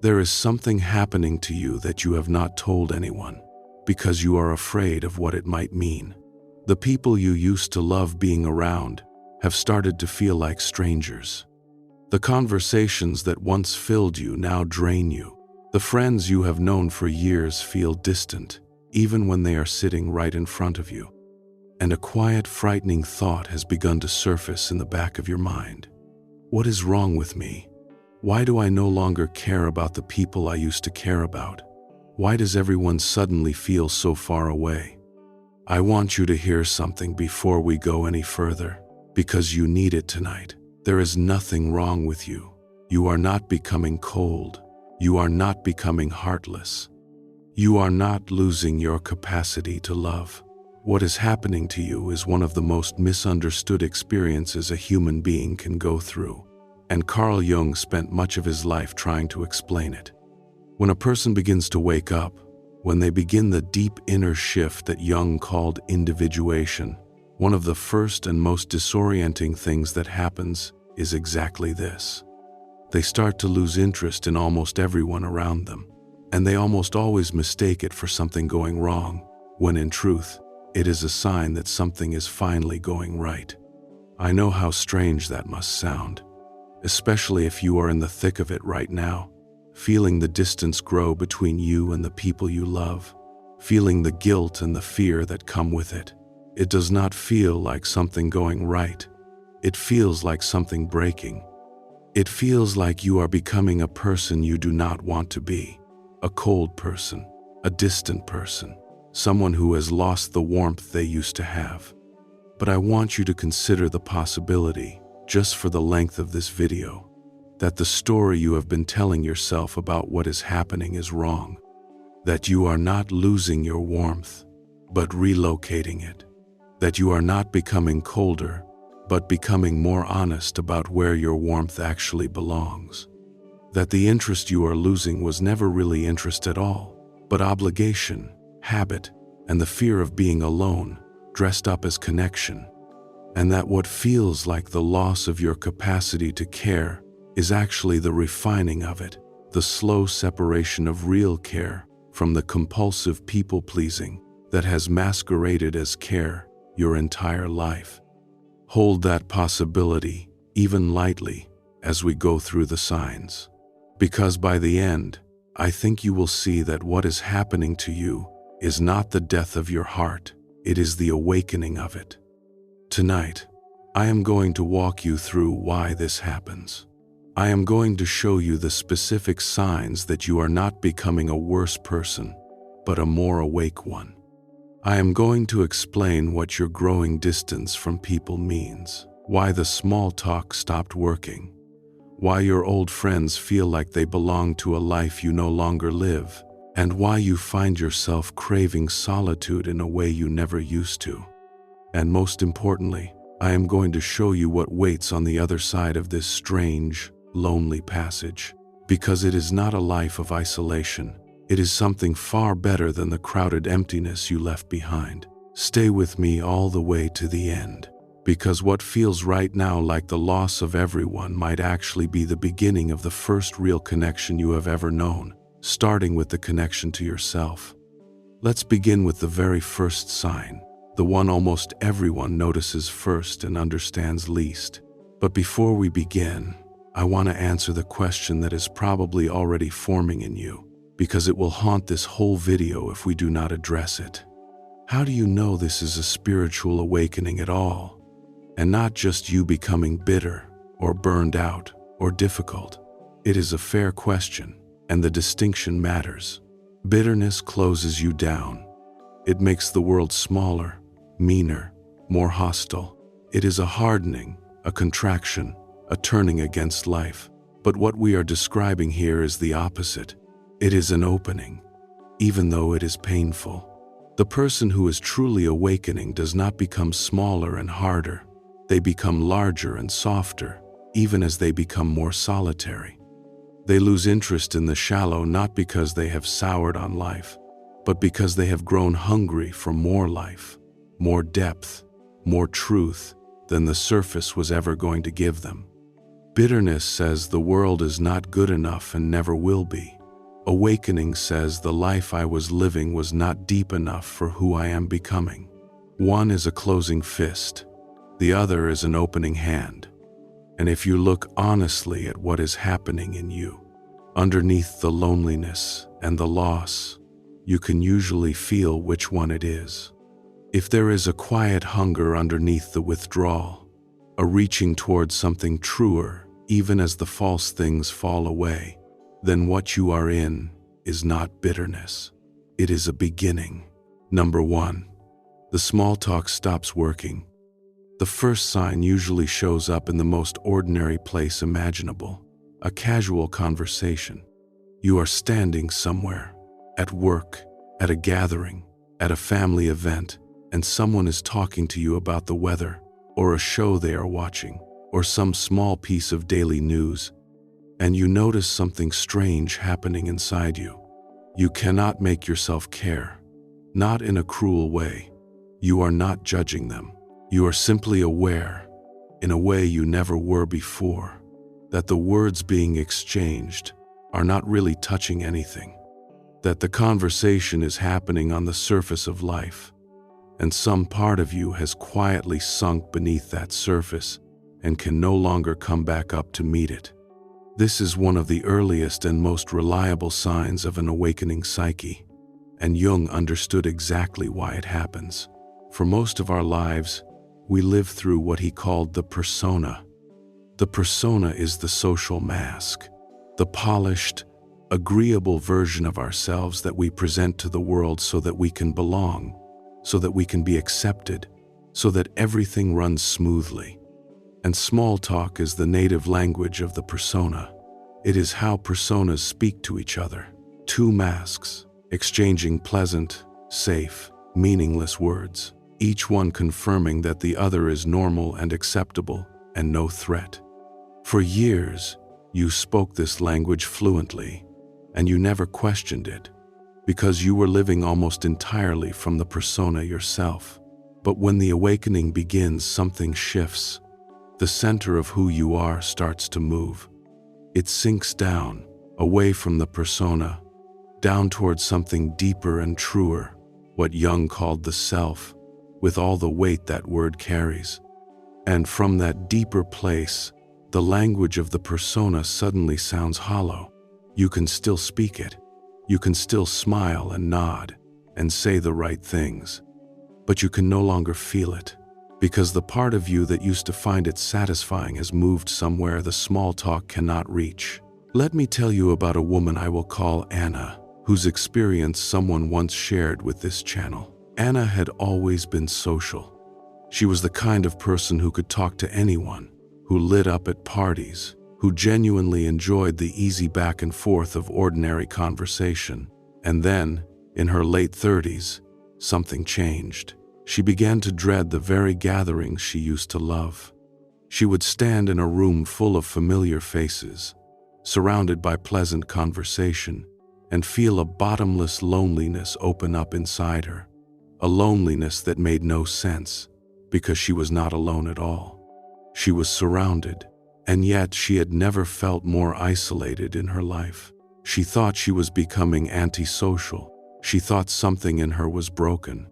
There is something happening to you that you have not told anyone, because you are afraid of what it might mean. The people you used to love being around have started to feel like strangers. The conversations that once filled you now drain you. The friends you have known for years feel distant, even when they are sitting right in front of you. And a quiet, frightening thought has begun to surface in the back of your mind. What is wrong with me? Why do I no longer care about the people I used to care about? Why does everyone suddenly feel so far away? I want you to hear something before we go any further, because you need it tonight. There is nothing wrong with you. You are not becoming cold. You are not becoming heartless. You are not losing your capacity to love. What is happening to you is one of the most misunderstood experiences a human being can go through, and Carl Jung spent much of his life trying to explain it. When a person begins to wake up, when they begin the deep inner shift that Jung called individuation, one of the first and most disorienting things that happens is exactly this. They start to lose interest in almost everyone around them, and they almost always mistake it for something going wrong, when in truth, it is a sign that something is finally going right. I know how strange that must sound, especially if you are in the thick of it right now, feeling the distance grow between you and the people you love, feeling the guilt and the fear that come with it. It does not feel like something going right. It feels like something breaking. It feels like you are becoming a person you do not want to be, a cold person, a distant person, someone who has lost the warmth they used to have. But I want you to consider the possibility, just for the length of this video, that the story you have been telling yourself about what is happening is wrong, that you are not losing your warmth, but relocating it, that you are not becoming colder, but becoming more honest about where your warmth actually belongs, that the interest you are losing was never really interest at all, but obligation, habit, and the fear of being alone, dressed up as connection, and that what feels like the loss of your capacity to care is actually the refining of it, the slow separation of real care from the compulsive people-pleasing that has masqueraded as care your entire life. Hold that possibility, even lightly, as we go through the signs, because by the end, I think you will see that what is happening to you is not the death of your heart, it is the awakening of it. Tonight, I am going to walk you through why this happens. I am going to show you the specific signs that you are not becoming a worse person, but a more awake one. I am going to explain what your growing distance from people means, why the small talk stopped working, why your old friends feel like they belong to a life you no longer live, and why you find yourself craving solitude in a way you never used to. And most importantly, I am going to show you what waits on the other side of this strange, lonely passage, because it is not a life of isolation. It is something far better than the crowded emptiness you left behind. Stay with me all the way to the end, because what feels right now like the loss of everyone might actually be the beginning of the first real connection you have ever known, starting with the connection to yourself. Let's begin with the very first sign, the one almost everyone notices first and understands least. But before we begin, I want to answer the question that is probably already forming in you, because it will haunt this whole video if we do not address it. How do you know this is a spiritual awakening at all, and not just you becoming bitter, or burned out, or difficult? It is a fair question, and the distinction matters. Bitterness closes you down. It makes the world smaller, meaner, more hostile. It is a hardening, a contraction, a turning against life. But what we are describing here is the opposite. It is an opening, even though it is painful. The person who is truly awakening does not become smaller and harder. They become larger and softer, even as they become more solitary. They lose interest in the shallow not because they have soured on life, but because they have grown hungry for more life, more depth, more truth than the surface was ever going to give them. Bitterness says the world is not good enough and never will be. Awakening says the life I was living was not deep enough for who I am becoming. One is a closing fist, the other is an opening hand. And if you look honestly at what is happening in you, underneath the loneliness and the loss, you can usually feel which one it is. If there is a quiet hunger underneath the withdrawal, a reaching towards something truer, even as the false things fall away, then what you are in is not bitterness. It is a beginning. Number 1. The small talk stops working. The first sign usually shows up in the most ordinary place imaginable, a casual conversation. You are standing somewhere, at work, at a gathering, at a family event, and someone is talking to you about the weather, or a show they are watching, or some small piece of daily news, and you notice something strange happening inside you. You cannot make yourself care, not in a cruel way. You are not judging them. You are simply aware, in a way you never were before, that the words being exchanged are not really touching anything, that the conversation is happening on the surface of life, and some part of you has quietly sunk beneath that surface and can no longer come back up to meet it. This is one of the earliest and most reliable signs of an awakening psyche, and Jung understood exactly why it happens. For most of our lives, we live through what he called the persona. The persona is the social mask, the polished, agreeable version of ourselves that we present to the world so that we can belong, so that we can be accepted, so that everything runs smoothly. And small talk is the native language of the persona. It is how personas speak to each other. Two masks, exchanging pleasant, safe, meaningless words, each one confirming that the other is normal and acceptable and no threat. For years, you spoke this language fluently, and you never questioned it, because you were living almost entirely from the persona yourself. But when the awakening begins, something shifts. The center of who you are starts to move. It sinks down, away from the persona, down towards something deeper and truer, what Jung called the self, with all the weight that word carries. And from that deeper place, the language of the persona suddenly sounds hollow. You can still speak it. You can still smile and nod and say the right things, but you can no longer feel it, because the part of you that used to find it satisfying has moved somewhere the small talk cannot reach. Let me tell you about a woman I will call Anna, whose experience someone once shared with this channel. Anna had always been social. She was the kind of person who could talk to anyone, who lit up at parties, who genuinely enjoyed the easy back and forth of ordinary conversation. And then, in her late 30s, something changed. She began to dread the very gatherings she used to love. She would stand in a room full of familiar faces, surrounded by pleasant conversation, and feel a bottomless loneliness open up inside her. A loneliness that made no sense, because she was not alone at all. She was surrounded, and yet she had never felt more isolated in her life. She thought she was becoming antisocial. She thought something in her was broken.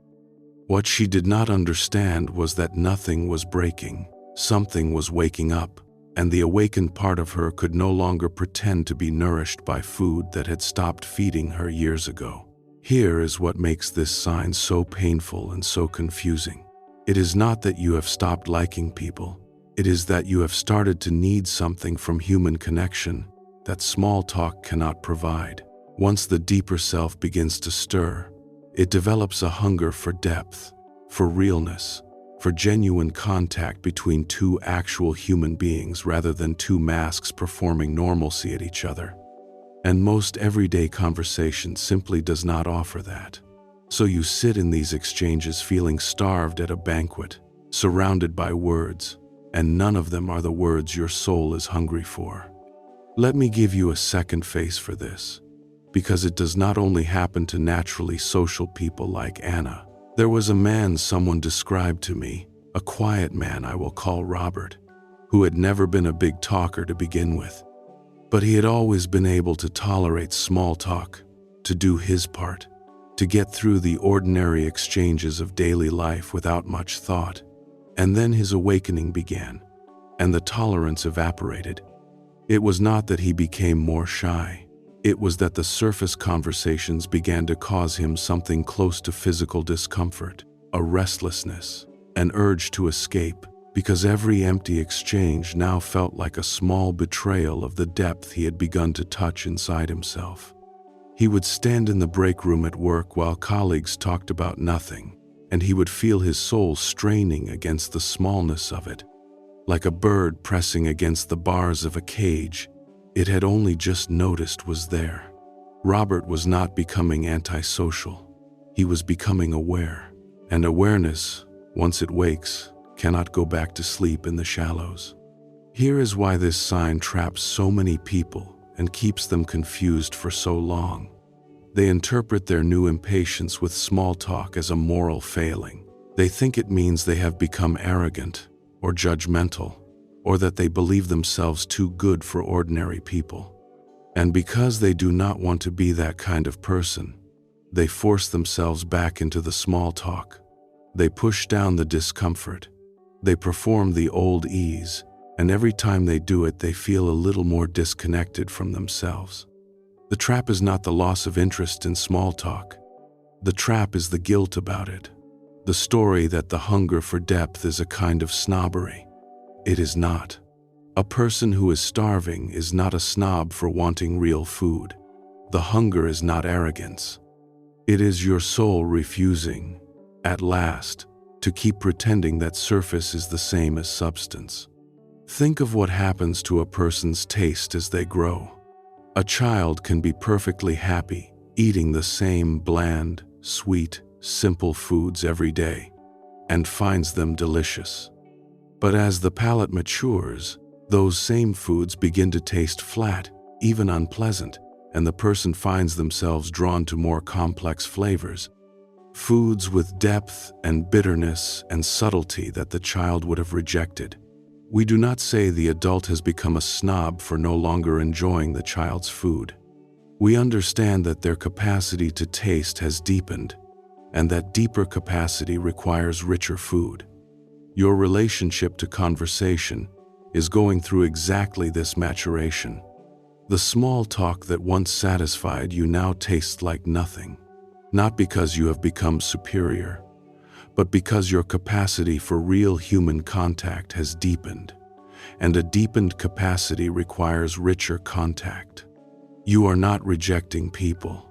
What she did not understand was that nothing was breaking. Something was waking up, and the awakened part of her could no longer pretend to be nourished by food that had stopped feeding her years ago. Here is what makes this sign so painful and so confusing. It is not that you have stopped liking people. It is that you have started to need something from human connection that small talk cannot provide. Once the deeper self begins to stir, it develops a hunger for depth, for realness, for genuine contact between two actual human beings rather than two masks performing normalcy at each other. And most everyday conversation simply does not offer that. So you sit in these exchanges feeling starved at a banquet, surrounded by words, and none of them are the words your soul is hungry for. Let me give you a second face for this, because it does not only happen to naturally social people like Anna. There was a man someone described to me, a quiet man I will call Robert. who had never been a big talker to begin with. But he had always been able to tolerate small talk, to do his part, to get through the ordinary exchanges of daily life without much thought. And then his awakening began, and the tolerance evaporated. It was not that he became more shy. It was that the surface conversations began to cause him something close to physical discomfort, a restlessness, an urge to escape, because every empty exchange now felt like a small betrayal of the depth he had begun to touch inside himself. He would stand in the break room at work while colleagues talked about nothing, and he would feel his soul straining against the smallness of it. Like a bird pressing against the bars of a cage it had only just noticed was there. Robert was not becoming antisocial. He was becoming aware. And awareness, once it wakes, cannot go back to sleep in the shallows. Here is why this sign traps so many people and keeps them confused for so long. They interpret their new impatience with small talk as a moral failing. They think it means they have become arrogant or judgmental, or that they believe themselves too good for ordinary people. And because they do not want to be that kind of person, they force themselves back into the small talk. They push down the discomfort. They perform the old ease, and every time they do it, they feel a little more disconnected from themselves. The trap is not the loss of interest in small talk. The trap is the guilt about it. The story that the hunger for depth is a kind of snobbery. It is not. A person who is starving is not a snob for wanting real food. The hunger is not arrogance. It is your soul refusing, at last, to keep pretending that surface is the same as substance. Think of what happens to a person's taste as they grow. A child can be perfectly happy eating the same bland, sweet, simple foods every day, and finds them delicious. But as the palate matures, those same foods begin to taste flat, even unpleasant, and the person finds themselves drawn to more complex flavors, foods with depth and bitterness and subtlety that the child would have rejected. We do not say the adult has become a snob for no longer enjoying the child's food. We understand that their capacity to taste has deepened, and that deeper capacity requires richer food. Your relationship to conversation is going through exactly this maturation. The small talk that once satisfied you now tastes like nothing, not because you have become superior, but because your capacity for real human contact has deepened, and a deepened capacity requires richer contact. You are not rejecting people.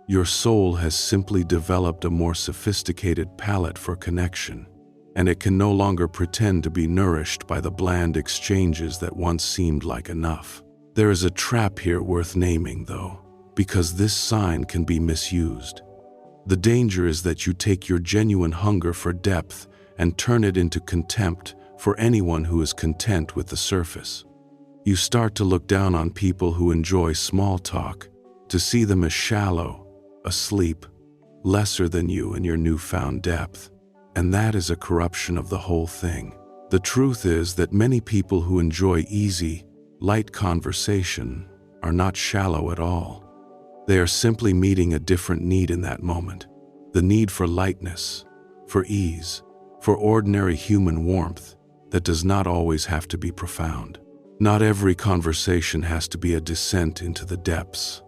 Your soul has simply developed a more sophisticated palate for connection, and it can no longer pretend to be nourished by the bland exchanges that once seemed like enough. There is a trap here worth naming, though, because this sign can be misused. The danger is that you take your genuine hunger for depth and turn it into contempt for anyone who is content with the surface. You start to look down on people who enjoy small talk, to see them as shallow, asleep, lesser than you in your newfound depth. And that is a corruption of the whole thing. The truth is that many people who enjoy easy, light conversation are not shallow at all. They are simply meeting a different need in that moment. The need for lightness, for ease, for ordinary human warmth that does not always have to be profound. Not every conversation has to be a descent into the depths.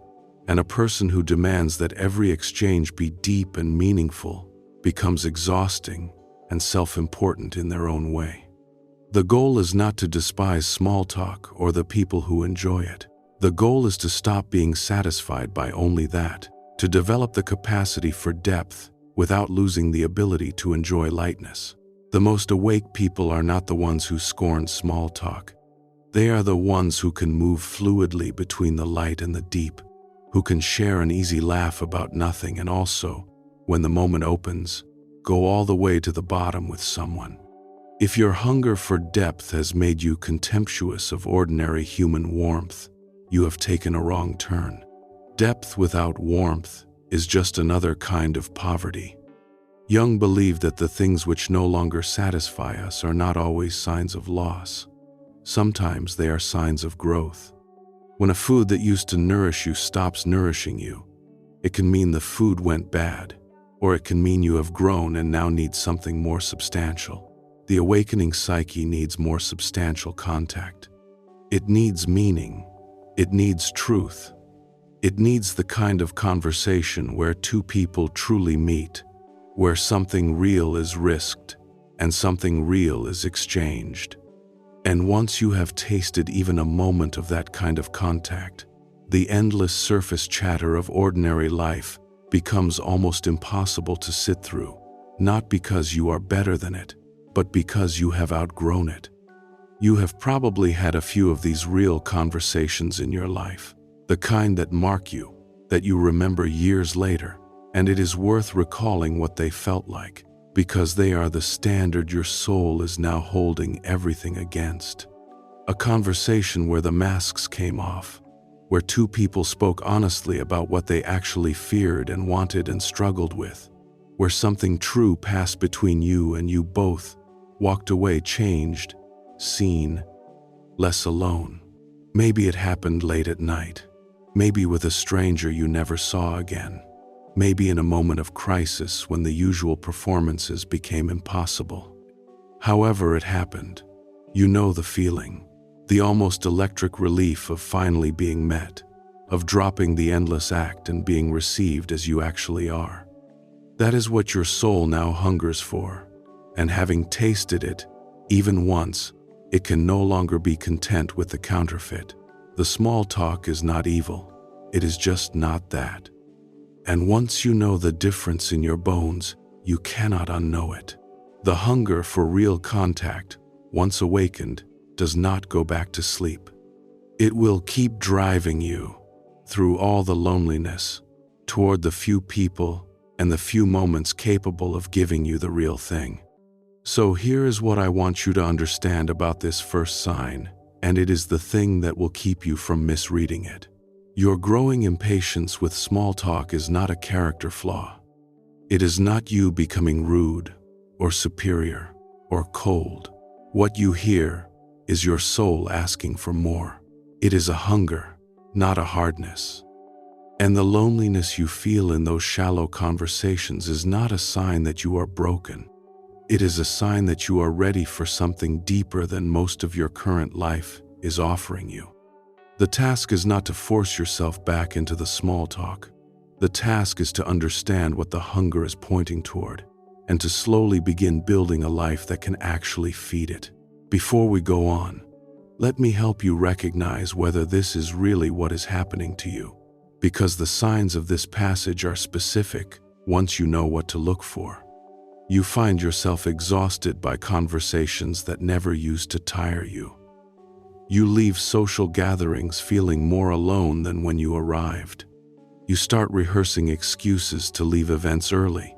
And a person who demands that every exchange be deep and meaningful becomes exhausting and self-important in their own way. The goal is not to despise small talk or the people who enjoy it. The goal is to stop being satisfied by only that, to develop the capacity for depth without losing the ability to enjoy lightness. The most awake people are not the ones who scorn small talk. They are the ones who can move fluidly between the light and the deep, who can share an easy laugh about nothing and also, when the moment opens, go all the way to the bottom with someone. If your hunger for depth has made you contemptuous of ordinary human warmth, you have taken a wrong turn. Depth without warmth is just another kind of poverty. Jung believed that the things which no longer satisfy us are not always signs of loss. sometimes they are signs of growth. When a food that used to nourish you stops nourishing you, it can mean the food went bad, or it can mean you have grown and now need something more substantial. The awakening psyche needs more substantial contact. It needs meaning. It needs truth. It needs the kind of conversation where two people truly meet, where something real is risked and something real is exchanged. And once you have tasted even a moment of that kind of contact, the endless surface chatter of ordinary life becomes almost impossible to sit through, not because you are better than it, but because you have outgrown it. You have probably had a few of these real conversations in your life, the kind that mark you, that you remember years later, and it is worth recalling what they felt like, because they are the standard your soul is now holding everything against. A conversation where the masks came off, where two people spoke honestly about what they actually feared and wanted and struggled with, where something true passed between you and you both walked away changed, seen, less alone. Maybe it happened late at night, maybe with a stranger you never saw again, maybe in a moment of crisis when the usual performances became impossible. However it happened, you know the feeling, the almost electric relief of finally being met, of dropping the endless act and being received as you actually are. That is what your soul now hungers for, and having tasted it, even once, it can no longer be content with the counterfeit. The small talk is not evil, it is just not that. And once you know the difference in your bones, you cannot unknow it. The hunger for real contact, once awakened, does not go back to sleep. It will keep driving you through all the loneliness, toward the few people and the few moments capable of giving you the real thing. So here is what I want you to understand about this first sign, and it is the thing that will keep you from misreading it. Your growing impatience with small talk is not a character flaw. It is not you becoming rude or superior or cold. What you hear is your soul asking for more. It is a hunger, not a hardness. And the loneliness you feel in those shallow conversations is not a sign that you are broken. It is a sign that you are ready for something deeper than most of your current life is offering you. The task is not to force yourself back into the small talk. The task is to understand what the hunger is pointing toward, and to slowly begin building a life that can actually feed it. Before we go on, let me help you recognize whether this is really what is happening to you, because the signs of this passage are specific once you know what to look for. You find yourself exhausted by conversations that never used to tire you. You leave social gatherings feeling more alone than when you arrived. You start rehearsing excuses to leave events early,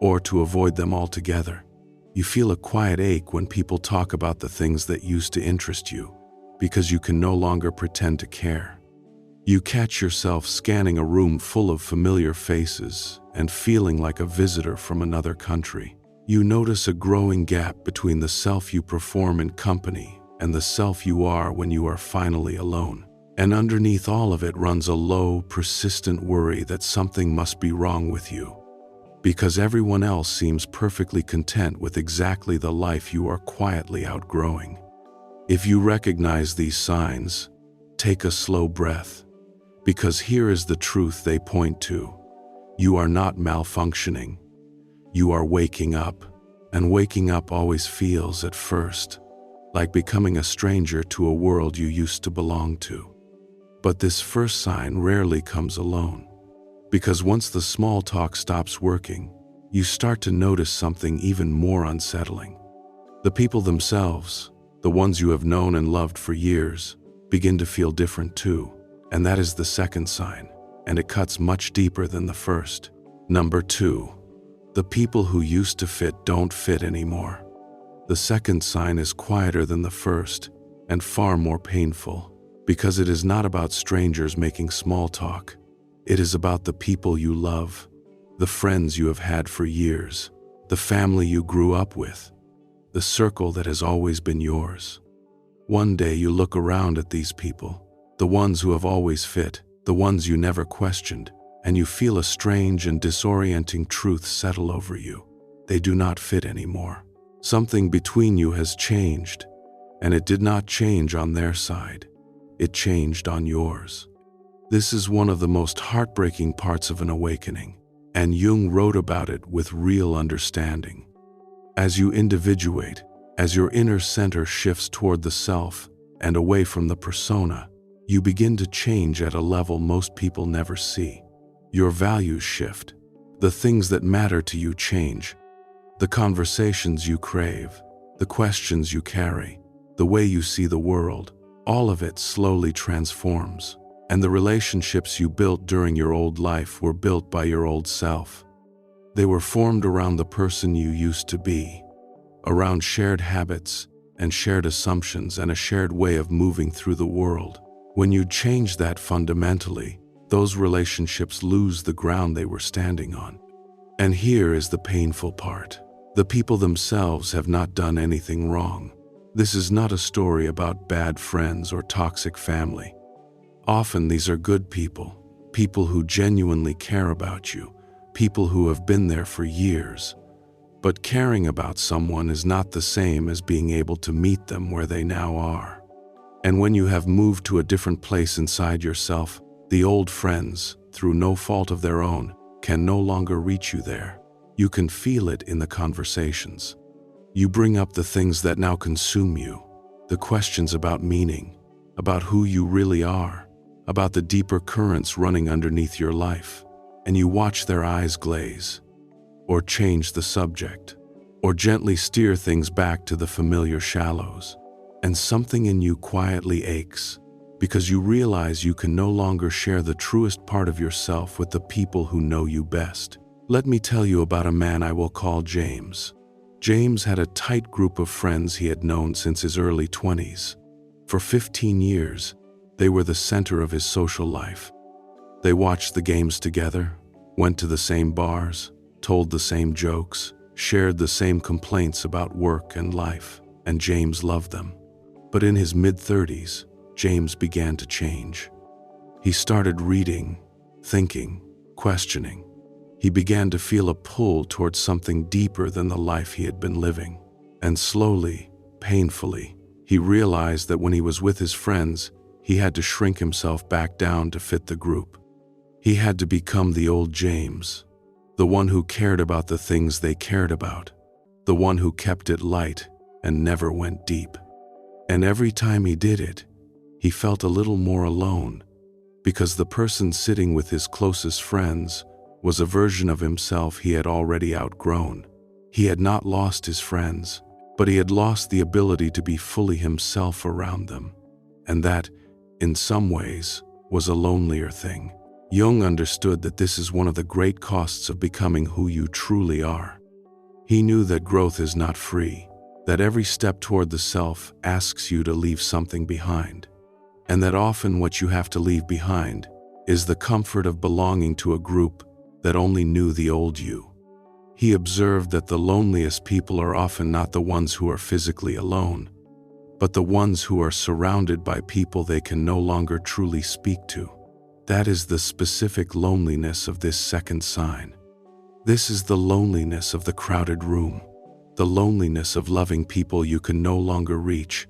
or to avoid them altogether. You feel a quiet ache when people talk about the things that used to interest you, because you can no longer pretend to care. You catch yourself scanning a room full of familiar faces and feeling like a visitor from another country. You notice a growing gap between the self you perform in company and the self you are when you are finally alone. And underneath all of it runs a low, persistent worry that something must be wrong with you, because everyone else seems perfectly content with exactly the life you are quietly outgrowing. If you recognize these signs, take a slow breath, because here is the truth they point to. You are not malfunctioning. You are waking up, and waking up always feels, at first, like becoming a stranger to a world you used to belong to. But this first sign rarely comes alone, because once the small talk stops working, you start to notice something even more unsettling. The people themselves, the ones you have known and loved for years, begin to feel different too, and that is the second sign, and it cuts much deeper than the first. Number 2. The people who used to fit don't fit anymore. The second sign is quieter than the first, and far more painful, because it is not about strangers making small talk. It is about the people you love, the friends you have had for years, the family you grew up with, the circle that has always been yours. One day you look around at these people, the ones who have always fit, the ones you never questioned, and you feel a strange and disorienting truth settle over you. They do not fit anymore. Something between you has changed, and it did not change on their side. It changed on yours. This is one of the most heartbreaking parts of an awakening, and Jung wrote about it with real understanding. As you individuate, as your inner center shifts toward the self and away from the persona, you begin to change at a level most people never see. Your values shift. The things that matter to you change. The conversations you crave, the questions you carry, the way you see the world, all of it slowly transforms. And the relationships you built during your old life were built by your old self. They were formed around the person you used to be, around shared habits and shared assumptions and a shared way of moving through the world. When you change that fundamentally, those relationships lose the ground they were standing on. And here is the painful part. The people themselves have not done anything wrong. This is not a story about bad friends or toxic family. Often these are good people, people who genuinely care about you, people who have been there for years. But caring about someone is not the same as being able to meet them where they now are. And when you have moved to a different place inside yourself, the old friends, through no fault of their own, can no longer reach you there. You can feel it in the conversations. You bring up the things that now consume you, the questions about meaning, about who you really are, about the deeper currents running underneath your life, and you watch their eyes glaze, or change the subject, or gently steer things back to the familiar shallows. And something in you quietly aches, because you realize you can no longer share the truest part of yourself with the people who know you best. Let me tell you about a man I will call James. James had a tight group of friends he had known since his early 20s. For 15 years, they were the center of his social life. They watched the games together, went to the same bars, told the same jokes, shared the same complaints about work and life, and James loved them. But in his mid-30s, James began to change. He started reading, thinking, questioning. He began to feel a pull towards something deeper than the life he had been living. And slowly, painfully, he realized that when he was with his friends, he had to shrink himself back down to fit the group. He had to become the old James, the one who cared about the things they cared about, the one who kept it light and never went deep. And every time he did it, he felt a little more alone, because the person sitting with his closest friends was a version of himself he had already outgrown. He had not lost his friends, but he had lost the ability to be fully himself around them. And that, in some ways, was a lonelier thing. Jung understood that this is one of the great costs of becoming who you truly are. He knew that growth is not free, that every step toward the self asks you to leave something behind, and that often what you have to leave behind is the comfort of belonging to a group that only knew the old you. He observed that the loneliest people are often not the ones who are physically alone, but the ones who are surrounded by people they can no longer truly speak to. That is the specific loneliness of this second sign. This is the loneliness of the crowded room, the loneliness of loving people you can no longer reach,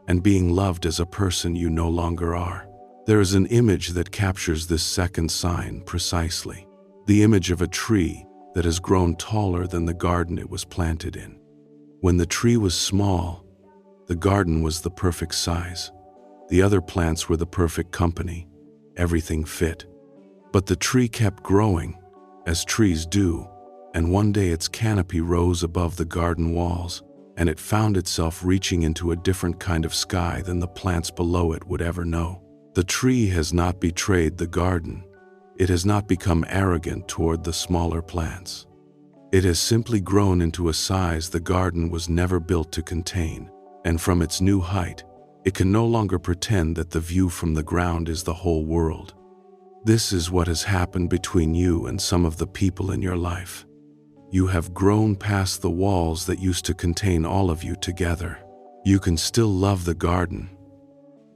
and being loved as a person you no longer are. There is an image that captures this second sign precisely. The image of a tree that has grown taller than the garden it was planted in. When the tree was small, the garden was the perfect size. The other plants were the perfect company. Everything fit. But the tree kept growing, as trees do, and one day its canopy rose above the garden walls, and it found itself reaching into a different kind of sky than the plants below it would ever know. The tree has not betrayed the garden. It has not become arrogant toward the smaller plants. It has simply grown into a size the garden was never built to contain, and from its new height, it can no longer pretend that the view from the ground is the whole world. This is what has happened between you and some of the people in your life. You have grown past the walls that used to contain all of you together. You can still love the garden,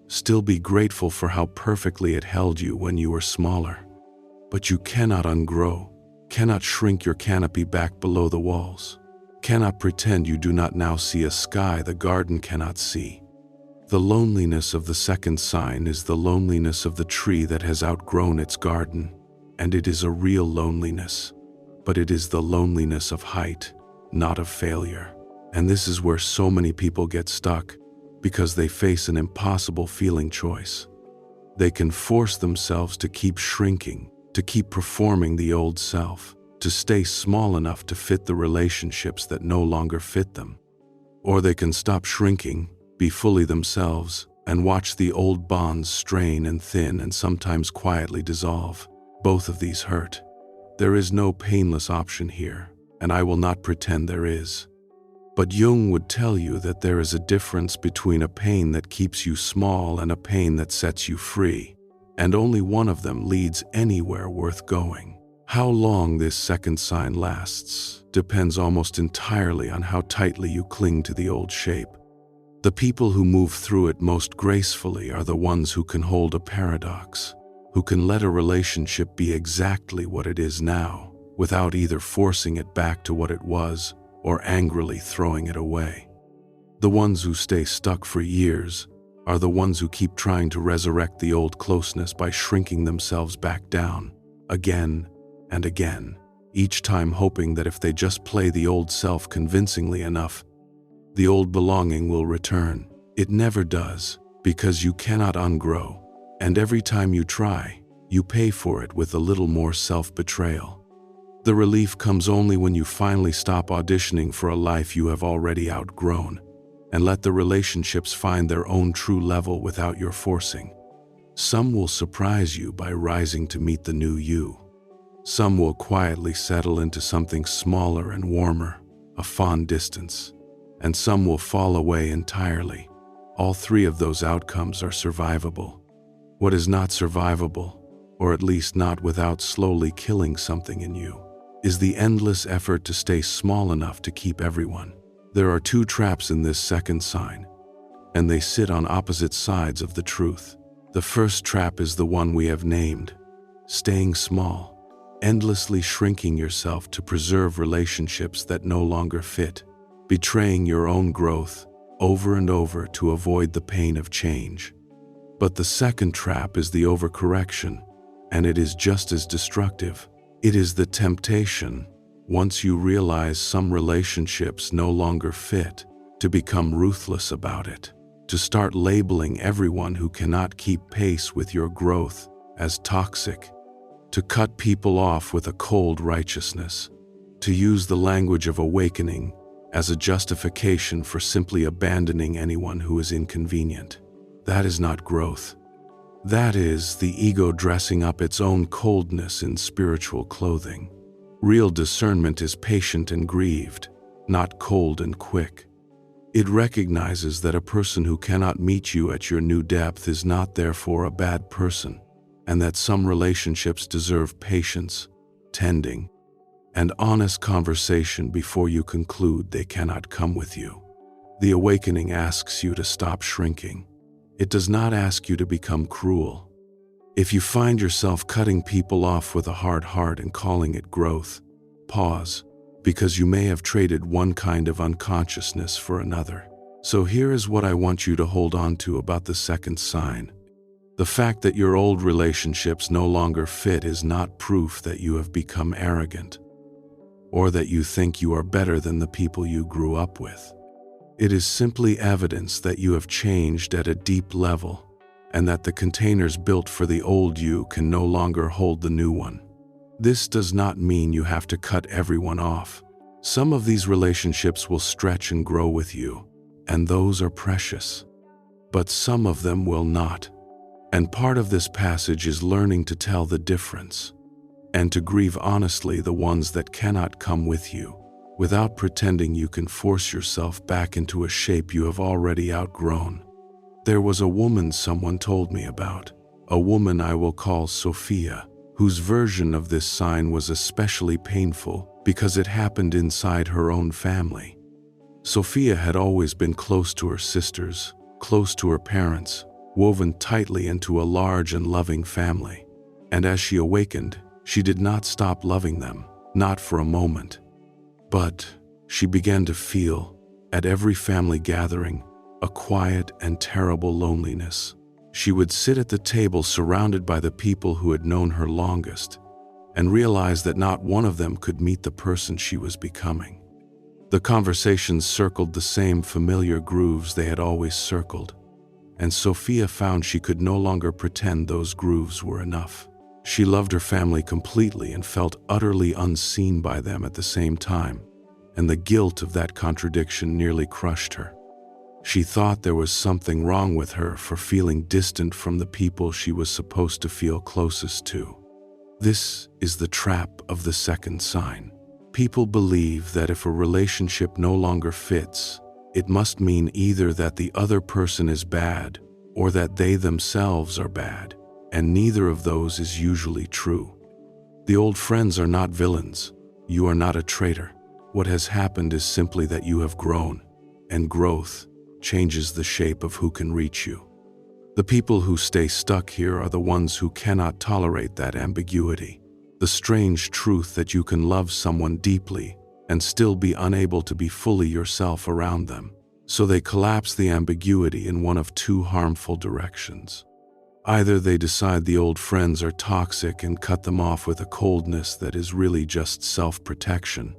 still be grateful for how perfectly it held you when you were smaller. But you cannot ungrow, cannot shrink your canopy back below the walls, cannot pretend you do not now see a sky the garden cannot see. The loneliness of the second sign is the loneliness of the tree that has outgrown its garden, and it is a real loneliness, but it is the loneliness of height, not of failure. And this is where so many people get stuck, because they face an impossible feeling choice. They can force themselves to keep shrinking, to keep performing the old self, to stay small enough to fit the relationships that no longer fit them. Or they can stop shrinking, be fully themselves, and watch the old bonds strain and thin and sometimes quietly dissolve. Both of these hurt. There is no painless option here, and I will not pretend there is. But Jung would tell you that there is a difference between a pain that keeps you small and a pain that sets you free, and only one of them leads anywhere worth going. How long this second sign lasts depends almost entirely on how tightly you cling to the old shape. The people who move through it most gracefully are the ones who can hold a paradox, who can let a relationship be exactly what it is now, without either forcing it back to what it was or angrily throwing it away. The ones who stay stuck for years are the ones who keep trying to resurrect the old closeness by shrinking themselves back down, again and again, each time hoping that if they just play the old self convincingly enough, the old belonging will return. It never does, because you cannot ungrow, and every time you try, you pay for it with a little more self-betrayal. The relief comes only when you finally stop auditioning for a life you have already outgrown, and let the relationships find their own true level without your forcing. Some will surprise you by rising to meet the new you. Some will quietly settle into something smaller and warmer, a fond distance, and some will fall away entirely. All three of those outcomes are survivable. What is not survivable, or at least not without slowly killing something in you, is the endless effort to stay small enough to keep everyone. There are two traps in this second sign, and they sit on opposite sides of the truth. The first trap is the one we have named, staying small, endlessly shrinking yourself to preserve relationships that no longer fit, betraying your own growth over and over to avoid the pain of change. But the second trap is the overcorrection, and it is just as destructive. It is the temptation, once you realize some relationships no longer fit, to become ruthless about it, to start labeling everyone who cannot keep pace with your growth as toxic, to cut people off with a cold righteousness, to use the language of awakening as a justification for simply abandoning anyone who is inconvenient. That is not growth. That is the ego dressing up its own coldness in spiritual clothing. Real discernment is patient and grieved, not cold and quick. It recognizes that a person who cannot meet you at your new depth is not therefore a bad person, and that some relationships deserve patience, tending, and honest conversation before you conclude they cannot come with you. The awakening asks you to stop shrinking. It does not ask you to become cruel. If you find yourself cutting people off with a hard heart and calling it growth, pause, because you may have traded one kind of unconsciousness for another. So here is what I want you to hold on to about the second sign. The fact that your old relationships no longer fit is not proof that you have become arrogant, or that you think you are better than the people you grew up with. It is simply evidence that you have changed at a deep level, and that the containers built for the old you can no longer hold the new one. This does not mean you have to cut everyone off. Some of these relationships will stretch and grow with you, and those are precious. But some of them will not. And part of this passage is learning to tell the difference, and to grieve honestly the ones that cannot come with you, without pretending you can force yourself back into a shape you have already outgrown. There was a woman someone told me about, a woman I will call Sophia, whose version of this sign was especially painful because it happened inside her own family. Sophia had always been close to her sisters, close to her parents, woven tightly into a large and loving family. And as she awakened, she did not stop loving them, not for a moment. But she began to feel, at every family gathering, a quiet and terrible loneliness. She would sit at the table surrounded by the people who had known her longest, and realize that not one of them could meet the person she was becoming. The conversations circled the same familiar grooves they had always circled, and Sophia found she could no longer pretend those grooves were enough. She loved her family completely and felt utterly unseen by them at the same time, and the guilt of that contradiction nearly crushed her. She thought there was something wrong with her for feeling distant from the people she was supposed to feel closest to. This is the trap of the second sign. People believe that if a relationship no longer fits, it must mean either that the other person is bad or that they themselves are bad, and neither of those is usually true. The old friends are not villains. You are not a traitor. What has happened is simply that you have grown, and growth changes the shape of who can reach you. The people who stay stuck here are the ones who cannot tolerate that ambiguity. The strange truth that you can love someone deeply and still be unable to be fully yourself around them. So they collapse the ambiguity in one of two harmful directions. Either they decide the old friends are toxic and cut them off with a coldness that is really just self-protection,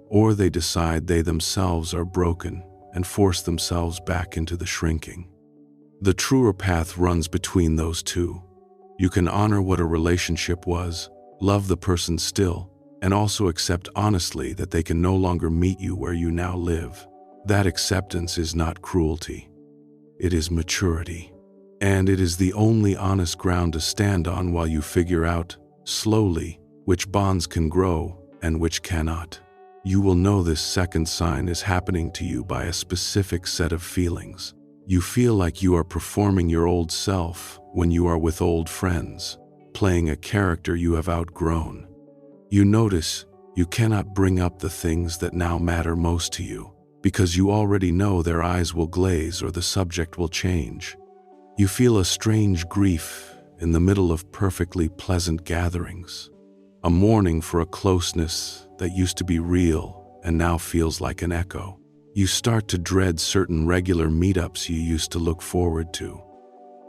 or they decide they themselves are broken and force themselves back into the shrinking. The truer path runs between those two. You can honor what a relationship was, love the person still, and also accept honestly that they can no longer meet you where you now live. That acceptance is not cruelty. It is maturity. And it is the only honest ground to stand on while you figure out, slowly, which bonds can grow and which cannot. You will know this second sign is happening to you by a specific set of feelings. You feel like you are performing your old self when you are with old friends, playing a character you have outgrown. You notice you cannot bring up the things that now matter most to you, because you already know their eyes will glaze or the subject will change. You feel a strange grief in the middle of perfectly pleasant gatherings, a mourning for a closeness that used to be real and now feels like an echo. You start to dread certain regular meetups you used to look forward to.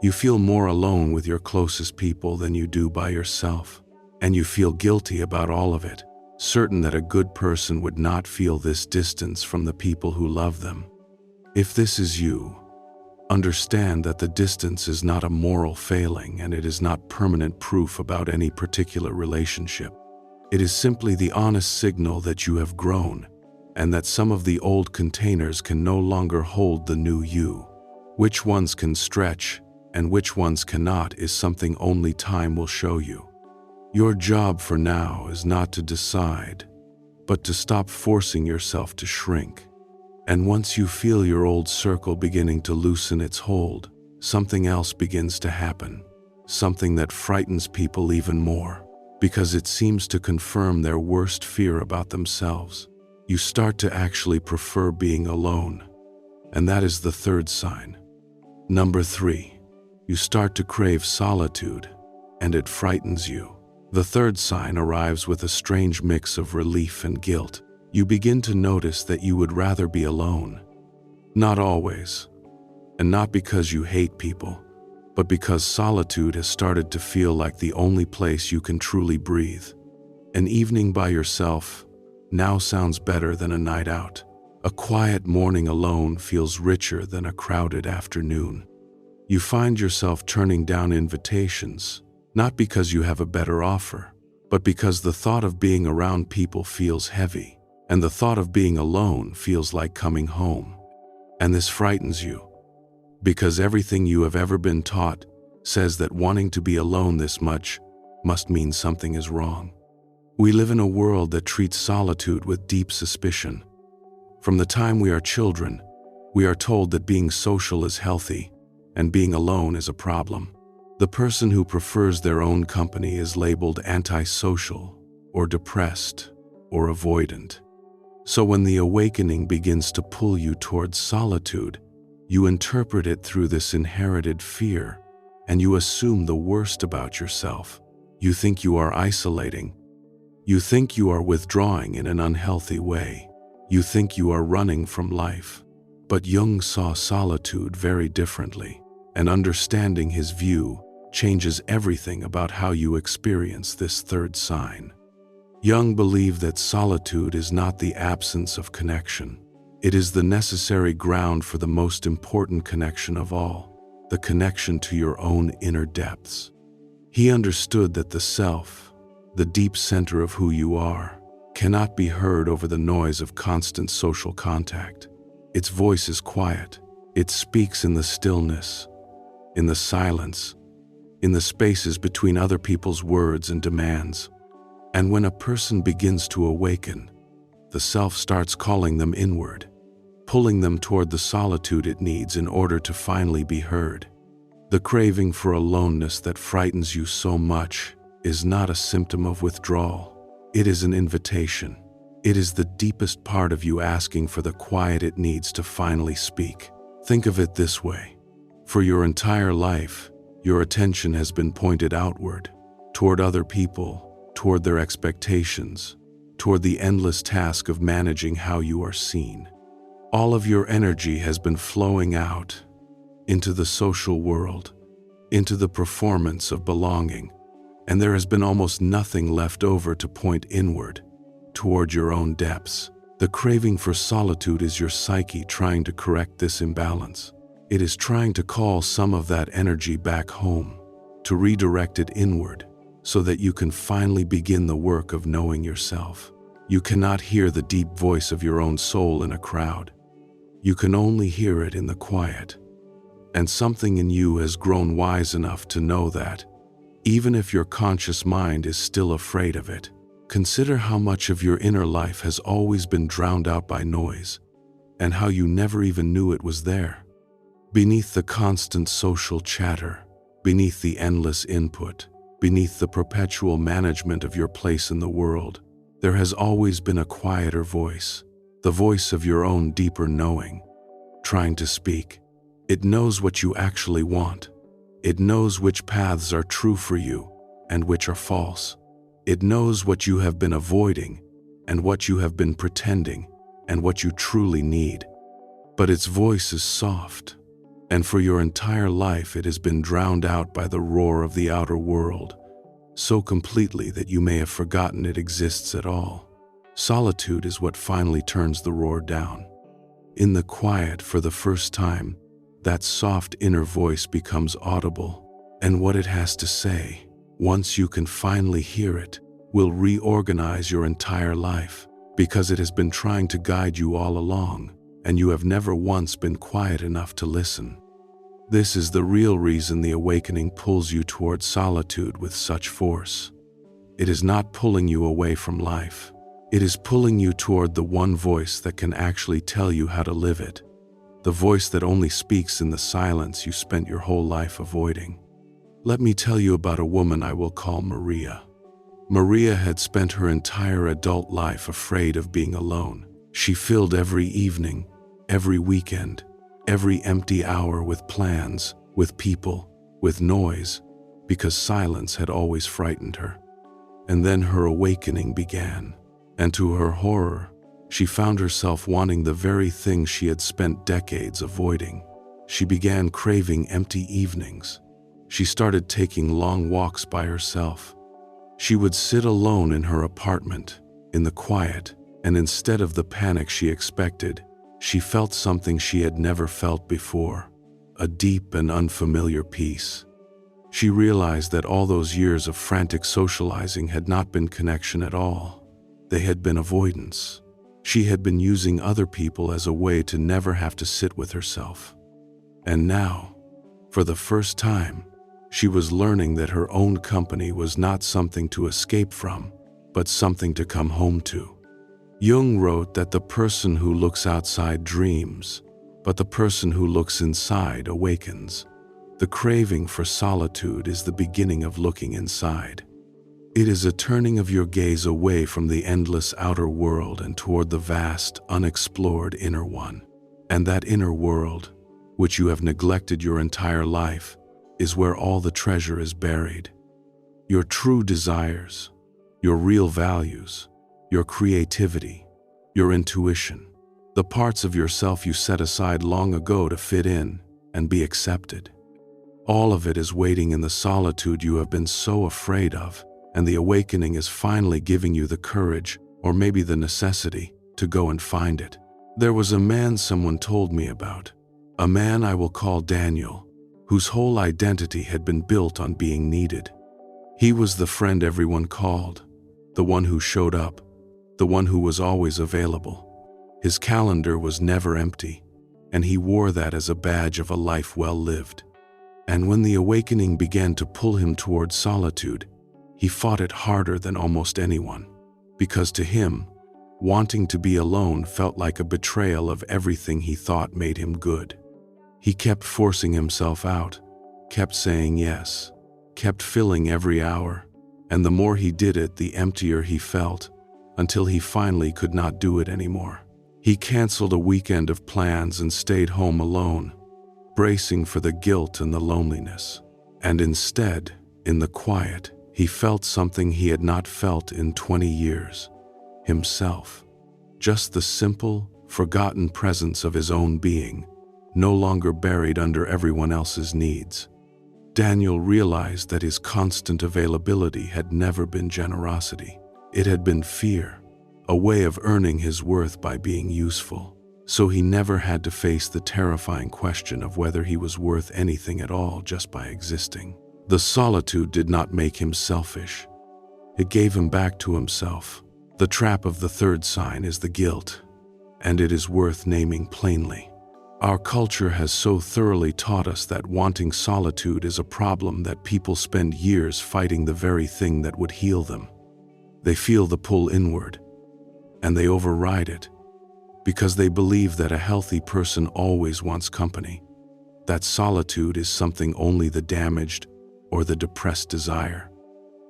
You feel more alone with your closest people than you do by yourself, and you feel guilty about all of it, certain that a good person would not feel this distance from the people who love them. If this is you, understand that the distance is not a moral failing and it is not permanent proof about any particular relationship. It is simply the honest signal that you have grown and that some of the old containers can no longer hold the new you. Which ones can stretch and which ones cannot is something only time will show you. Your job for now is not to decide, but to stop forcing yourself to shrink. And once you feel your old circle beginning to loosen its hold, something else begins to happen, something that frightens people even more, because it seems to confirm their worst fear about themselves. You start to actually prefer being alone, and that is the third sign. Number 3, you start to crave solitude, and it frightens you. The third sign arrives with a strange mix of relief and guilt. You begin to notice that you would rather be alone. Not always, and not because you hate people, but because solitude has started to feel like the only place you can truly breathe. An evening by yourself now sounds better than a night out. A quiet morning alone feels richer than a crowded afternoon. You find yourself turning down invitations, not because you have a better offer, but because the thought of being around people feels heavy, and the thought of being alone feels like coming home. And this frightens you, because everything you have ever been taught says that wanting to be alone this much must mean something is wrong. We live in a world that treats solitude with deep suspicion. From the time we are children, we are told that being social is healthy and being alone is a problem. The person who prefers their own company is labeled antisocial or depressed or avoidant. So when the awakening begins to pull you towards solitude, you interpret it through this inherited fear, and you assume the worst about yourself. You think you are isolating. You think you are withdrawing in an unhealthy way. You think you are running from life. But Jung saw solitude very differently, and understanding his view changes everything about how you experience this third sign. Jung believed that solitude is not the absence of connection. It is the necessary ground for the most important connection of all, the connection to your own inner depths. He understood that the self, the deep center of who you are, cannot be heard over the noise of constant social contact. Its voice is quiet. It speaks in the stillness, in the silence, in the spaces between other people's words and demands. And when a person begins to awaken, the self starts calling them inward, pulling them toward the solitude it needs in order to finally be heard. The craving for aloneness that frightens you so much is not a symptom of withdrawal. It is an invitation. It is the deepest part of you asking for the quiet it needs to finally speak. Think of it this way. For your entire life, your attention has been pointed outward, toward other people, toward their expectations, toward the endless task of managing how you are seen. All of your energy has been flowing out into the social world, into the performance of belonging, and there has been almost nothing left over to point inward, toward your own depths. The craving for solitude is your psyche trying to correct this imbalance. It is trying to call some of that energy back home, to redirect it inward, so that you can finally begin the work of knowing yourself. You cannot hear the deep voice of your own soul in a crowd. You can only hear it in the quiet. And something in you has grown wise enough to know that, even if your conscious mind is still afraid of it, consider how much of your inner life has always been drowned out by noise, and how you never even knew it was there. Beneath the constant social chatter, beneath the endless input, beneath the perpetual management of your place in the world, there has always been a quieter voice, the voice of your own deeper knowing, trying to speak. It knows what you actually want. It knows which paths are true for you and which are false. It knows what you have been avoiding and what you have been pretending and what you truly need. But its voice is soft, and for your entire life it has been drowned out by the roar of the outer world, so completely that you may have forgotten it exists at all. Solitude is what finally turns the roar down. In the quiet, for the first time, that soft inner voice becomes audible, and what it has to say, once you can finally hear it, will reorganize your entire life, because it has been trying to guide you all along, and you have never once been quiet enough to listen. This is the real reason the awakening pulls you towards solitude with such force. It is not pulling you away from life. It is pulling you toward the one voice that can actually tell you how to live it, the voice that only speaks in the silence you spent your whole life avoiding. Let me tell you about a woman I will call Maria. Maria had spent her entire adult life afraid of being alone. She filled every evening, every weekend, every empty hour with plans, with people, with noise, because silence had always frightened her. And then her awakening began, and to her horror, she found herself wanting the very thing she had spent decades avoiding. She began craving empty evenings. She started taking long walks by herself. She would sit alone in her apartment, in the quiet, and instead of the panic she expected, she felt something she had never felt before, a deep and unfamiliar peace. She realized that all those years of frantic socializing had not been connection at all. They had been avoidance. She had been using other people as a way to never have to sit with herself. And now, for the first time, she was learning that her own company was not something to escape from, but something to come home to. Jung wrote that the person who looks outside dreams, but the person who looks inside awakens. The craving for solitude is the beginning of looking inside. It is a turning of your gaze away from the endless outer world and toward the vast, unexplored inner one. And that inner world, which you have neglected your entire life, is where all the treasure is buried. Your true desires, your real values, your creativity, your intuition, the parts of yourself you set aside long ago to fit in and be accepted. All of it is waiting in the solitude you have been so afraid of, and the awakening is finally giving you the courage, or maybe the necessity, to go and find it. There was a man someone told me about, a man I will call Daniel, whose whole identity had been built on being needed. He was the friend everyone called, the one who showed up, the one who was always available. His calendar was never empty, and he wore that as a badge of a life well lived. And when the awakening began to pull him toward solitude, he fought it harder than almost anyone, because to him, wanting to be alone felt like a betrayal of everything he thought made him good. He kept forcing himself out, kept saying yes, kept filling every hour, and the more he did it, the emptier he felt, until he finally could not do it anymore. He canceled a weekend of plans and stayed home alone, bracing for the guilt and the loneliness. And instead, in the quiet, he felt something he had not felt in 20 years. Himself. Just the simple, forgotten presence of his own being, no longer buried under everyone else's needs. Daniel realized that his constant availability had never been generosity. It had been fear, a way of earning his worth by being useful. So he never had to face the terrifying question of whether he was worth anything at all just by existing. The solitude did not make him selfish. It gave him back to himself. The trap of the third sign is the guilt, and it is worth naming plainly. Our culture has so thoroughly taught us that wanting solitude is a problem that people spend years fighting the very thing that would heal them. They feel the pull inward, and they override it, because they believe that a healthy person always wants company, that solitude is something only the damaged or the depressed desire.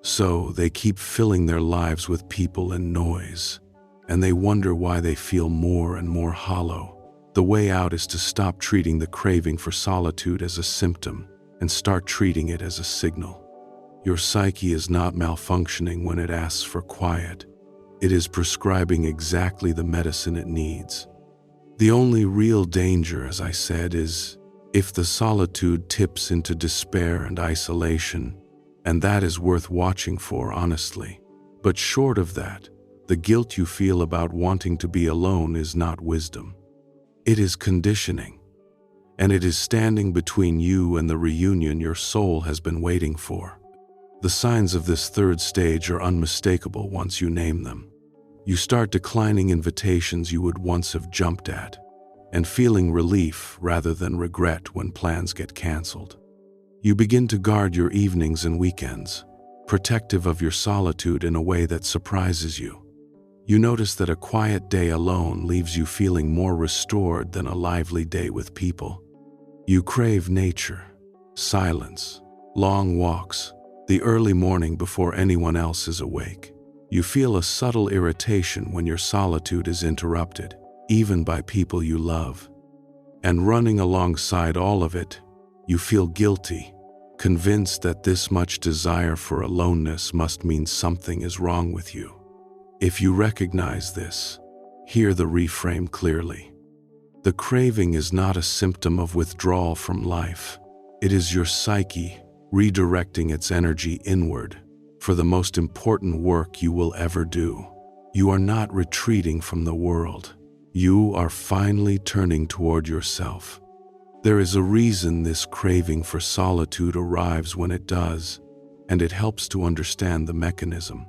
So they keep filling their lives with people and noise, and they wonder why they feel more and more hollow. The way out is to stop treating the craving for solitude as a symptom and start treating it as a signal. Your psyche is not malfunctioning when it asks for quiet. It is prescribing exactly the medicine it needs. The only real danger, as I said, is if the solitude tips into despair and isolation, and that is worth watching for, honestly. But short of that, the guilt you feel about wanting to be alone is not wisdom. It is conditioning, and it is standing between you and the reunion your soul has been waiting for. The signs of this third stage are unmistakable once you name them. You start declining invitations you would once have jumped at, and feeling relief rather than regret when plans get canceled. You begin to guard your evenings and weekends, protective of your solitude in a way that surprises you. You notice that a quiet day alone leaves you feeling more restored than a lively day with people. You crave nature, silence, long walks, the early morning before anyone else is awake. You feel a subtle irritation when your solitude is interrupted, even by people you love. And running alongside all of it, you feel guilty, convinced that this much desire for aloneness must mean something is wrong with you. If you recognize this, hear the reframe clearly. The craving is not a symptom of withdrawal from life. It is your psyche redirecting its energy inward for the most important work you will ever do. You are not retreating from the world. You are finally turning toward yourself. There is a reason this craving for solitude arrives when it does, and it helps to understand the mechanism.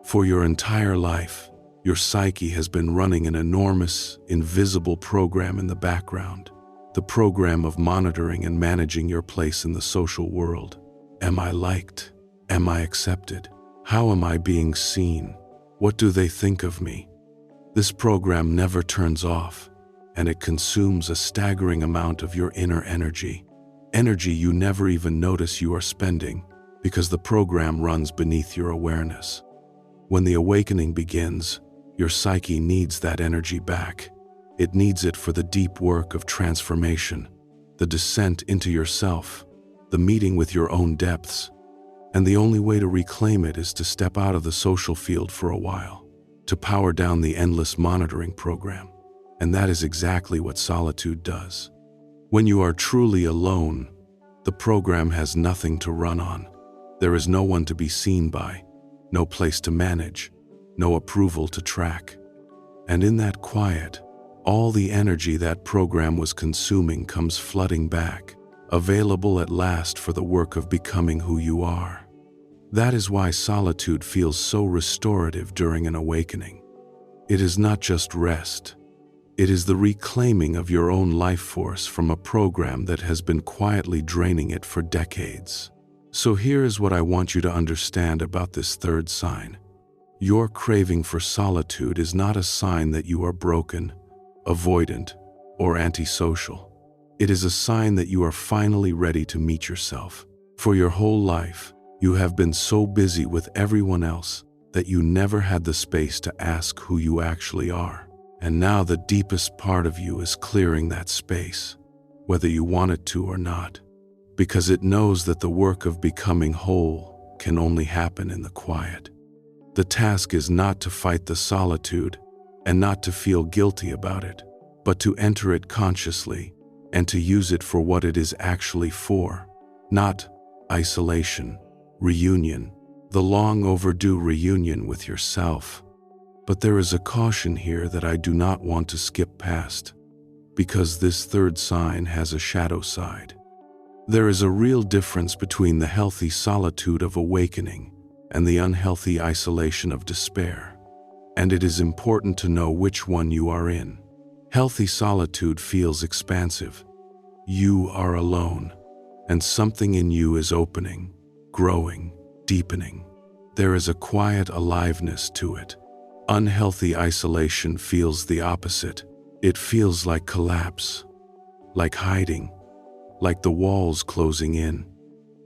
For your entire life, your psyche has been running an enormous, invisible program in the background, the program of monitoring and managing your place in the social world. Am I liked? Am I accepted? How am I being seen? What do they think of me? This program never turns off, and it consumes a staggering amount of your inner energy you never even notice you are spending, because the program runs beneath your awareness. When the awakening begins, your psyche needs that energy back. It needs it for the deep work of transformation, the descent into yourself, the meeting with your own depths. And the only way to reclaim it is to step out of the social field for a while, to power down the endless monitoring program. And that is exactly what solitude does. When you are truly alone, the program has nothing to run on. There is no one to be seen by, no place to manage, no approval to track. And in that quiet, all the energy that program was consuming comes flooding back, available at last for the work of becoming who you are. That is why solitude feels so restorative during an awakening. It is not just rest. It is the reclaiming of your own life force from a program that has been quietly draining it for decades. So here is what I want you to understand about this third sign. Your craving for solitude is not a sign that you are broken, avoidant, or antisocial. It is a sign that you are finally ready to meet yourself. For your whole life, you have been so busy with everyone else that you never had the space to ask who you actually are. And now the deepest part of you is clearing that space, whether you want it to or not, because it knows that the work of becoming whole can only happen in the quiet. The task is not to fight the solitude and not to feel guilty about it, but to enter it consciously and to use it for what it is actually for, not isolation, reunion, the long overdue reunion with yourself. But there is a caution here that I do not want to skip past, because this third sign has a shadow side. There is a real difference between the healthy solitude of awakening and the unhealthy isolation of despair, and it is important to know which one you are in. Healthy solitude feels expansive. You are alone, and something in you is opening, growing, deepening. There is a quiet aliveness to it. Unhealthy isolation feels the opposite. It feels like collapse, like hiding, like the walls closing in.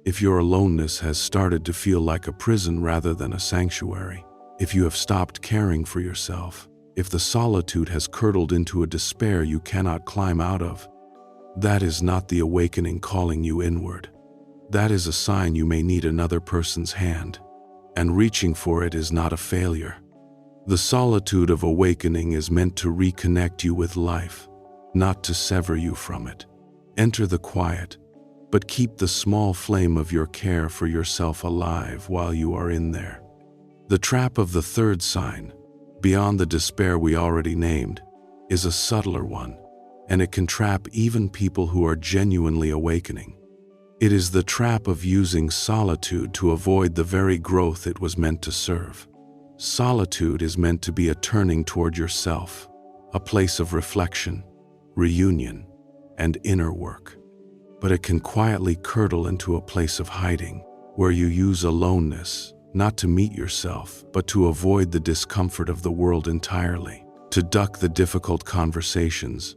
If your aloneness has started to feel like a prison rather than a sanctuary, if you have stopped caring for yourself, if the solitude has curdled into a despair you cannot climb out of, that is not the awakening calling you inward. That is a sign you may need another person's hand, and reaching for it is not a failure. The solitude of awakening is meant to reconnect you with life, not to sever you from it. Enter the quiet, but keep the small flame of your care for yourself alive while you are in there. The trap of the third sign, beyond the despair we already named, is a subtler one, and it can trap even people who are genuinely awakening. It is the trap of using solitude to avoid the very growth it was meant to serve. Solitude is meant to be a turning toward yourself, a place of reflection, reunion, and inner work. But it can quietly curdle into a place of hiding, where you use aloneness, not to meet yourself, but to avoid the discomfort of the world entirely, to duck the difficult conversations,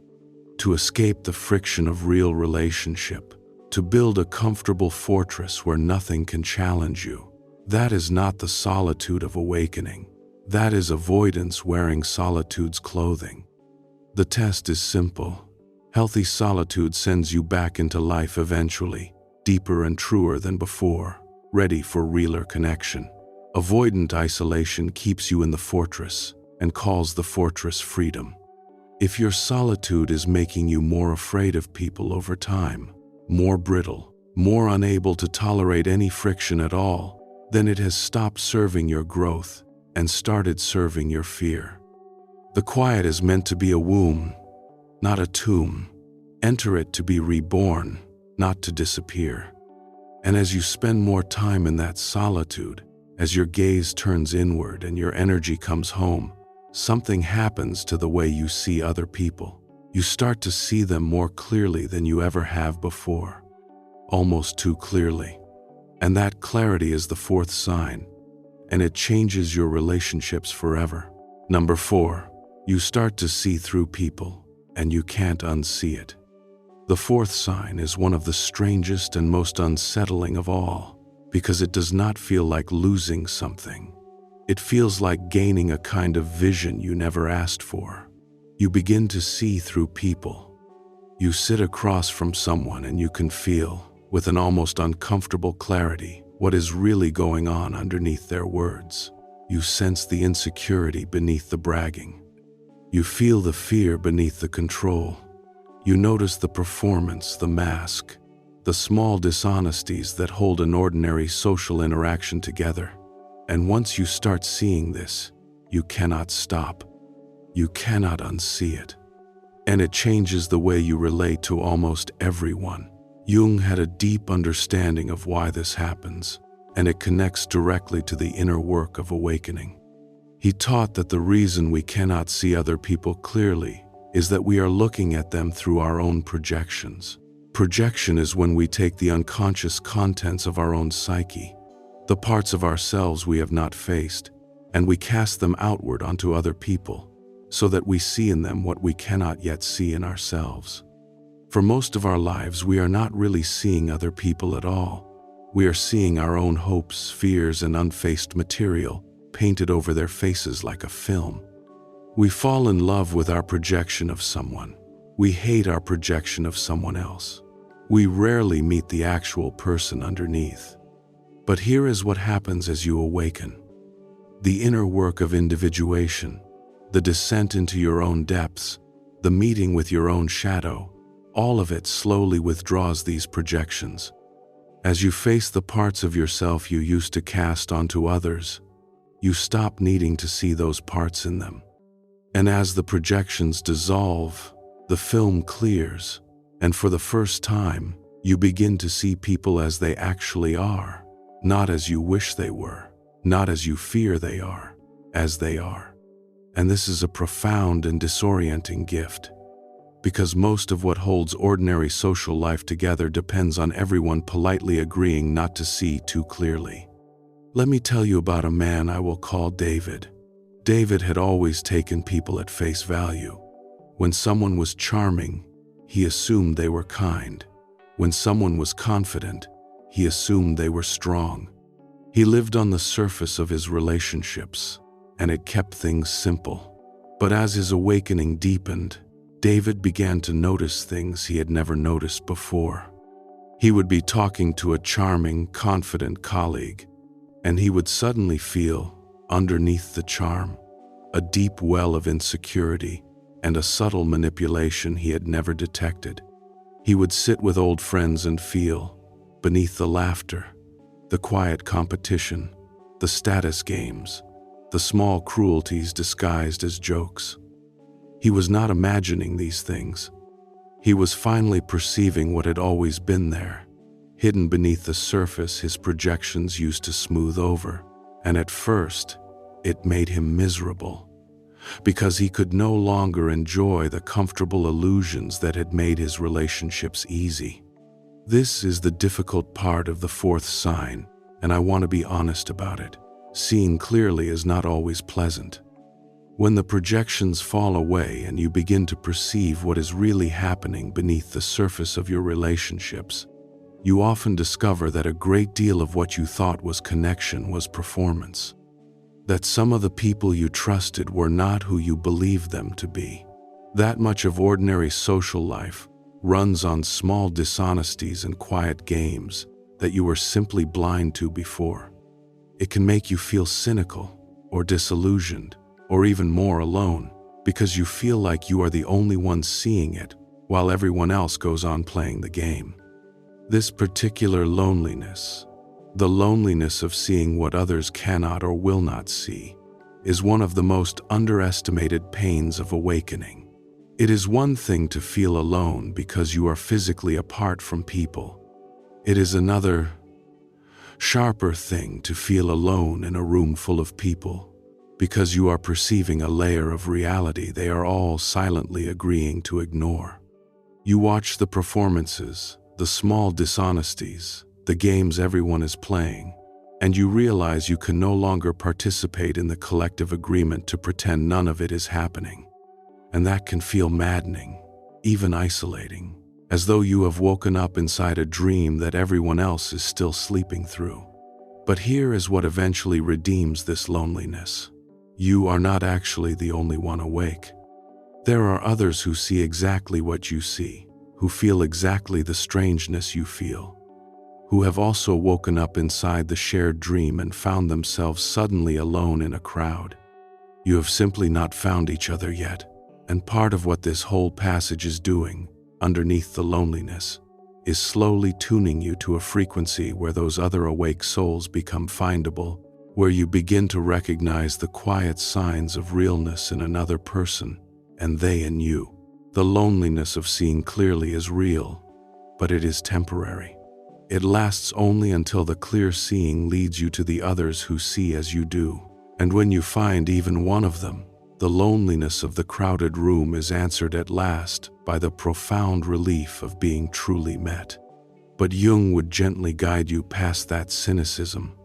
to escape the friction of real relationship, to build a comfortable fortress where nothing can challenge you. That is not the solitude of awakening. That is avoidance wearing solitude's clothing. The test is simple. Healthy solitude sends you back into life eventually, deeper and truer than before, ready for realer connection. Avoidant isolation keeps you in the fortress and calls the fortress freedom. If your solitude is making you more afraid of people over time, more brittle, more unable to tolerate any friction at all, then it has stopped serving your growth and started serving your fear. The quiet is meant to be a womb, not a tomb. Enter it to be reborn, not to disappear. And as you spend more time in that solitude, as your gaze turns inward and your energy comes home, something happens to the way you see other people. You start to see them more clearly than you ever have before, almost too clearly. And that clarity is the fourth sign, and it changes your relationships forever. Number 4, you start to see through people, and you can't unsee it. The fourth sign is one of the strangest and most unsettling of all. because it does not feel like losing something. It feels like gaining a kind of vision you never asked for. You begin to see through people. You sit across from someone and you can feel, with an almost uncomfortable clarity, what is really going on underneath their words. You sense the insecurity beneath the bragging. You feel the fear beneath the control. You notice the performance, the mask, the small dishonesties that hold an ordinary social interaction together. And once you start seeing this, you cannot stop. You cannot unsee it. And it changes the way you relate to almost everyone. Jung had a deep understanding of why this happens, and it connects directly to the inner work of awakening. He taught that the reason we cannot see other people clearly is that we are looking at them through our own projections. Projection is when we take the unconscious contents of our own psyche, the parts of ourselves we have not faced, and we cast them outward onto other people, so that we see in them what we cannot yet see in ourselves. For most of our lives, we are not really seeing other people at all. We are seeing our own hopes, fears, and unfaced material painted over their faces like a film. We fall in love with our projection of someone. We hate our projection of someone else. We rarely meet the actual person underneath. But here is what happens as you awaken. The inner work of individuation, the descent into your own depths, the meeting with your own shadow, all of it slowly withdraws these projections. As you face the parts of yourself you used to cast onto others, you stop needing to see those parts in them. And as the projections dissolve, the film clears, and for the first time, you begin to see people as they actually are, not as you wish they were, not as you fear they are, as they are. And this is a profound and disorienting gift, because most of what holds ordinary social life together depends on everyone politely agreeing not to see too clearly. Let me tell you about a man I will call David. David had always taken people at face value. When someone was charming, he assumed they were kind. When someone was confident, he assumed they were strong. He lived on the surface of his relationships, and it kept things simple. But as his awakening deepened, David began to notice things he had never noticed before. He would be talking to a charming, confident colleague, and he would suddenly feel, underneath the charm, a deep well of insecurity and a subtle manipulation he had never detected. He would sit with old friends and feel, beneath the laughter, the quiet competition, the status games, the small cruelties disguised as jokes. He was not imagining these things. He was finally perceiving what had always been there, hidden beneath the surface his projections used to smooth over. And at first, it made him miserable, because he could no longer enjoy the comfortable illusions that had made his relationships easy. This is the difficult part of the fourth sign, and I want to be honest about it. Seeing clearly is not always pleasant. When the projections fall away and you begin to perceive what is really happening beneath the surface of your relationships, you often discover that a great deal of what you thought was connection was performance. That some of the people you trusted were not who you believed them to be. That much of ordinary social life runs on small dishonesties and quiet games that you were simply blind to before. It can make you feel cynical or disillusioned or even more alone because you feel like you are the only one seeing it while everyone else goes on playing the game. This particular loneliness, the loneliness of seeing what others cannot or will not see, is one of the most underestimated pains of awakening. It is one thing to feel alone because you are physically apart from people. It is another, sharper thing to feel alone in a room full of people because you are perceiving a layer of reality they are all silently agreeing to ignore. You watch the performances, the small dishonesties, the games everyone is playing, and you realize you can no longer participate in the collective agreement to pretend none of it is happening. And that can feel maddening, even isolating, as though you have woken up inside a dream that everyone else is still sleeping through. But here is what eventually redeems this loneliness. You are not actually the only one awake. There are others who see exactly what you see, who feel exactly the strangeness you feel, who have also woken up inside the shared dream and found themselves suddenly alone in a crowd. You have simply not found each other yet, and part of what this whole passage is doing, underneath the loneliness, is slowly tuning you to a frequency where those other awake souls become findable, where you begin to recognize the quiet signs of realness in another person, and they in you. The loneliness of seeing clearly is real, but it is temporary. It lasts only until the clear seeing leads you to the others who see as you do. And when you find even one of them, the loneliness of the crowded room is answered at last by the profound relief of being truly met. But Jung would gently guide you past that cynicism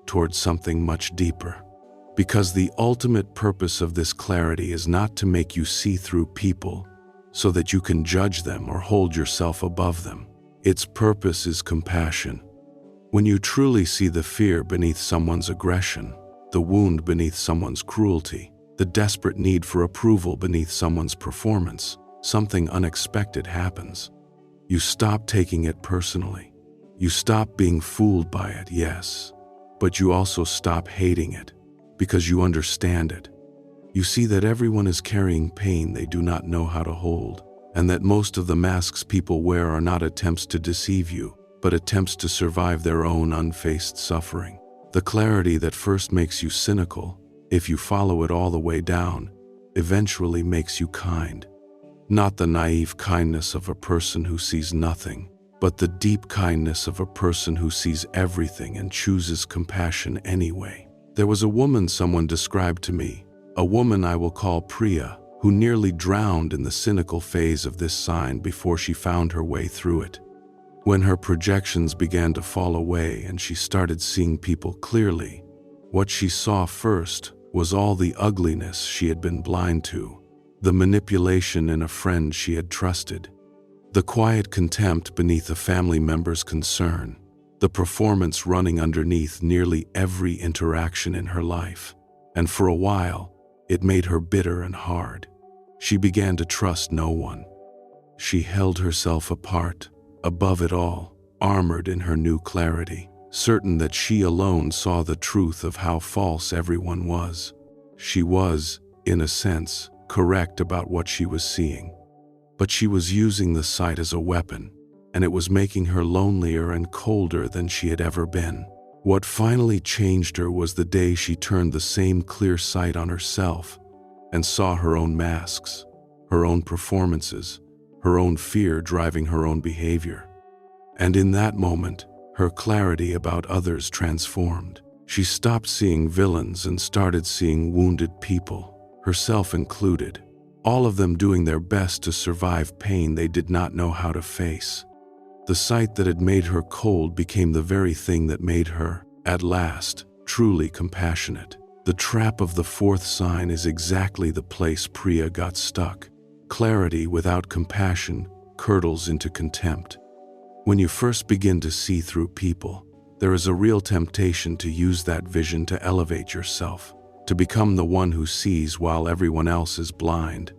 towards something much deeper. Because the ultimate purpose of this clarity is not to make you see through people so that you can judge them or hold yourself above them. Its purpose is compassion. When you truly see the fear beneath someone's aggression, the wound beneath someone's cruelty, the desperate need for approval beneath someone's performance, something unexpected happens. You stop taking it personally. You stop being fooled by it, yes, but you also stop hating it because you understand it. You see that everyone is carrying pain they do not know how to hold, and that most of the masks people wear are not attempts to deceive you, but attempts to survive their own unfaced suffering. The clarity that first makes you cynical, if you follow it all the way down, eventually makes you kind. Not the naive kindness of a person who sees nothing, but the deep kindness of a person who sees everything and chooses compassion anyway. There was a woman someone described to me, a woman I will call Priya, who nearly drowned in the cynical phase of this sign before she found her way through it. When her projections began to fall away and she started seeing people clearly, what she saw first was all the ugliness she had been blind to, the manipulation in a friend she had trusted, the quiet contempt beneath a family member's concern, the performance running underneath nearly every interaction in her life. And for a while, it made her bitter and hard. She began to trust no one. She held herself apart, above it all, armored in her new clarity, certain that she alone saw the truth of how false everyone was. She was, in a sense, correct about what she was seeing. But she was using the sight as a weapon, and it was making her lonelier and colder than she had ever been. What finally changed her was the day she turned the same clear sight on herself and saw her own masks, her own performances, her own fear driving her own behavior. And in that moment, her clarity about others transformed. She stopped seeing villains and started seeing wounded people, herself included, all of them doing their best to survive pain they did not know how to face. The sight that had made her cold became the very thing that made her, at last, truly compassionate. The trap of the fourth sign is exactly the place Priya got stuck. Clarity without compassion curdles into contempt. When you first begin to see through people, there is a real temptation to use that vision to elevate yourself, to become the one who sees while everyone else is blind,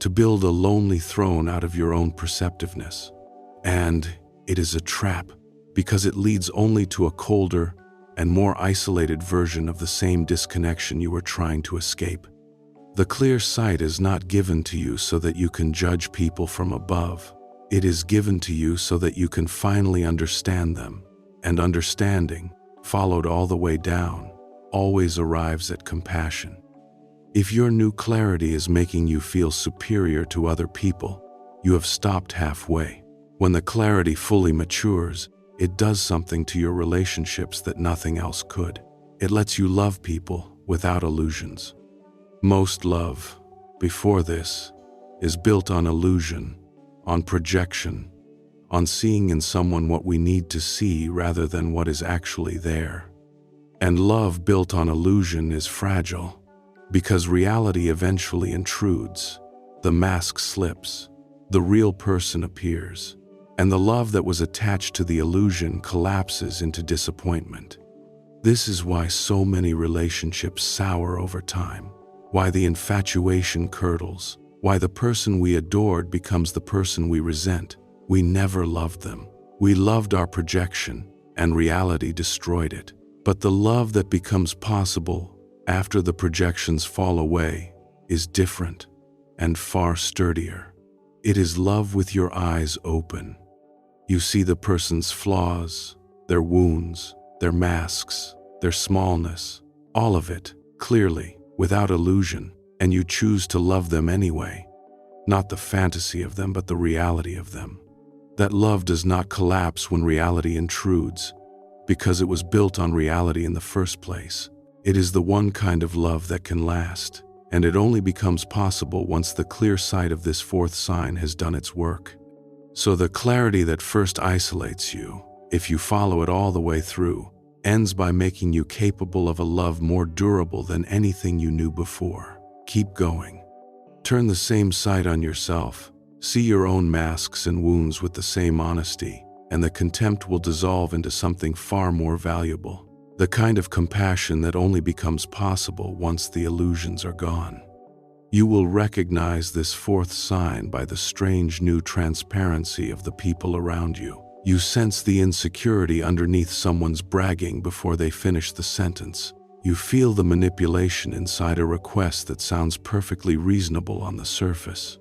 to build a lonely throne out of your own perceptiveness. And it is a trap, because it leads only to a colder and more isolated version of the same disconnection you were trying to escape. The clear sight is not given to you so that you can judge people from above. It is given to you so that you can finally understand them, and understanding, followed all the way down, always arrives at compassion. If your new clarity is making you feel superior to other people, you have stopped halfway. When the clarity fully matures, it does something to your relationships that nothing else could. It lets you love people without illusions. Most love, before this, is built on illusion, on projection, on seeing in someone what we need to see rather than what is actually there. And love built on illusion is fragile, because reality eventually intrudes, the mask slips, the real person appears, and the love that was attached to the illusion collapses into disappointment. This is why so many relationships sour over time, why the infatuation curdles, why the person we adored becomes the person we resent. We never loved them. We loved our projection, and reality destroyed it. But the love that becomes possible after the projections fall away is different and far sturdier. It is love with your eyes open. You see the person's flaws, their wounds, their masks, their smallness, all of it, clearly, without illusion, and you choose to love them anyway. Not the fantasy of them, but the reality of them. That love does not collapse when reality intrudes, because it was built on reality in the first place. It is the one kind of love that can last, and it only becomes possible once the clear sight of this fourth sign has done its work. So the clarity that first isolates you, if you follow it all the way through, ends by making you capable of a love more durable than anything you knew before. Keep going. Turn the same sight on yourself. See your own masks and wounds with the same honesty, and the contempt will dissolve into something far more valuable. The kind of compassion that only becomes possible once the illusions are gone. You will recognize this fourth sign by the strange new transparency of the people around you. You sense the insecurity underneath someone's bragging before they finish the sentence. You feel the manipulation inside a request that sounds perfectly reasonable on the surface.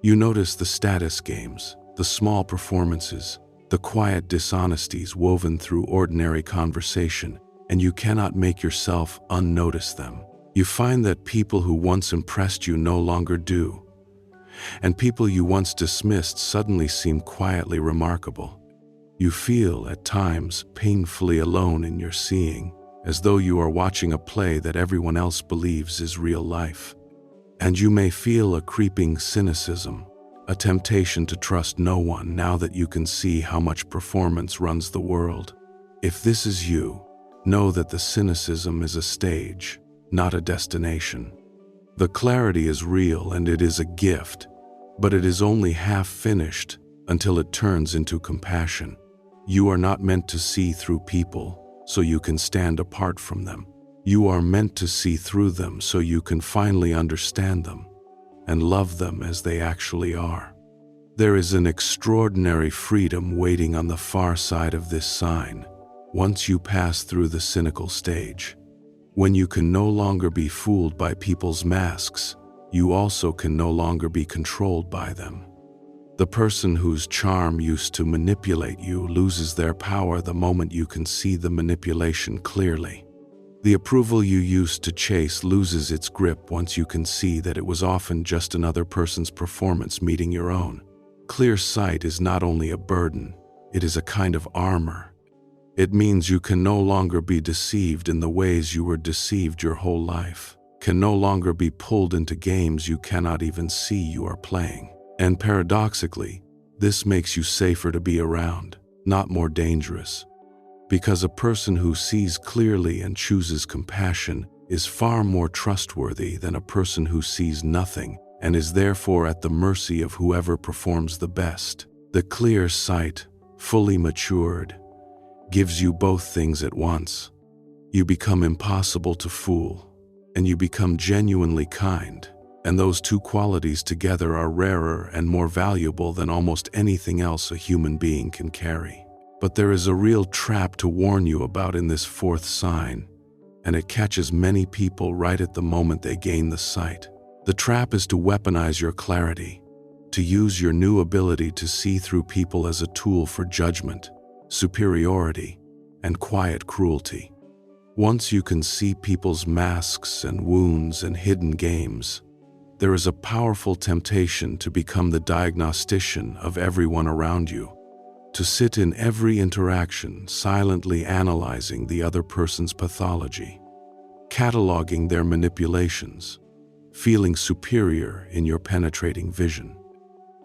You notice the status games, the small performances, the quiet dishonesties woven through ordinary conversation, and you cannot make yourself unnotice them. You find that people who once impressed you no longer do, and people you once dismissed suddenly seem quietly remarkable. You feel, at times, painfully alone in your seeing, as though you are watching a play that everyone else believes is real life. And you may feel a creeping cynicism, a temptation to trust no one now that you can see how much performance runs the world. If this is you, know that the cynicism is a stage, not a destination. The clarity is real and it is a gift, but it is only half finished until it turns into compassion. You are not meant to see through people so you can stand apart from them. You are meant to see through them so you can finally understand them and love them as they actually are. There is an extraordinary freedom waiting on the far side of this sign once you pass through the cynical stage. When you can no longer be fooled by people's masks, you also can no longer be controlled by them. The person whose charm used to manipulate you loses their power the moment you can see the manipulation clearly. The approval you used to chase loses its grip once you can see that it was often just another person's performance meeting your own. Clear sight is not only a burden, it is a kind of armor. It means you can no longer be deceived in the ways you were deceived your whole life, can no longer be pulled into games you cannot even see you are playing. And paradoxically, this makes you safer to be around, not more dangerous. Because a person who sees clearly and chooses compassion is far more trustworthy than a person who sees nothing and is therefore at the mercy of whoever performs the best. The clear sight, fully matured, gives you both things at once. You become impossible to fool, and you become genuinely kind. And those two qualities together are rarer and more valuable than almost anything else a human being can carry. But there is a real trap to warn you about in this fourth sign, and it catches many people right at the moment they gain the sight. The trap is to weaponize your clarity, to use your new ability to see through people as a tool for judgment, superiority, and quiet cruelty. Once you can see people's masks and wounds and hidden games, there is a powerful temptation to become the diagnostician of everyone around you, to sit in every interaction silently analyzing the other person's pathology, cataloging their manipulations, feeling superior in your penetrating vision.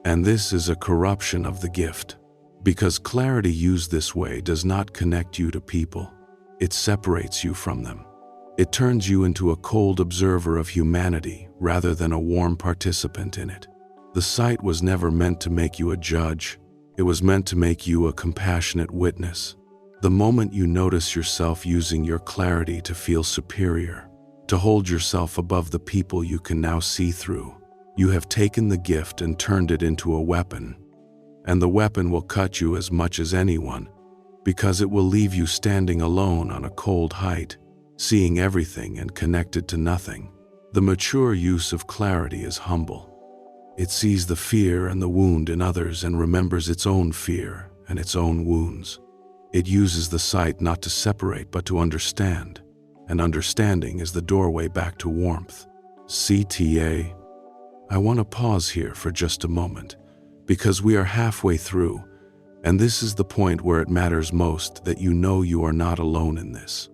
And this is a corruption of the gift, because clarity used this way does not connect you to people, it separates you from them. It turns you into a cold observer of humanity rather than a warm participant in it. The sight was never meant to make you a judge. It was meant to make you a compassionate witness. The moment you notice yourself using your clarity to feel superior, to hold yourself above the people you can now see through, you have taken the gift and turned it into a weapon. And the weapon will cut you as much as anyone, because it will leave you standing alone on a cold height, seeing everything and connected to nothing. The mature use of clarity is humble. It sees the fear and the wound in others and remembers its own fear and its own wounds. It uses the sight not to separate but to understand, and understanding is the doorway back to warmth. CTA. I want to pause here for just a moment, because we are halfway through, and this is the point where it matters most that you know you are not alone in this.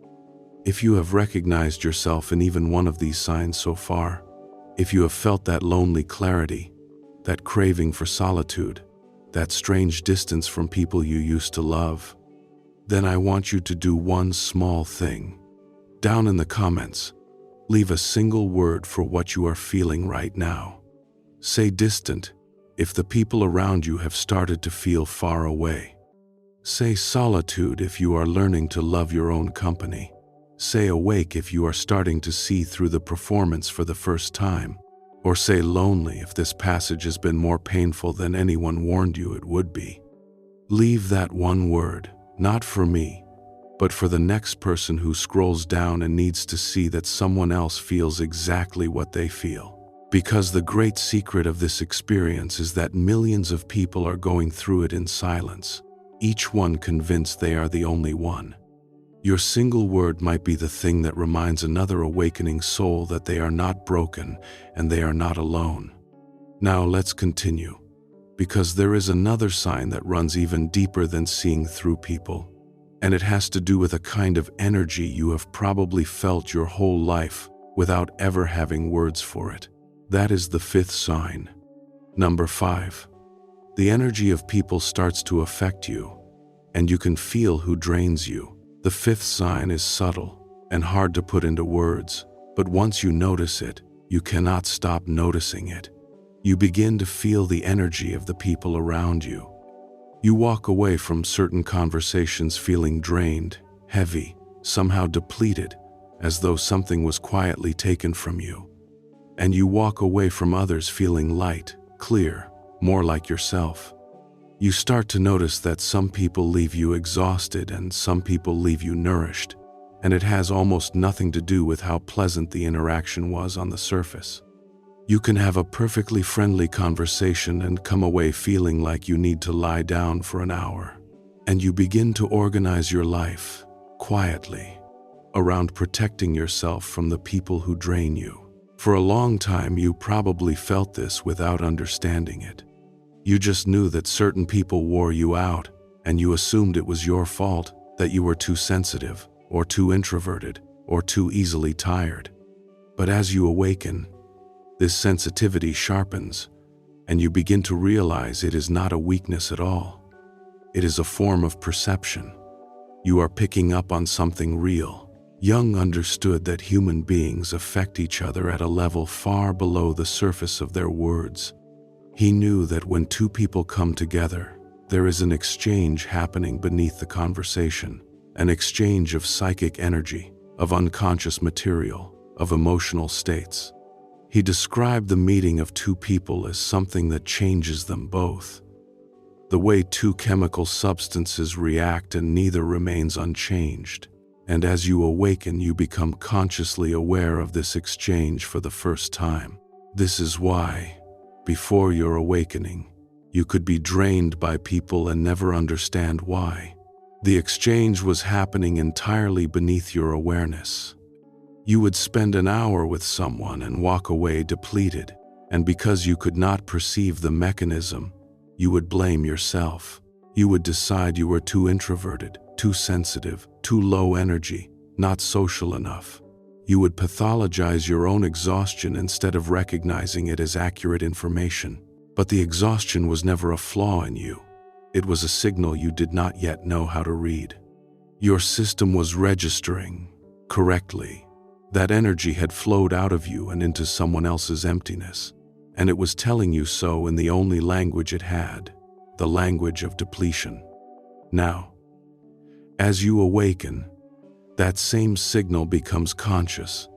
If you have recognized yourself in even one of these signs so far, if you have felt that lonely clarity, that craving for solitude, that strange distance from people you used to love, then I want you to do one small thing. Down in the comments, leave a single word for what you are feeling right now. Say distant if the people around you have started to feel far away. Say solitude if you are learning to love your own company. Say awake if you are starting to see through the performance for the first time. Or say lonely if this passage has been more painful than anyone warned you it would be. Leave that one word, not for me, but for the next person who scrolls down and needs to see that someone else feels exactly what they feel. Because the great secret of this experience is that millions of people are going through it in silence, each one convinced they are the only one. Your single word might be the thing that reminds another awakening soul that they are not broken and they are not alone. Now let's continue, because there is another sign that runs even deeper than seeing through people, and it has to do with a kind of energy you have probably felt your whole life without ever having words for it. That is the fifth sign. Number 5. The energy of people starts to affect you, and you can feel who drains you. The fifth sign is subtle and hard to put into words, but once you notice it, you cannot stop noticing it. You begin to feel the energy of the people around you. You walk away from certain conversations feeling drained, heavy, somehow depleted, as though something was quietly taken from you. And you walk away from others feeling light, clear, more like yourself. You start to notice that some people leave you exhausted and some people leave you nourished, and it has almost nothing to do with how pleasant the interaction was on the surface. You can have a perfectly friendly conversation and come away feeling like you need to lie down for an hour, and you begin to organize your life, quietly, around protecting yourself from the people who drain you. For a long time you probably felt this without understanding it. You just knew that certain people wore you out, and you assumed it was your fault, that you were too sensitive, or too introverted, or too easily tired. But as you awaken, this sensitivity sharpens, and you begin to realize it is not a weakness at all. It is a form of perception. You are picking up on something real. Jung understood that human beings affect each other at a level far below the surface of their words. He knew that when two people come together, there is an exchange happening beneath the conversation, an exchange of psychic energy, of unconscious material, of emotional states. He described the meeting of two people as something that changes them both. The way two chemical substances react and neither remains unchanged. And as you awaken, you become consciously aware of this exchange for the first time. This is why, before your awakening, you could be drained by people and never understand why. The exchange was happening entirely beneath your awareness. You would spend an hour with someone and walk away depleted, and because you could not perceive the mechanism, you would blame yourself. You would decide you were too introverted, too sensitive, too low energy, not social enough. You would pathologize your own exhaustion instead of recognizing it as accurate information. But the exhaustion was never a flaw in you. It was a signal you did not yet know how to read. Your system was registering correctly. That energy had flowed out of you and into someone else's emptiness, and it was telling you so in the only language it had, the language of depletion. Now, As you awaken, that same signal becomes conscious.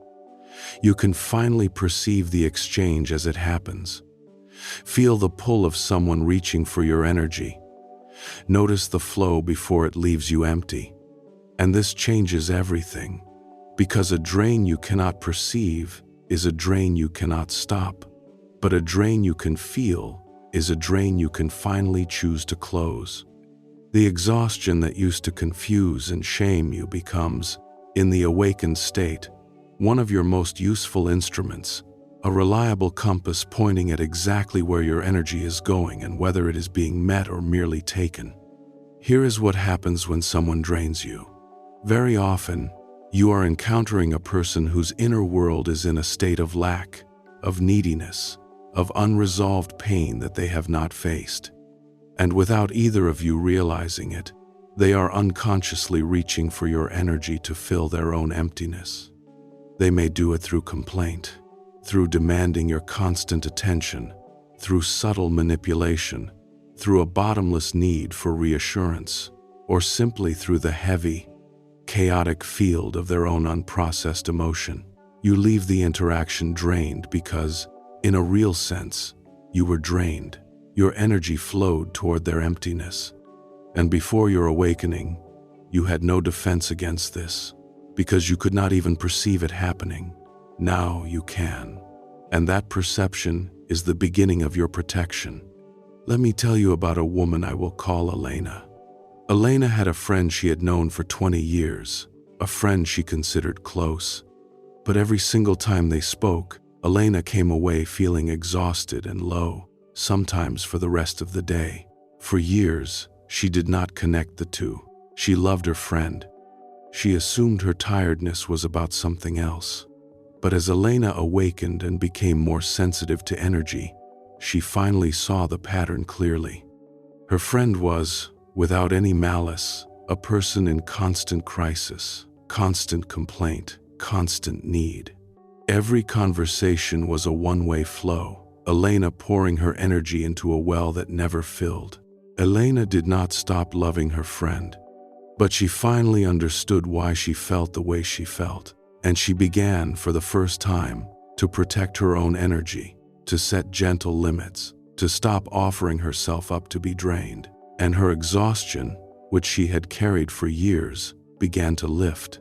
You can finally perceive the exchange as it happens. Feel the pull of someone reaching for your energy. Notice the flow before it leaves you empty. And this changes everything, because a drain you cannot perceive is a drain you cannot stop. But a drain you can feel is a drain you can finally choose to close. The exhaustion that used to confuse and shame you becomes, in the awakened state, one of your most useful instruments, a reliable compass pointing at exactly where your energy is going and whether it is being met or merely taken. Here is what happens when someone drains you. Very often, you are encountering a person whose inner world is in a state of lack, of neediness, of unresolved pain that they have not faced. And without either of you realizing it, they are unconsciously reaching for your energy to fill their own emptiness. They may do it through complaint, through demanding your constant attention, through subtle manipulation, through a bottomless need for reassurance, or simply through the heavy, chaotic field of their own unprocessed emotion. You leave the interaction drained because, in a real sense, you were drained. Your energy flowed toward their emptiness. And before your awakening, you had no defense against this, because you could not even perceive it happening. Now you can. And that perception is the beginning of your protection. Let me tell you about a woman I will call Elena. Elena had a friend she had known for 20 years, a friend she considered close. But every single time they spoke, Elena came away feeling exhausted and low, sometimes for the rest of the day. For years, she did not connect the two. She loved her friend. She assumed her tiredness was about something else. But as Elena awakened and became more sensitive to energy, she finally saw the pattern clearly. Her friend was, without any malice, a person in constant crisis, constant complaint, constant need. Every conversation was a one-way flow, Elena pouring her energy into a well that never filled. Elena did not stop loving her friend, but she finally understood why she felt the way she felt, and she began, for the first time, to protect her own energy, to set gentle limits, to stop offering herself up to be drained, and her exhaustion, which she had carried for years, began to lift.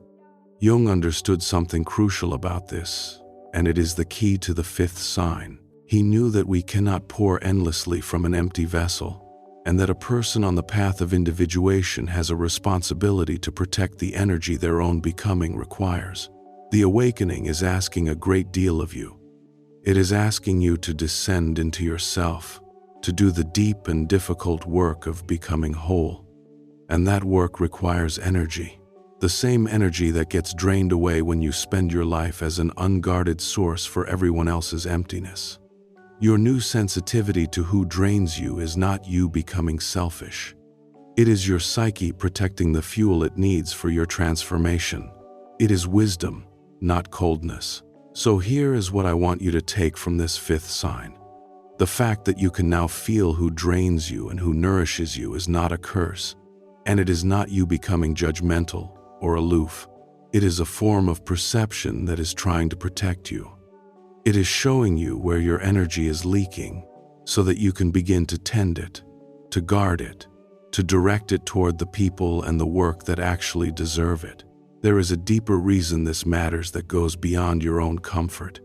Jung understood something crucial about this, and it is the key to the fifth sign. He knew that we cannot pour endlessly from an empty vessel, and that a person on the path of individuation has a responsibility to protect the energy their own becoming requires. The awakening is asking a great deal of you. It is asking you to descend into yourself, to do the deep and difficult work of becoming whole. And that work requires energy. The same energy that gets drained away when you spend your life as an unguarded source for everyone else's emptiness. Your new sensitivity to who drains you is not you becoming selfish. It is your psyche protecting the fuel it needs for your transformation. It is wisdom, not coldness. So here is what I want you to take from this fifth sign. The fact that you can now feel who drains you and who nourishes you is not a curse, and it is not you becoming judgmental or aloof. It is a form of perception that is trying to protect you. It is showing you where your energy is leaking so that you can begin to tend it, to guard it, to direct it toward the people and the work that actually deserve it. There is a deeper reason this matters that goes beyond your own comfort,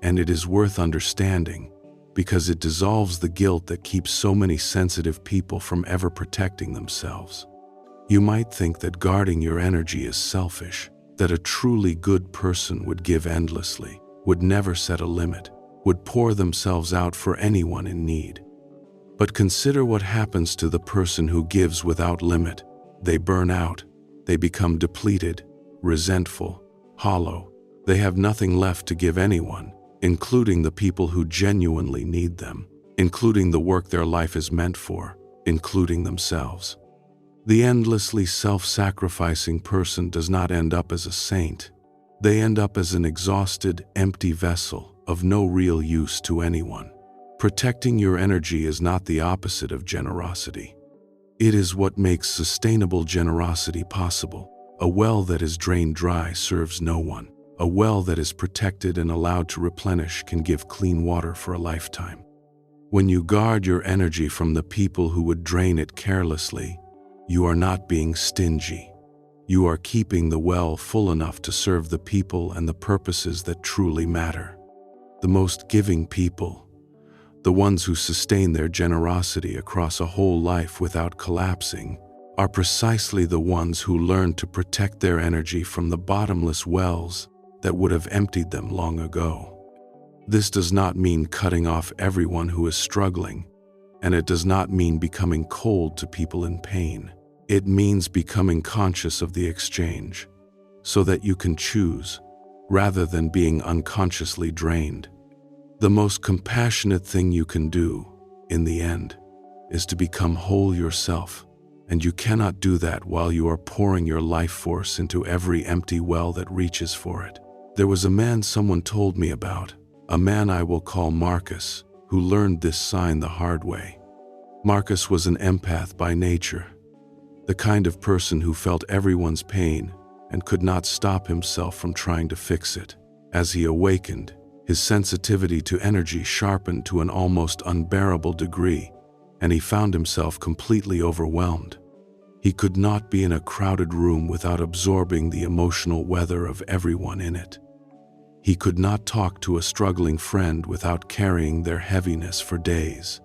and it is worth understanding because it dissolves the guilt that keeps so many sensitive people from ever protecting themselves. You might think that guarding your energy is selfish, that a truly good person would give endlessly, would never set a limit, would pour themselves out for anyone in need. But consider what happens to the person who gives without limit. They burn out, they become depleted, resentful, hollow. They have nothing left to give anyone, including the people who genuinely need them, including the work their life is meant for, including themselves. The endlessly self-sacrificing person does not end up as a saint. They end up as an exhausted, empty vessel of no real use to anyone. Protecting your energy is not the opposite of generosity. It is what makes sustainable generosity possible. A well that is drained dry serves no one. A well that is protected and allowed to replenish can give clean water for a lifetime. When you guard your energy from the people who would drain it carelessly, you are not being stingy. You are keeping the well full enough to serve the people and the purposes that truly matter. The most giving people, the ones who sustain their generosity across a whole life without collapsing, are precisely the ones who learn to protect their energy from the bottomless wells that would have emptied them long ago. This does not mean cutting off everyone who is struggling, and it does not mean becoming cold to people in pain. It means becoming conscious of the exchange, so that you can choose, rather than being unconsciously drained. The most compassionate thing you can do, in the end, is to become whole yourself, and you cannot do that while you are pouring your life force into every empty well that reaches for it. There was a man someone told me about, a man I will call Marcus, who learned this sign the hard way. Marcus was an empath by nature, the kind of person who felt everyone's pain and could not stop himself from trying to fix it. As he awakened, his sensitivity to energy sharpened to an almost unbearable degree, and he found himself completely overwhelmed. He could not be in a crowded room without absorbing the emotional weather of everyone in it. He could not talk to a struggling friend without carrying their heaviness for days.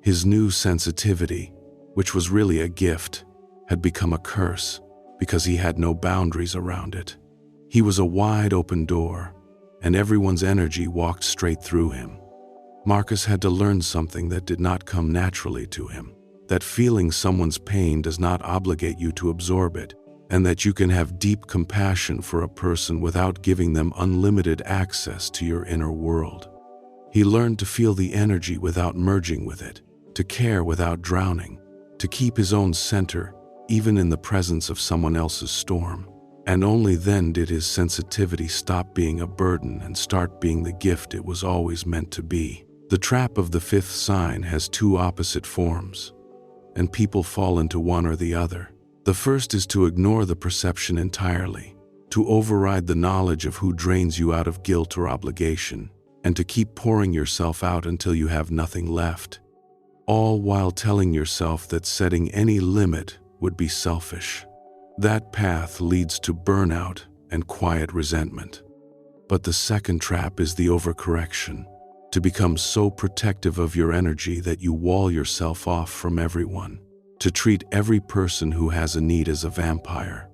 His new sensitivity, which was really a gift, had become a curse because he had no boundaries around it. He was a wide open door, and everyone's energy walked straight through him. Marcus had to learn something that did not come naturally to him, that feeling someone's pain does not obligate you to absorb it, and that you can have deep compassion for a person without giving them unlimited access to your inner world. He learned to feel the energy without merging with it, to care without drowning, to keep his own center even in the presence of someone else's storm. And only then did his sensitivity stop being a burden and start being the gift it was always meant to be. The trap of the fifth sign has two opposite forms, and people fall into one or the other. The first is to ignore the perception entirely, to override the knowledge of who drains you out of guilt or obligation, and to keep pouring yourself out until you have nothing left, all while telling yourself that setting any limit would be selfish. That path leads to burnout and quiet resentment. But the second trap is the overcorrection, to become so protective of your energy that you wall yourself off from everyone, to treat every person who has a need as a vampire,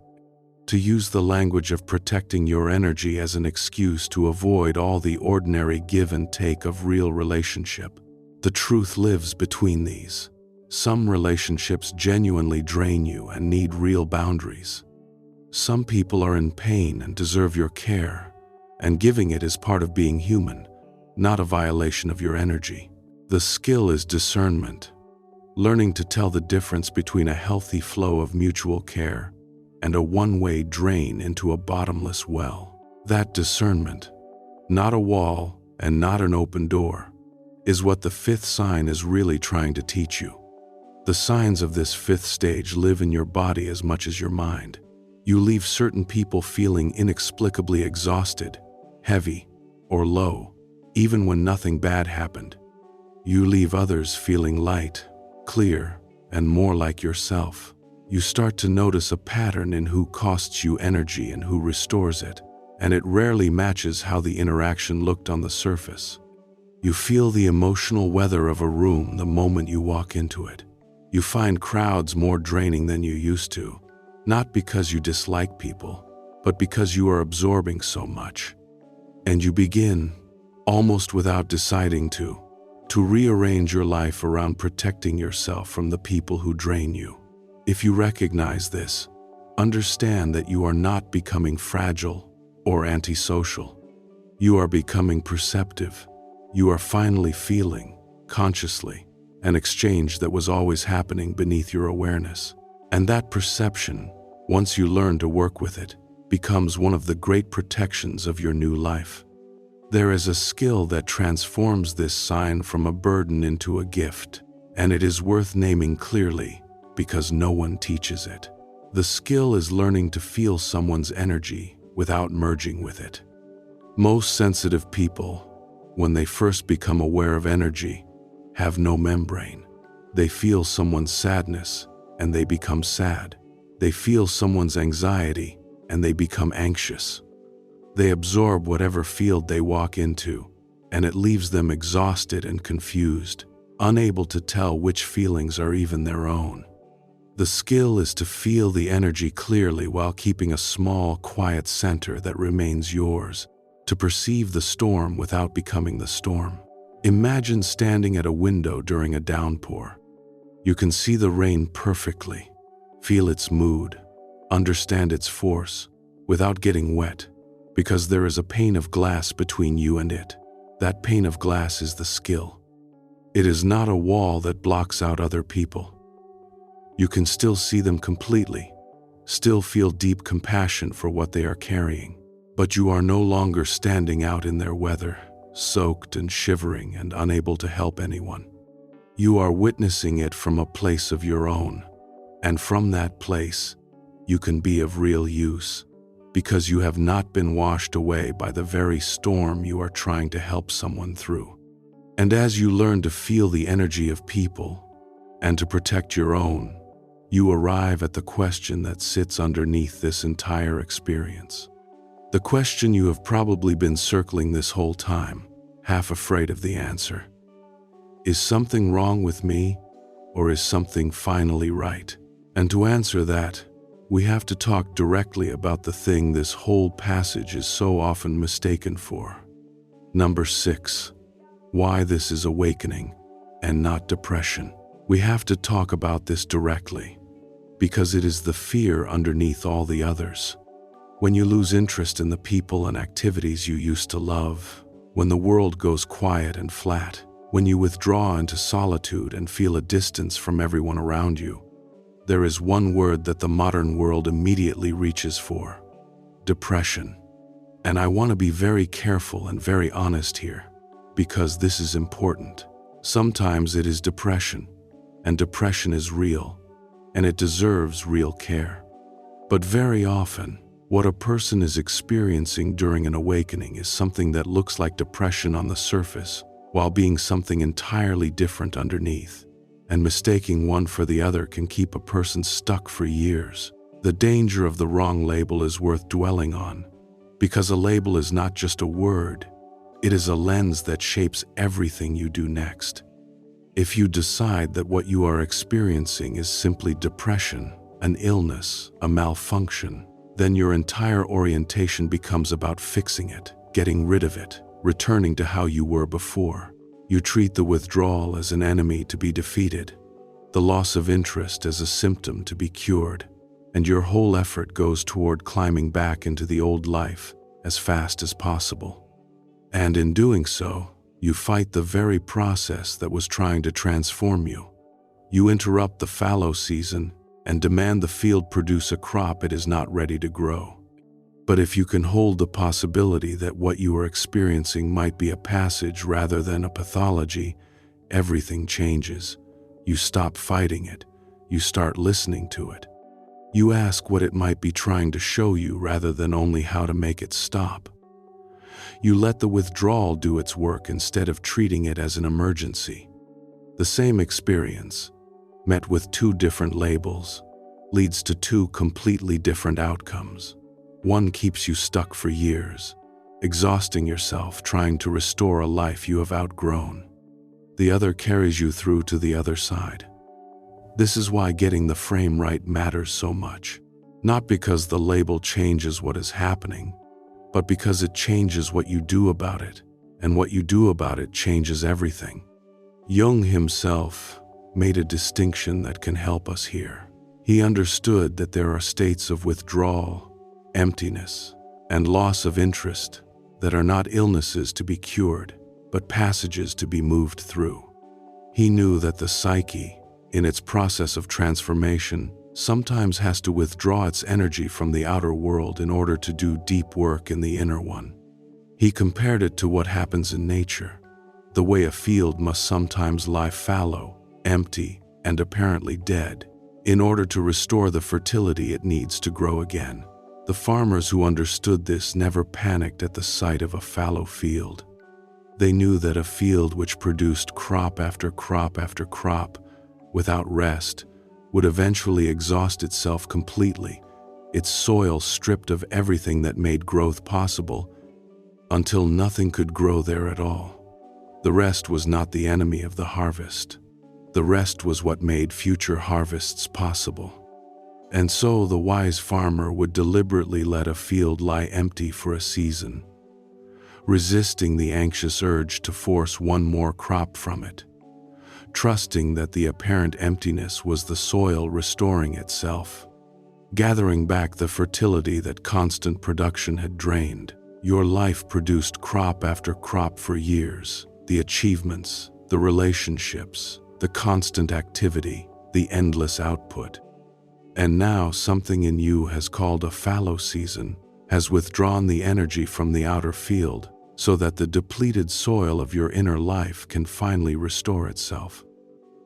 to use the language of protecting your energy as an excuse to avoid all the ordinary give and take of real relationship. The truth lives between these. Some relationships genuinely drain you and need real boundaries. Some people are in pain and deserve your care, and giving it is part of being human, not a violation of your energy. The skill is discernment, learning to tell the difference between a healthy flow of mutual care and a one-way drain into a bottomless well. That discernment, not a wall and not an open door, is what the fifth sign is really trying to teach you. The signs of this fifth stage live in your body as much as your mind. You leave certain people feeling inexplicably exhausted, heavy, or low, even when nothing bad happened. You leave others feeling light, clear, and more like yourself. You start to notice a pattern in who costs you energy and who restores it, and it rarely matches how the interaction looked on the surface. You feel the emotional weather of a room the moment you walk into it. You find crowds more draining than you used to, not because you dislike people, but because you are absorbing so much. And you begin, almost without deciding to rearrange your life around protecting yourself from the people who drain you. If you recognize this, understand that you are not becoming fragile or antisocial. You are becoming perceptive. You are finally feeling, consciously, an exchange that was always happening beneath your awareness. And that perception, once you learn to work with it, becomes one of the great protections of your new life. There is a skill that transforms this sign from a burden into a gift, and it is worth naming clearly. because no one teaches it. The skill is learning to feel someone's energy without merging with it. Most sensitive people, when they first become aware of energy, have no membrane. They feel someone's sadness and they become sad. They feel someone's anxiety and they become anxious. They absorb whatever field they walk into, and it leaves them exhausted and confused, unable to tell which feelings are even their own. The skill is to feel the energy clearly while keeping a small, quiet center that remains yours, to perceive the storm without becoming the storm. Imagine standing at a window during a downpour. You can see the rain perfectly, feel its mood, understand its force, without getting wet, because there is a pane of glass between you and it. That pane of glass is the skill. It is not a wall that blocks out other people. You can still see them completely, still feel deep compassion for what they are carrying, but you are no longer standing out in their weather, soaked and shivering and unable to help anyone. You are witnessing it from a place of your own, and from that place, you can be of real use, because you have not been washed away by the very storm you are trying to help someone through. And as you learn to feel the energy of people, and to protect your own, you arrive at the question that sits underneath this entire experience. The question you have probably been circling this whole time, half afraid of the answer. Is something wrong with me, or is something finally right? And to answer that, we have to talk directly about the thing this whole passage is so often mistaken for. Number 6. Why this is awakening and not depression. We have to talk about this directly, because it is the fear underneath all the others. When you lose interest in the people and activities you used to love, when the world goes quiet and flat, when you withdraw into solitude and feel a distance from everyone around you, there is one word that the modern world immediately reaches for: depression. And I want to be very careful and very honest here, because this is important. Sometimes it is depression, and depression is real, and it deserves real care. But very often, what a person is experiencing during an awakening is something that looks like depression on the surface, while being something entirely different underneath. And mistaking one for the other can keep a person stuck for years. The danger of the wrong label is worth dwelling on, because a label is not just a word, it is a lens that shapes everything you do next. If you decide that what you are experiencing is simply depression, an illness, a malfunction, then your entire orientation becomes about fixing it, getting rid of it, returning to how you were before. You treat the withdrawal as an enemy to be defeated, the loss of interest as a symptom to be cured, and your whole effort goes toward climbing back into the old life as fast as possible. And in doing so, you fight the very process that was trying to transform you. You interrupt the fallow season and demand the field produce a crop it is not ready to grow. But if you can hold the possibility that what you are experiencing might be a passage rather than a pathology, everything changes. You stop fighting it. You start listening to it. You ask what it might be trying to show you rather than only how to make it stop. You let the withdrawal do its work instead of treating it as an emergency. The same experience, met with two different labels, leads to two completely different outcomes. One keeps you stuck for years, exhausting yourself trying to restore a life you have outgrown. The other carries you through to the other side. This is why getting the frame right matters so much. Not because the label changes what is happening, but because it changes what you do about it, and what you do about it changes everything. Jung himself made a distinction that can help us here. He understood that there are states of withdrawal, emptiness, and loss of interest that are not illnesses to be cured, but passages to be moved through. He knew that the psyche, in its process of transformation, sometimes has to withdraw its energy from the outer world in order to do deep work in the inner one. He compared it to what happens in nature, the way a field must sometimes lie fallow, empty, and apparently dead, In order to restore the fertility it needs to grow again. The farmers who understood this never panicked at the sight of a fallow field. They knew that a field which produced crop after crop after crop, without rest, would eventually exhaust itself completely, its soil stripped of everything that made growth possible, until nothing could grow there at all. The rest was not the enemy of the harvest. The rest was what made future harvests possible. And so the wise farmer would deliberately let a field lie empty for a season, resisting the anxious urge to force one more crop from it, trusting that the apparent emptiness was the soil restoring itself, gathering back the fertility that constant production had drained. Your life produced crop after crop for years, the achievements, the relationships, the constant activity, the endless output. And now something in you has called a fallow season, has withdrawn the energy from the outer field, so that the depleted soil of your inner life can finally restore itself.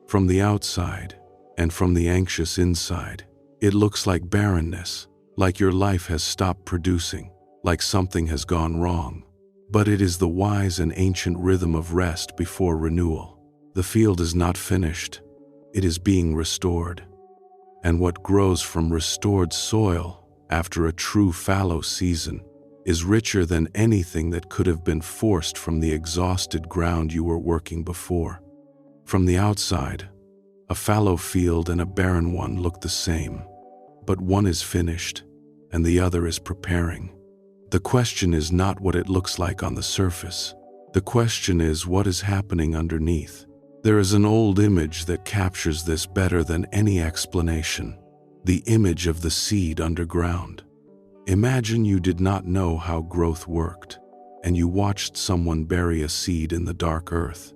From the outside, and from the anxious inside, it looks like barrenness, like your life has stopped producing, like something has gone wrong. But it is the wise and ancient rhythm of rest before renewal. The field is not finished, it is being restored. And what grows from restored soil after a true fallow season is richer than anything that could have been forced from the exhausted ground you were working before. From the outside, a fallow field and a barren one look the same, but one is finished and the other is preparing. The question is not what it looks like on the surface. The question is what is happening underneath. There is an old image that captures this better than any explanation, the image of the seed underground. Imagine you did not know how growth worked, and you watched someone bury a seed in the dark earth.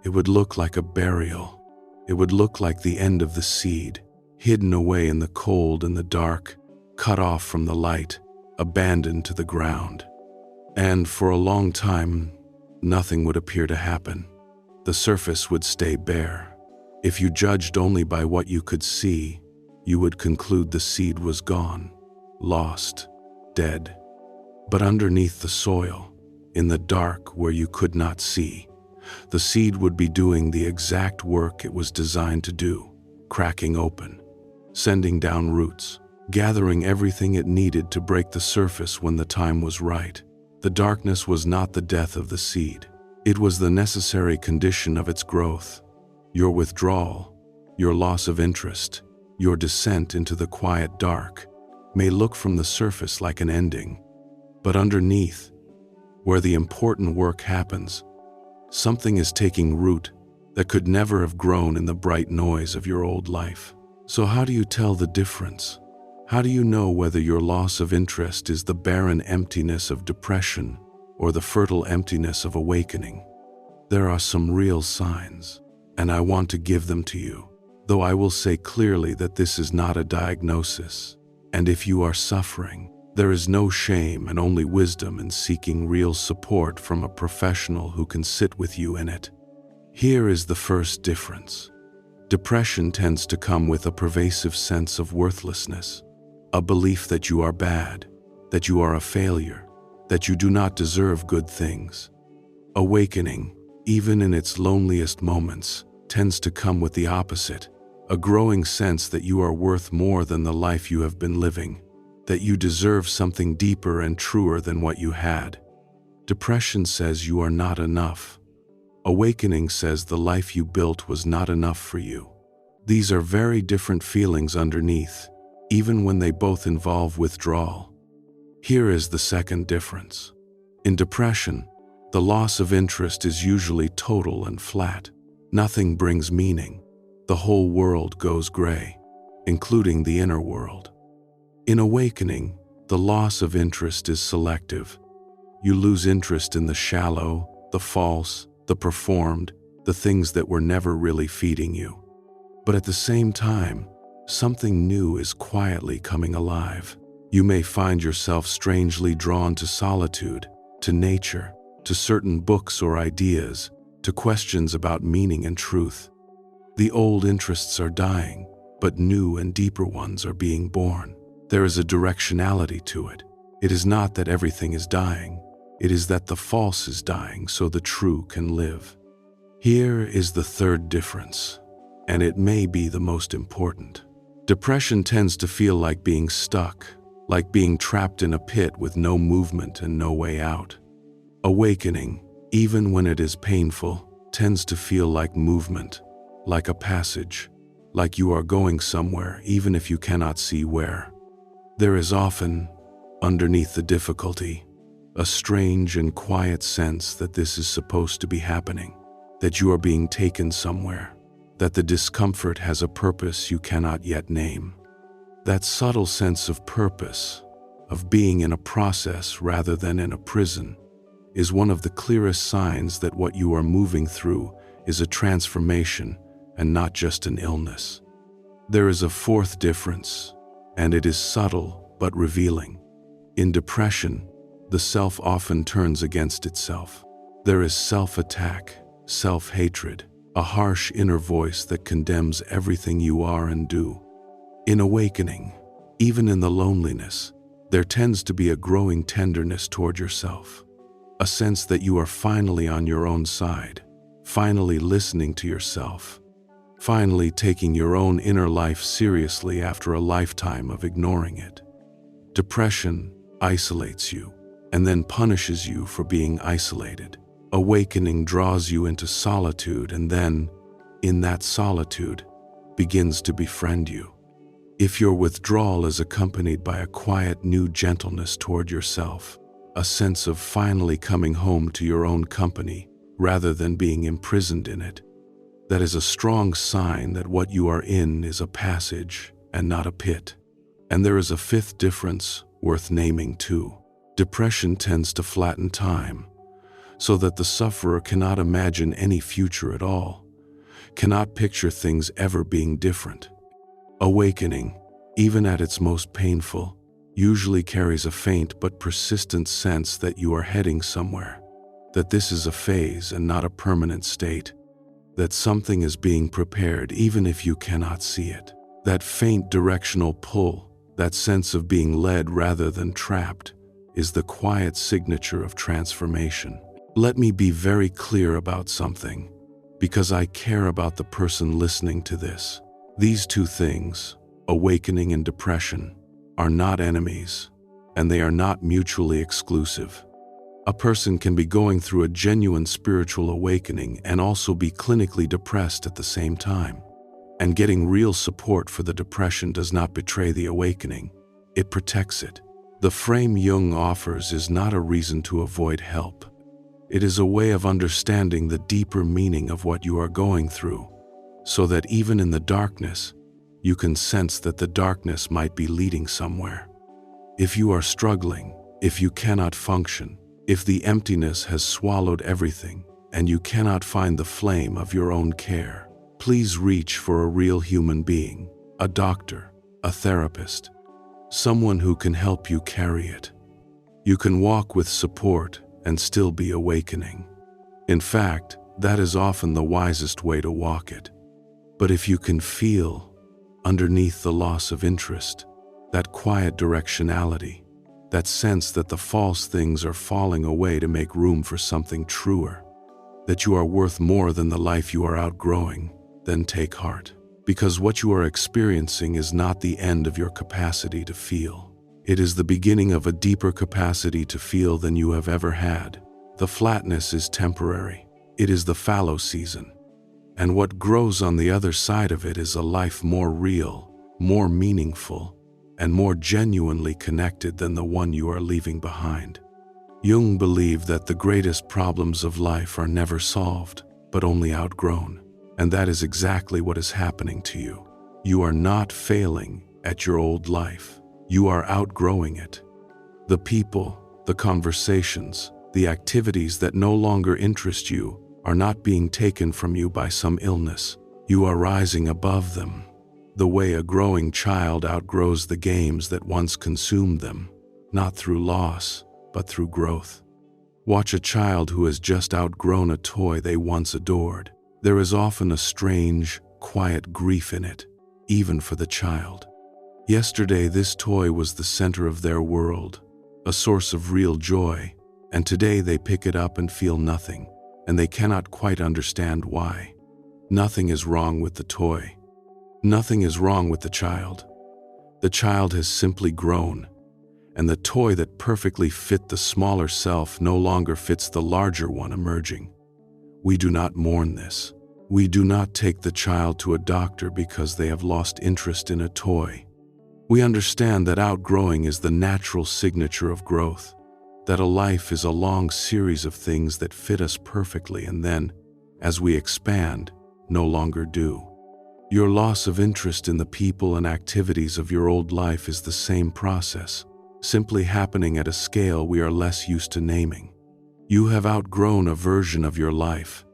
It would look like a burial. It would look like the end of the seed, hidden away in the cold and the dark, cut off from the light, abandoned to the ground. And for a long time, nothing would appear to happen. The surface would stay bare. If you judged only by what you could see, you would conclude the seed was gone, lost, dead. But underneath the soil, in the dark where you could not see, the seed would be doing the exact work it was designed to do, cracking open, sending down roots, gathering everything it needed to break the surface when the time was right. The darkness was not the death of the seed. It was the necessary condition of its growth. Your withdrawal, your loss of interest, your descent into the quiet dark may look from the surface like an ending, but underneath, where the important work happens, something is taking root that could never have grown in the bright noise of your old life. So how do you tell the difference? How do you know whether your loss of interest is the barren emptiness of depression or the fertile emptiness of awakening? There are some real signs, and I want to give them to you, though I will say clearly that this is not a diagnosis. And if you are suffering, there is no shame and only wisdom in seeking real support from a professional who can sit with you in it. Here is the first difference. Depression tends to come with a pervasive sense of worthlessness, a belief that you are bad, that you are a failure, that you do not deserve good things. Awakening, even in its loneliest moments, tends to come with the opposite, a growing sense that you are worth more than the life you have been living, that you deserve something deeper and truer than what you had. Depression says you are not enough. Awakening says the life you built was not enough for you. These are very different feelings underneath, even when they both involve withdrawal. Here is the second difference. In depression, the loss of interest is usually total and flat. Nothing brings meaning. The whole world goes gray, including the inner world. In awakening, the loss of interest is selective. You lose interest in the shallow, the false, the performed, the things that were never really feeding you. But at the same time, something new is quietly coming alive. You may find yourself strangely drawn to solitude, to nature, to certain books or ideas, to questions about meaning and truth. The old interests are dying, but new and deeper ones are being born. There is a directionality to it. It is not that everything is dying. It is that the false is dying so the true can live. Here is the third difference, and it may be the most important. Depression tends to feel like being stuck, like being trapped in a pit with no movement and no way out. Awakening, even when it is painful, tends to feel like movement, like a passage, like you are going somewhere even if you cannot see where. There is often, underneath the difficulty, a strange and quiet sense that this is supposed to be happening, that you are being taken somewhere, that the discomfort has a purpose you cannot yet name. That subtle sense of purpose, of being in a process rather than in a prison, is one of the clearest signs that what you are moving through is a transformation and not just an illness. There is a fourth difference, and it is subtle but revealing. In depression, the self often turns against itself. There is self-attack, self-hatred, a harsh inner voice that condemns everything you are and do. In awakening, even in the loneliness, there tends to be a growing tenderness toward yourself, a sense that you are finally on your own side, finally listening to yourself, finally taking your own inner life seriously after a lifetime of ignoring it. Depression isolates you and then punishes you for being isolated. Awakening draws you into solitude and then, in that solitude, begins to befriend you. If your withdrawal is accompanied by a quiet new gentleness toward yourself, a sense of finally coming home to your own company rather than being imprisoned in it, that is a strong sign that what you are in is a passage and not a pit. And there is a fifth difference worth naming too. Depression tends to flatten time, so that the sufferer cannot imagine any future at all, cannot picture things ever being different. Awakening, even at its most painful, usually carries a faint but persistent sense that you are heading somewhere, that this is a phase and not a permanent state, that something is being prepared even if you cannot see it. That faint directional pull, that sense of being led rather than trapped, is the quiet signature of transformation. Let me be very clear about something, because I care about the person listening to this. These two things, awakening and depression, are not enemies, and they are not mutually exclusive. A person can be going through a genuine spiritual awakening and also be clinically depressed at the same time. And getting real support for the depression does not betray the awakening, it protects it. The frame Jung offers is not a reason to avoid help. It is a way of understanding the deeper meaning of what you are going through, so that even in the darkness, you can sense that the darkness might be leading somewhere. If you are struggling, if you cannot function, if the emptiness has swallowed everything, and you cannot find the flame of your own care, please reach for a real human being, a doctor, a therapist, someone who can help you carry it. You can walk with support and still be awakening. In fact, that is often the wisest way to walk it. But if you can feel, underneath the loss of interest, that quiet directionality, that sense that the false things are falling away to make room for something truer, that you are worth more than the life you are outgrowing, then take heart. Because what you are experiencing is not the end of your capacity to feel. It is the beginning of a deeper capacity to feel than you have ever had. The flatness is temporary. It is the fallow season. And what grows on the other side of it is a life more real, more meaningful, and more genuinely connected than the one you are leaving behind. Jung believed that the greatest problems of life are never solved, but only outgrown. And that is exactly what is happening to you. You are not failing at your old life. You are outgrowing it. The people, the conversations, the activities that no longer interest you are not being taken from you by some illness. You are rising above them, the way a growing child outgrows the games that once consumed them, not through loss, but through growth. Watch a child who has just outgrown a toy they once adored. There is often a strange, quiet grief in it, even for the child. Yesterday, this toy was the center of their world, a source of real joy, and today they pick it up and feel nothing, and they cannot quite understand why. Nothing is wrong with the toy. Nothing is wrong with the child. The child has simply grown, and the toy that perfectly fit the smaller self no longer fits the larger one emerging. We do not mourn this. We do not take the child to a doctor because they have lost interest in a toy. We understand that outgrowing is the natural signature of growth, that a life is a long series of things that fit us perfectly and then, as we expand, no longer do. Your loss of interest in the people and activities of your old life is the same process, simply happening at a scale we are less used to naming. You have outgrown a version of your life.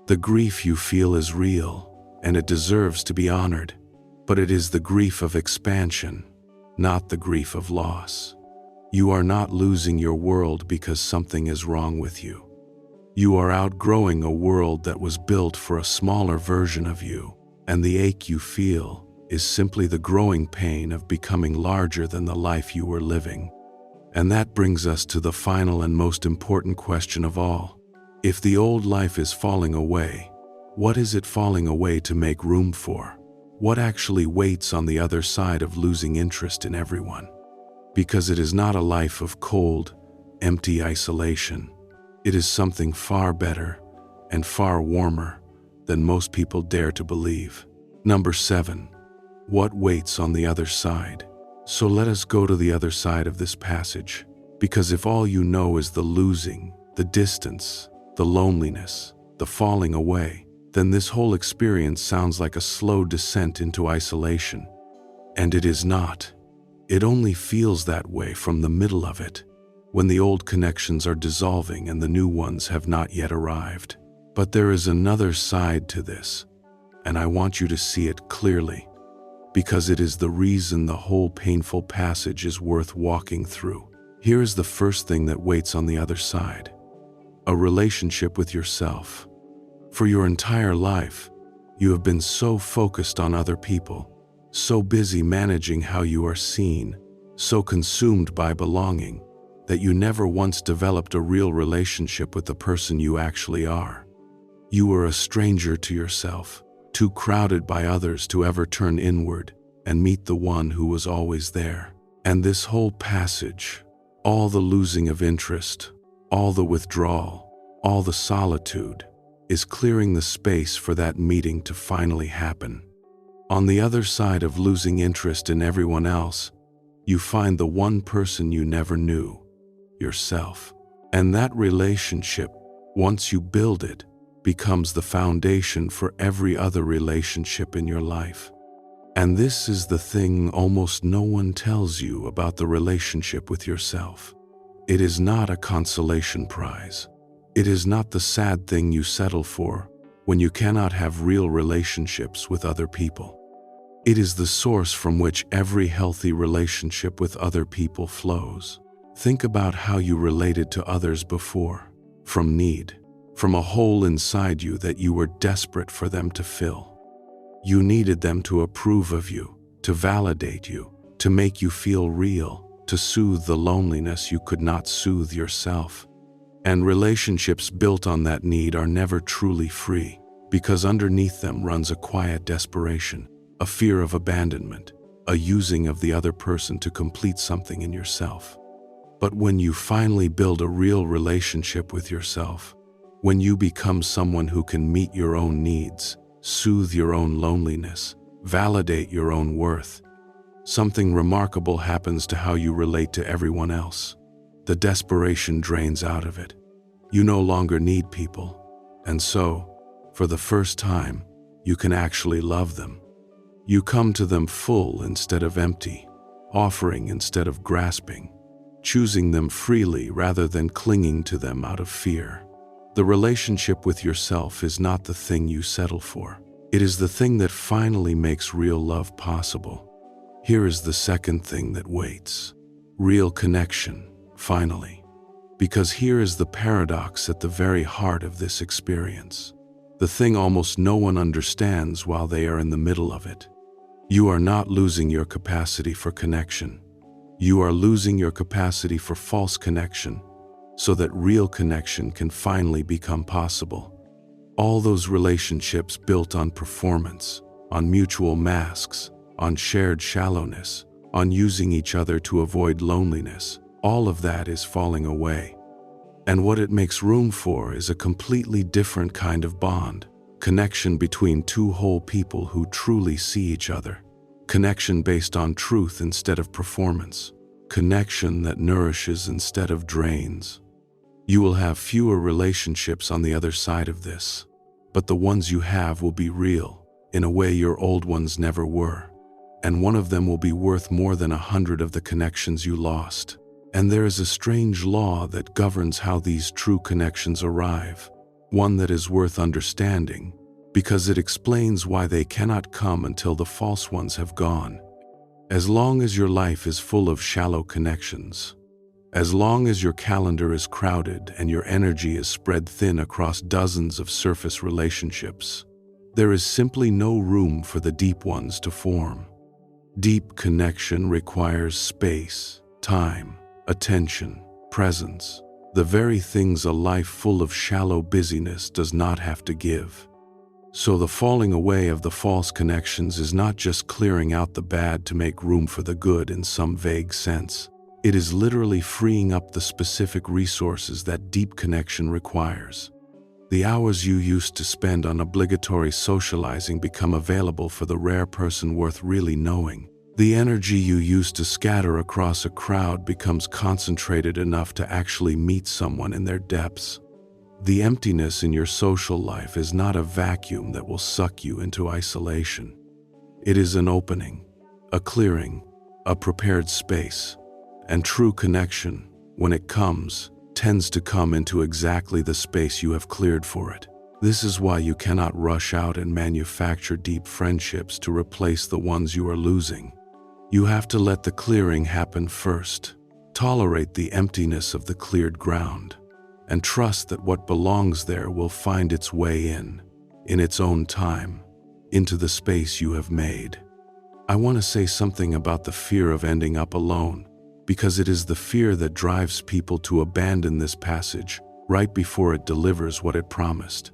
The grief you feel is real, and it deserves to be honored, but it is the grief of expansion, not the grief of loss. You are not losing your world because something is wrong with you. You are outgrowing a world that was built for a smaller version of you, and the ache you feel is simply the growing pain of becoming larger than the life you were living. And that brings us to the final and most important question of all. If the old life is falling away, what is it falling away to make room for? What actually waits on the other side of losing interest in everyone? Because it is not a life of cold, empty isolation. It is something far better and far warmer than most people dare to believe. Number 7. What waits on the other side? So let us go to the other side of this passage, because if all you know is the losing, the distance, the loneliness, the falling away, then this whole experience sounds like a slow descent into isolation. And it is not. It only feels that way from the middle of it, when the old connections are dissolving and the new ones have not yet arrived. But there is another side to this, and I want you to see it clearly, because it is the reason the whole painful passage is worth walking through. Here is the first thing that waits on the other side: a relationship with yourself. For your entire life, you have been so focused on other people, so busy managing how you are seen, so consumed by belonging, that you never once developed a real relationship with the person you actually are. You were a stranger to yourself, too crowded by others to ever turn inward and meet the one who was always there. And this whole passage, all the losing of interest, all the withdrawal, all the solitude, is clearing the space for that meeting to finally happen. On the other side of losing interest in everyone else, you find the one person you never knew, yourself. And that relationship, once you build it, becomes the foundation for every other relationship in your life. And this is the thing almost no one tells you about the relationship with yourself. It is not a consolation prize. It is not the sad thing you settle for when you cannot have real relationships with other people. It is the source from which every healthy relationship with other people flows. Think about how you related to others before, from need, from a hole inside you that you were desperate for them to fill. You needed them to approve of you, to validate you, to make you feel real, to soothe the loneliness you could not soothe yourself. And relationships built on that need are never truly free, because underneath them runs a quiet desperation, a fear of abandonment, a using of the other person to complete something in yourself. But when you finally build a real relationship with yourself, when you become someone who can meet your own needs, soothe your own loneliness, validate your own worth, something remarkable happens to how you relate to everyone else. The desperation drains out of it. You no longer need people, and so, for the first time, you can actually love them. You come to them full instead of empty, offering instead of grasping, choosing them freely rather than clinging to them out of fear. The relationship with yourself is not the thing you settle for. It is the thing that finally makes real love possible. Here is the second thing that waits: real connection. Finally, because here is the paradox at the very heart of this experience, the thing almost no one understands while they are in the middle of it. You are not losing your capacity for connection. You are losing your capacity for false connection, so that real connection can finally become possible. All those relationships built on performance, on mutual masks, on shared shallowness, on using each other to avoid loneliness, all of that is falling away. And what it makes room for is a completely different kind of bond. Connection between two whole people who truly see each other. Connection based on truth instead of performance. Connection that nourishes instead of drains. You will have fewer relationships on the other side of this, but the ones you have will be real, in a way your old ones never were. And one of them will be worth more than 100 of the connections you lost. And there is a strange law that governs how these true connections arrive, one that is worth understanding, because it explains why they cannot come until the false ones have gone. As long as your life is full of shallow connections, as long as your calendar is crowded and your energy is spread thin across dozens of surface relationships, there is simply no room for the deep ones to form. Deep connection requires space, time, attention, presence, the very things a life full of shallow busyness does not have to give. So the falling away of the false connections is not just clearing out the bad to make room for the good in some vague sense. It is literally freeing up the specific resources that deep connection requires. The hours you used to spend on obligatory socializing become available for the rare person worth really knowing. The energy you used to scatter across a crowd becomes concentrated enough to actually meet someone in their depths. The emptiness in your social life is not a vacuum that will suck you into isolation. It is an opening, a clearing, a prepared space. And true connection, when it comes, tends to come into exactly the space you have cleared for it. This is why you cannot rush out and manufacture deep friendships to replace the ones you are losing. You have to let the clearing happen first. Tolerate the emptiness of the cleared ground, and trust that what belongs there will find its way in its own time, into the space you have made. I want to say something about the fear of ending up alone, because it is the fear that drives people to abandon this passage right before it delivers what it promised.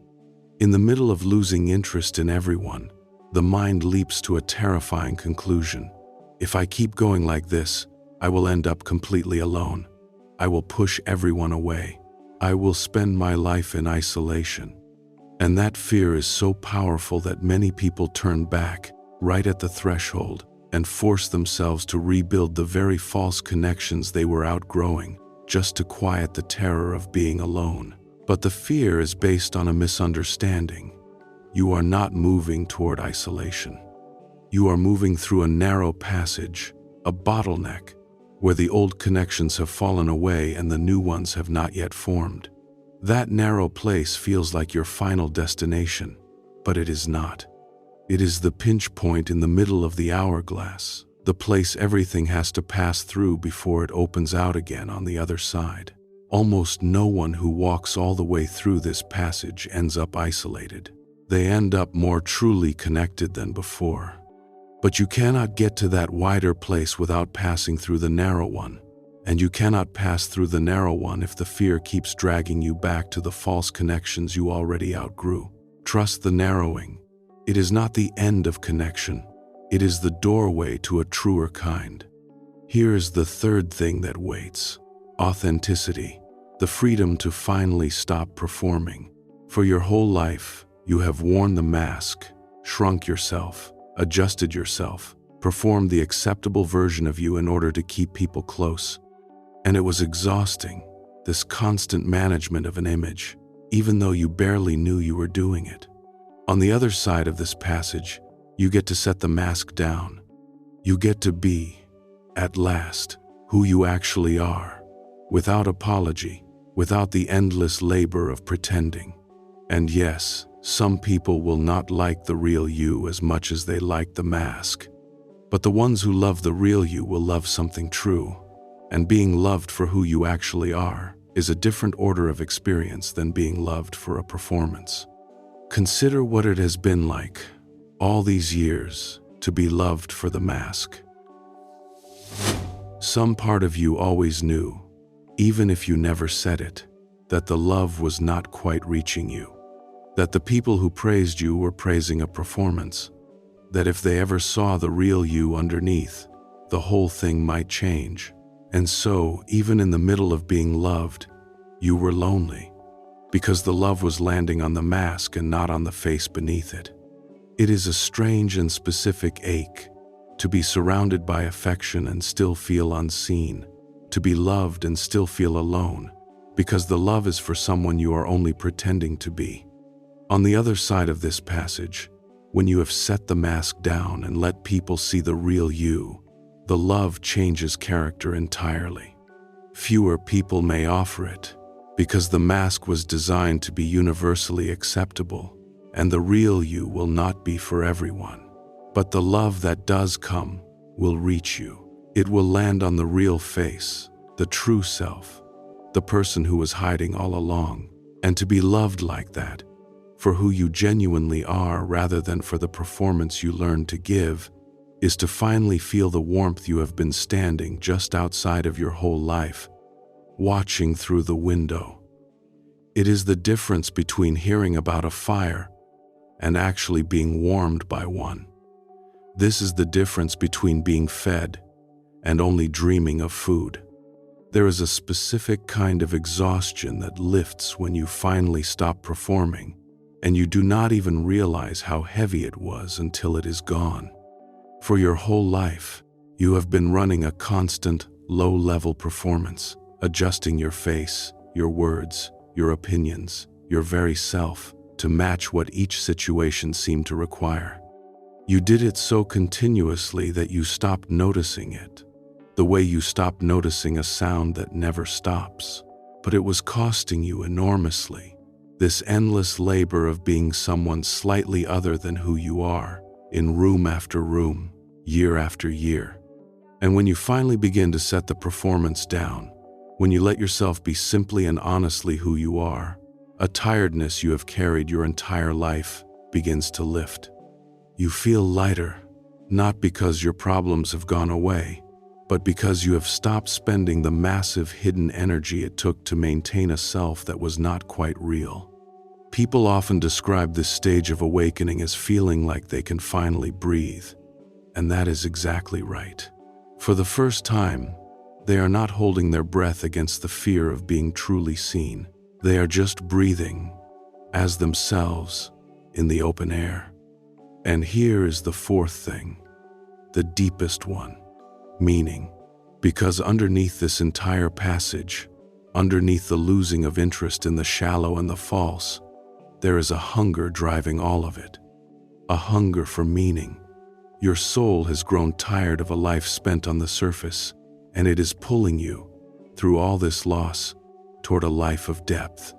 In the middle of losing interest in everyone, the mind leaps to a terrifying conclusion. If I keep going like this, I will end up completely alone. I will push everyone away. I will spend my life in isolation. And that fear is so powerful that many people turn back right at the threshold and force themselves to rebuild the very false connections they were outgrowing, just to quiet the terror of being alone. But the fear is based on a misunderstanding. You are not moving toward isolation. You are moving through a narrow passage, a bottleneck, where the old connections have fallen away and the new ones have not yet formed. That narrow place feels like your final destination, but it is not. It is the pinch point in the middle of the hourglass, the place everything has to pass through before it opens out again on the other side. Almost no one who walks all the way through this passage ends up isolated. They end up more truly connected than before. But you cannot get to that wider place without passing through the narrow one. And you cannot pass through the narrow one if the fear keeps dragging you back to the false connections you already outgrew. Trust the narrowing. It is not the end of connection. It is the doorway to a truer kind. Here is the third thing that waits: authenticity, the freedom to finally stop performing. For your whole life, you have worn the mask, shrunk yourself, adjusted yourself, performed the acceptable version of you in order to keep people close. And it was exhausting, this constant management of an image, even though you barely knew you were doing it. On the other side of this passage, you get to set the mask down. You get to be, at last, who you actually are, without apology, without the endless labor of pretending. And yes, some people will not like the real you as much as they like the mask. But the ones who love the real you will love something true. And being loved for who you actually are is a different order of experience than being loved for a performance. Consider what it has been like, all these years, to be loved for the mask. Some part of you always knew, even if you never said it, that the love was not quite reaching you, that the people who praised you were praising a performance, that if they ever saw the real you underneath, the whole thing might change. And so, even in the middle of being loved, you were lonely, because the love was landing on the mask and not on the face beneath it. It is a strange and specific ache, to be surrounded by affection and still feel unseen, to be loved and still feel alone, because the love is for someone you are only pretending to be. On the other side of this passage, when you have set the mask down and let people see the real you, the love changes character entirely. Fewer people may offer it, because the mask was designed to be universally acceptable, and the real you will not be for everyone. But the love that does come will reach you. It will land on the real face, the true self, the person who was hiding all along. And to be loved like that, for who you genuinely are rather than for the performance you learned to give, is to finally feel the warmth you have been standing just outside of your whole life, watching through the window. It is the difference between hearing about a fire and actually being warmed by one. This is the difference between being fed and only dreaming of food. There is a specific kind of exhaustion that lifts when you finally stop performing, and you do not even realize how heavy it was until it is gone. For your whole life, you have been running a constant, low-level performance, adjusting your face, your words, your opinions, your very self, to match what each situation seemed to require. You did it so continuously that you stopped noticing it, the way you stop noticing a sound that never stops. But it was costing you enormously, this endless labor of being someone slightly other than who you are, in room after room, year after year. And when you finally begin to set the performance down, when you let yourself be simply and honestly who you are, a tiredness you have carried your entire life begins to lift. You feel lighter, not because your problems have gone away, but because you have stopped spending the massive hidden energy it took to maintain a self that was not quite real. People often describe this stage of awakening as feeling like they can finally breathe, and that is exactly right. For the first time, they are not holding their breath against the fear of being truly seen. They are just breathing, as themselves, in the open air. And here is the fourth thing, the deepest one, meaning. Because underneath this entire passage, underneath the losing of interest in the shallow and the false, there is a hunger driving all of it, a hunger for meaning. Your soul has grown tired of a life spent on the surface, and it is pulling you, through all this loss, toward a life of depth.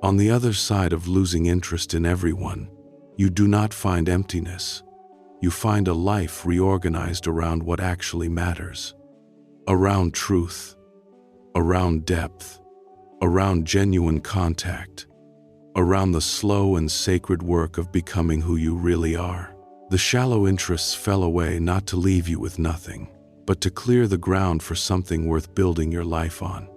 On the other side of losing interest in everyone, you do not find emptiness. You find a life reorganized around what actually matters, around truth, around depth, around genuine contact, around the slow and sacred work of becoming who you really are. The shallow interests fell away not to leave you with nothing, but to clear the ground for something worth building your life on.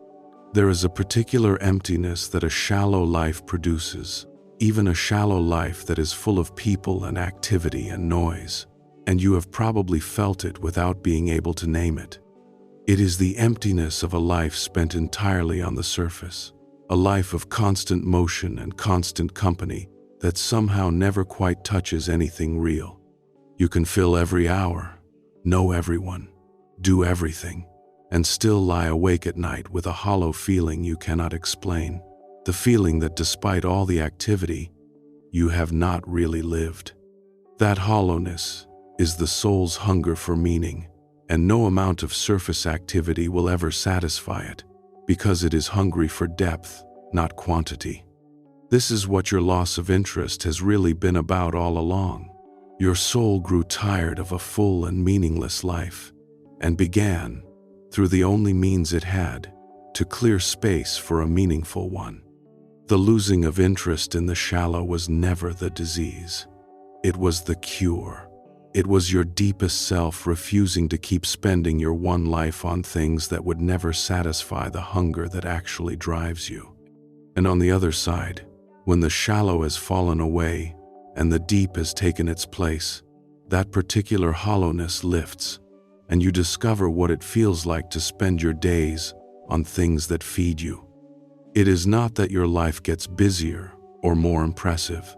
There is a particular emptiness that a shallow life produces, even a shallow life that is full of people and activity and noise, and you have probably felt it without being able to name it. It is the emptiness of a life spent entirely on the surface, a life of constant motion and constant company that somehow never quite touches anything real. You can fill every hour, know everyone, do everything, and still lie awake at night with a hollow feeling you cannot explain, the feeling that despite all the activity, you have not really lived. That hollowness is the soul's hunger for meaning, and no amount of surface activity will ever satisfy it, because it is hungry for depth, not quantity. This is what your loss of interest has really been about all along. Your soul grew tired of a full and meaningless life, and began, through the only means it had, to clear space for a meaningful one. The losing of interest in the shallow was never the disease. It was the cure. It was your deepest self refusing to keep spending your one life on things that would never satisfy the hunger that actually drives you. And on the other side, when the shallow has fallen away and the deep has taken its place, that particular hollowness lifts, and you discover what it feels like to spend your days on things that feed you. It is not that your life gets busier or more impressive.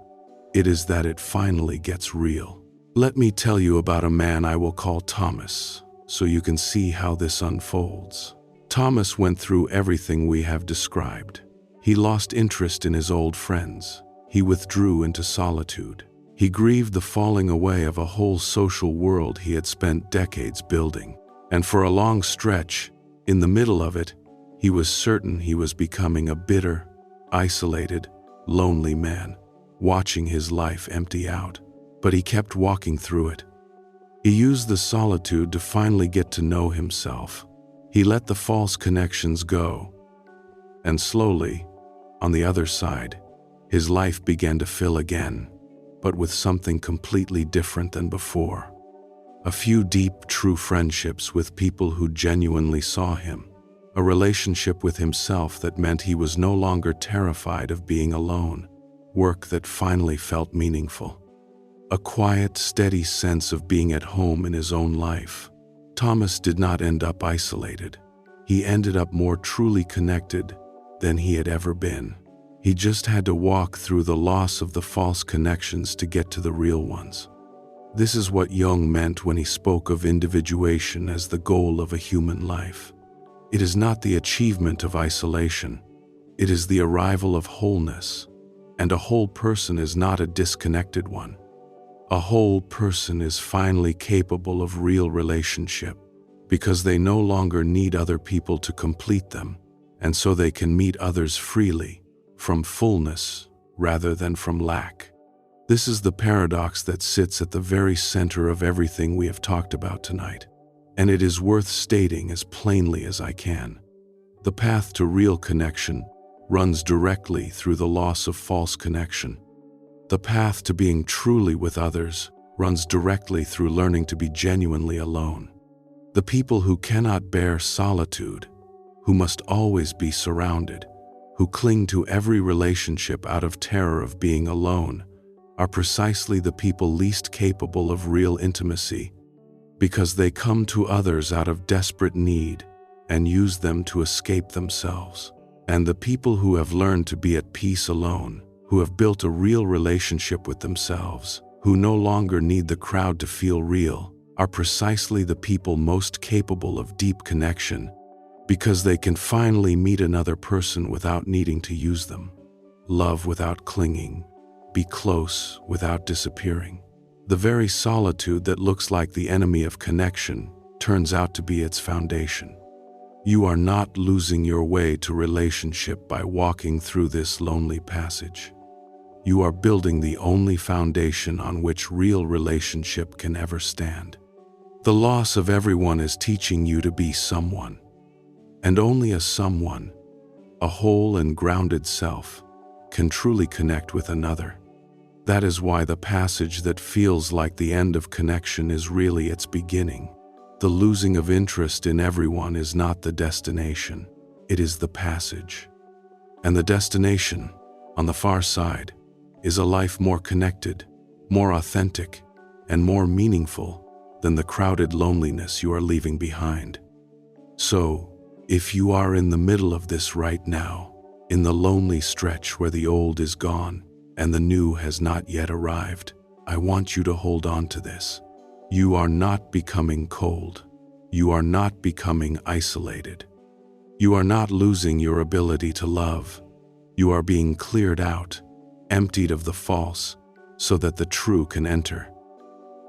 It is that it finally gets real. Let me tell you about a man I will call Thomas, so you can see how this unfolds. Thomas went through everything we have described. He lost interest in his old friends. He withdrew into solitude. He grieved the falling away of a whole social world he had spent decades building. And for a long stretch, in the middle of it, he was certain he was becoming a bitter, isolated, lonely man, watching his life empty out. But he kept walking through it. He used the solitude to finally get to know himself. He let the false connections go. And slowly, on the other side, his life began to fill again, but with something completely different than before. A few deep, true friendships with people who genuinely saw him. A relationship with himself that meant he was no longer terrified of being alone. Work that finally felt meaningful. A quiet, steady sense of being at home in his own life. Thomas did not end up isolated. He ended up more truly connected than he had ever been. He just had to walk through the loss of the false connections to get to the real ones. This is what Jung meant when he spoke of individuation as the goal of a human life. It is not the achievement of isolation. It is the arrival of wholeness. And a whole person is not a disconnected one. A whole person is finally capable of real relationship because they no longer need other people to complete them, and so they can meet others freely, from fullness rather than from lack. This is the paradox that sits at the very center of everything we have talked about tonight, and it is worth stating as plainly as I can. The path to real connection runs directly through the loss of false connection. The path to being truly with others runs directly through learning to be genuinely alone. The people who cannot bear solitude, who must always be surrounded, who cling to every relationship out of terror of being alone, are precisely the people least capable of real intimacy, because they come to others out of desperate need and use them to escape themselves. And the people who have learned to be at peace alone, who have built a real relationship with themselves, who no longer need the crowd to feel real, are precisely the people most capable of deep connection, because they can finally meet another person without needing to use them. Love without clinging, be close without disappearing. The very solitude that looks like the enemy of connection turns out to be its foundation. You are not losing your way to relationship by walking through this lonely passage. You are building the only foundation on which real relationship can ever stand. The loss of everyone is teaching you to be someone, and only a someone, a whole and grounded self, can truly connect with another. That is why the passage that feels like the end of connection is really its beginning. The losing of interest in everyone is not the destination, it is the passage. And the destination, on the far side, is a life more connected, more authentic, and more meaningful than the crowded loneliness you are leaving behind. So, if you are in the middle of this right now, in the lonely stretch where the old is gone and the new has not yet arrived, I want you to hold on to this. You are not becoming cold. You are not becoming isolated. You are not losing your ability to love. You are being cleared out, emptied of the false, so that the true can enter.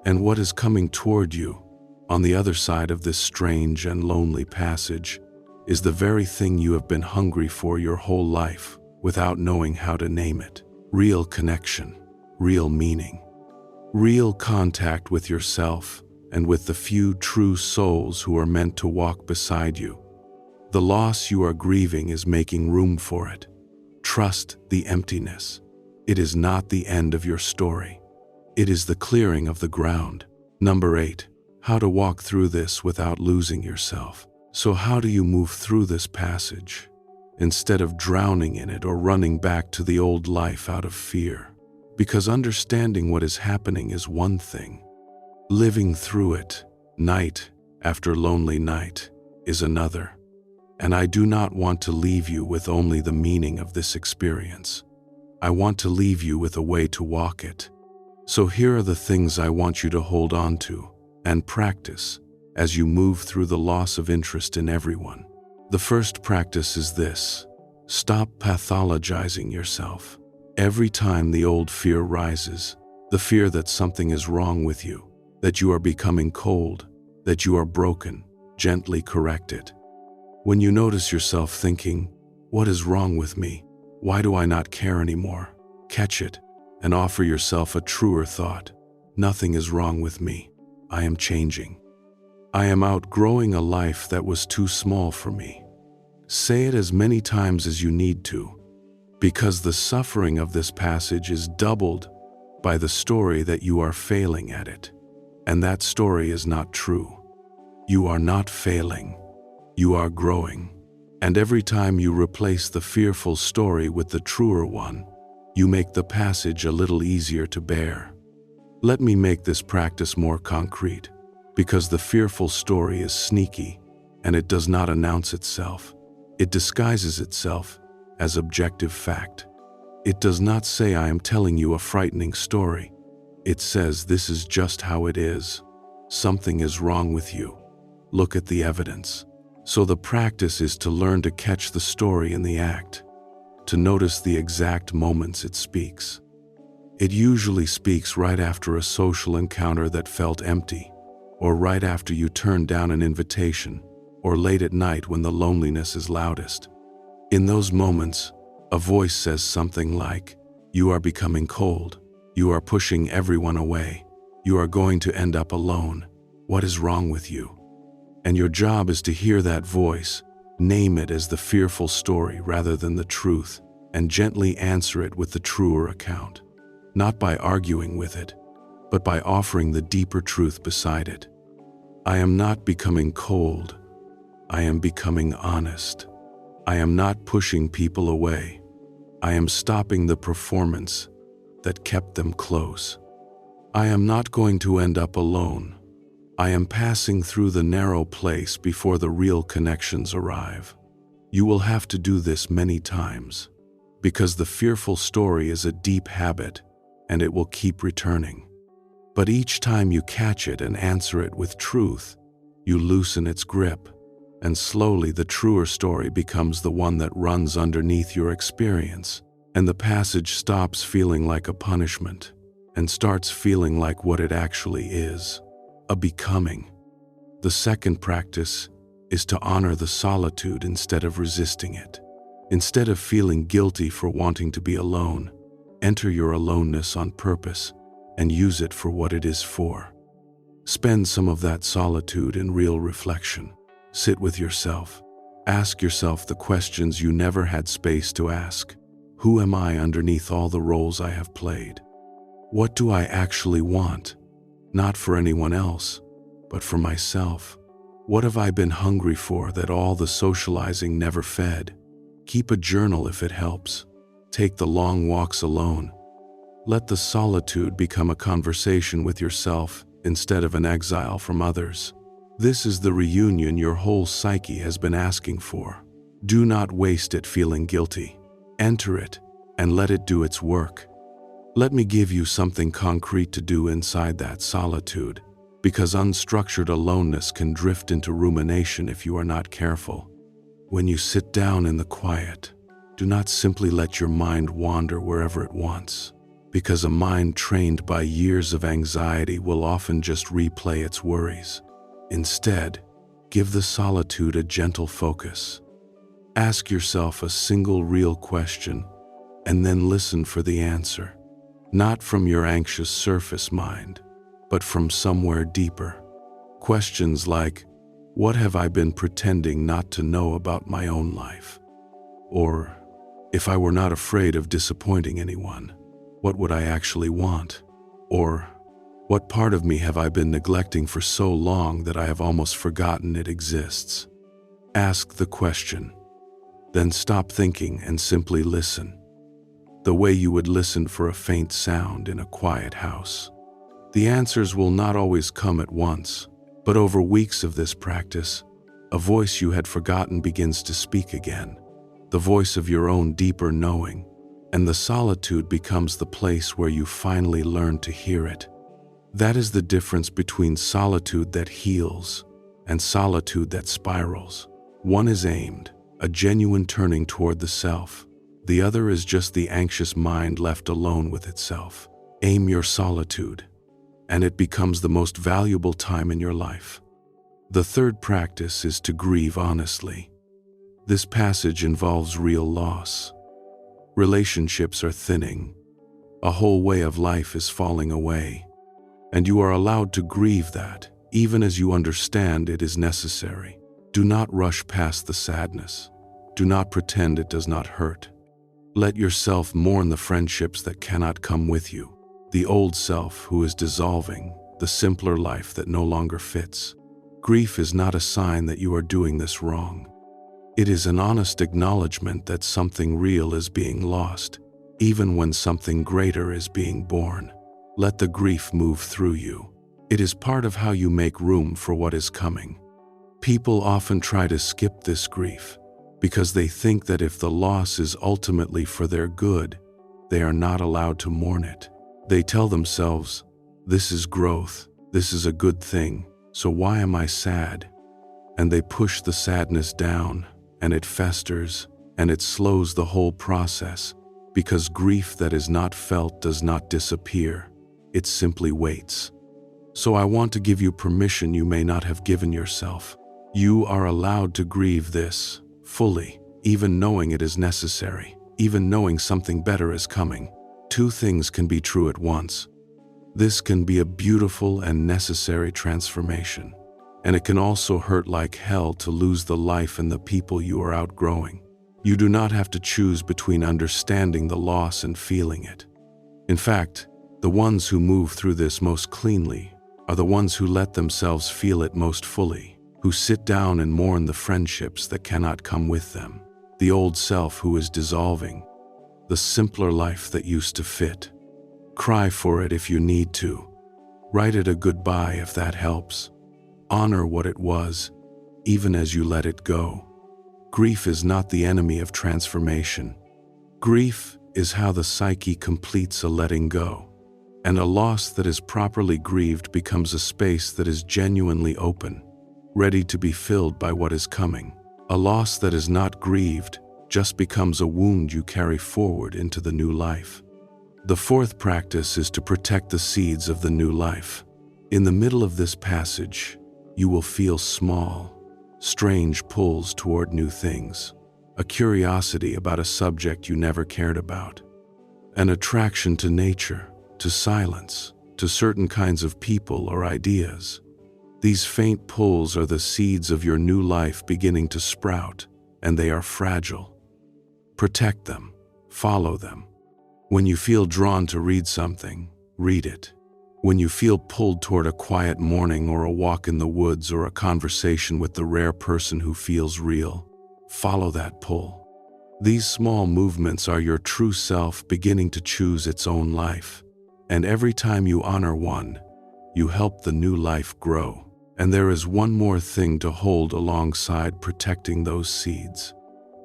And what is coming toward you, on the other side of this strange and lonely passage, is the very thing you have been hungry for your whole life, without knowing how to name it. Real connection, real meaning, real contact with yourself and with the few true souls who are meant to walk beside you. The loss you are grieving is making room for it. Trust the emptiness. It is not the end of your story. It is the clearing of the ground, Number 8. How to walk through this without losing yourself. So how do you move through this passage instead of drowning in it or running back to the old life out of fear? Because understanding what is happening is one thing. Living through it, night after lonely night, is another. And I do not want to leave you with only the meaning of this experience. I want to leave you with a way to walk it. So here are the things I want you to hold on to and practice as you move through the loss of interest in everyone. The first practice is this: stop pathologizing yourself. Every time the old fear rises, the fear that something is wrong with you, that you are becoming cold, that you are broken, gently correct it. When you notice yourself thinking, "What is wrong with me? Why do I not care anymore?" Catch it and offer yourself a truer thought. Nothing is wrong with me. I am changing. I am outgrowing a life that was too small for me. Say it as many times as you need to, because the suffering of this passage is doubled by the story that you are failing at it. And that story is not true. You are not failing. You are growing. And every time you replace the fearful story with the truer one, you make the passage a little easier to bear. Let me make this practice more concrete, because the fearful story is sneaky and it does not announce itself. It disguises itself as objective fact. It does not say, "I am telling you a frightening story." It says, "This is just how it is. Something is wrong with you. Look at the evidence." So the practice is to learn to catch the story in the act, to notice the exact moments it speaks. It usually speaks right after a social encounter that felt empty, or right after you turned down an invitation, or late at night when the loneliness is loudest. In those moments, a voice says something like, "You are becoming cold. You are pushing everyone away. You are going to end up alone. What is wrong with you?" And your job is to hear that voice, name it as the fearful story rather than the truth, and gently answer it with the truer account. Not by arguing with it, but by offering the deeper truth beside it. I am not becoming cold. I am becoming honest. I am not pushing people away. I am stopping the performance that kept them close. I am not going to end up alone. I am passing through the narrow place before the real connections arrive. You will have to do this many times, because the fearful story is a deep habit and it will keep returning. But each time you catch it and answer it with truth, you loosen its grip, and slowly the truer story becomes the one that runs underneath your experience, and the passage stops feeling like a punishment and starts feeling like what it actually is, a becoming. The second practice is to honor the solitude instead of resisting it. Instead of feeling guilty for wanting to be alone, enter your aloneness on purpose and use it for what it is for. Spend some of that solitude in real reflection. Sit with yourself. Ask yourself the questions you never had space to ask. Who am I underneath all the roles I have played? What do I actually want? Not for anyone else, but for myself. What have I been hungry for that all the socializing never fed? Keep a journal if it helps. Take the long walks alone. Let the solitude become a conversation with yourself instead of an exile from others. This is the reunion your whole psyche has been asking for. Do not waste it feeling guilty. Enter it and let it do its work. Let me give you something concrete to do inside that solitude, because unstructured aloneness can drift into rumination if you are not careful. When you sit down in the quiet, do not simply let your mind wander wherever it wants, because a mind trained by years of anxiety will often just replay its worries. Instead, give the solitude a gentle focus. Ask yourself a single real question, and then listen for the answer. Not from your anxious surface mind, but from somewhere deeper. Questions like, what have I been pretending not to know about my own life? Or, if I were not afraid of disappointing anyone, what would I actually want? Or, What part of me have I been neglecting for so long that I have almost forgotten it exists? Ask the question. Then stop thinking and simply listen. The way you would listen for a faint sound in a quiet house. The answers will not always come at once, but over weeks of this practice, a voice you had forgotten begins to speak again, the voice of your own deeper knowing, and the solitude becomes the place where you finally learn to hear it. That is the difference between solitude that heals and solitude that spirals. One is aimed, a genuine turning toward the self. The other is just the anxious mind left alone with itself. Aim your solitude, and it becomes the most valuable time in your life. The third practice is to grieve honestly. This passage involves real loss. Relationships are thinning. A whole way of life is falling away. And you are allowed to grieve that, even as you understand it is necessary. Do not rush past the sadness. Do not pretend it does not hurt. Let yourself mourn the friendships that cannot come with you, the old self who is dissolving, the simpler life that no longer fits. Grief is not a sign that you are doing this wrong. It is an honest acknowledgement that something real is being lost, even when something greater is being born. Let the grief move through you. It is part of how you make room for what is coming. People often try to skip this grief because they think that if the loss is ultimately for their good, they are not allowed to mourn it. They tell themselves, "This is growth, this is a good thing, so why am I sad?" And they push the sadness down, and it festers, and it slows the whole process, because grief that is not felt does not disappear, it simply waits. So I want to give you permission you may not have given yourself. You are allowed to grieve this fully, even knowing it is necessary, even knowing something better is coming. Two things can be true at once. This can be a beautiful and necessary transformation, and it can also hurt like hell to lose the life and the people you are outgrowing. You do not have to choose between understanding the loss and feeling it. In fact, the ones who move through this most cleanly are the ones who let themselves feel it most fully, who sit down and mourn the friendships that cannot come with them, the old self who is dissolving, the simpler life that used to fit. Cry for it if you need to. Write it a goodbye if that helps. Honor what it was, even as you let it go. Grief is not the enemy of transformation. Grief is how the psyche completes a letting go, and a loss that is properly grieved becomes a space that is genuinely open, ready to be filled by what is coming. A loss that is not grieved just becomes a wound you carry forward into the new life. The fourth practice is to protect the seeds of the new life. In the middle of this passage, you will feel small, strange pulls toward new things, a curiosity about a subject you never cared about, an attraction to nature, to silence, to certain kinds of people or ideas. These faint pulls are the seeds of your new life beginning to sprout, and they are fragile. Protect them, follow them. When you feel drawn to read something, read it. When you feel pulled toward a quiet morning or a walk in the woods or a conversation with the rare person who feels real, follow that pull. These small movements are your true self beginning to choose its own life, and every time you honor one, you help the new life grow. And there is one more thing to hold alongside protecting those seeds,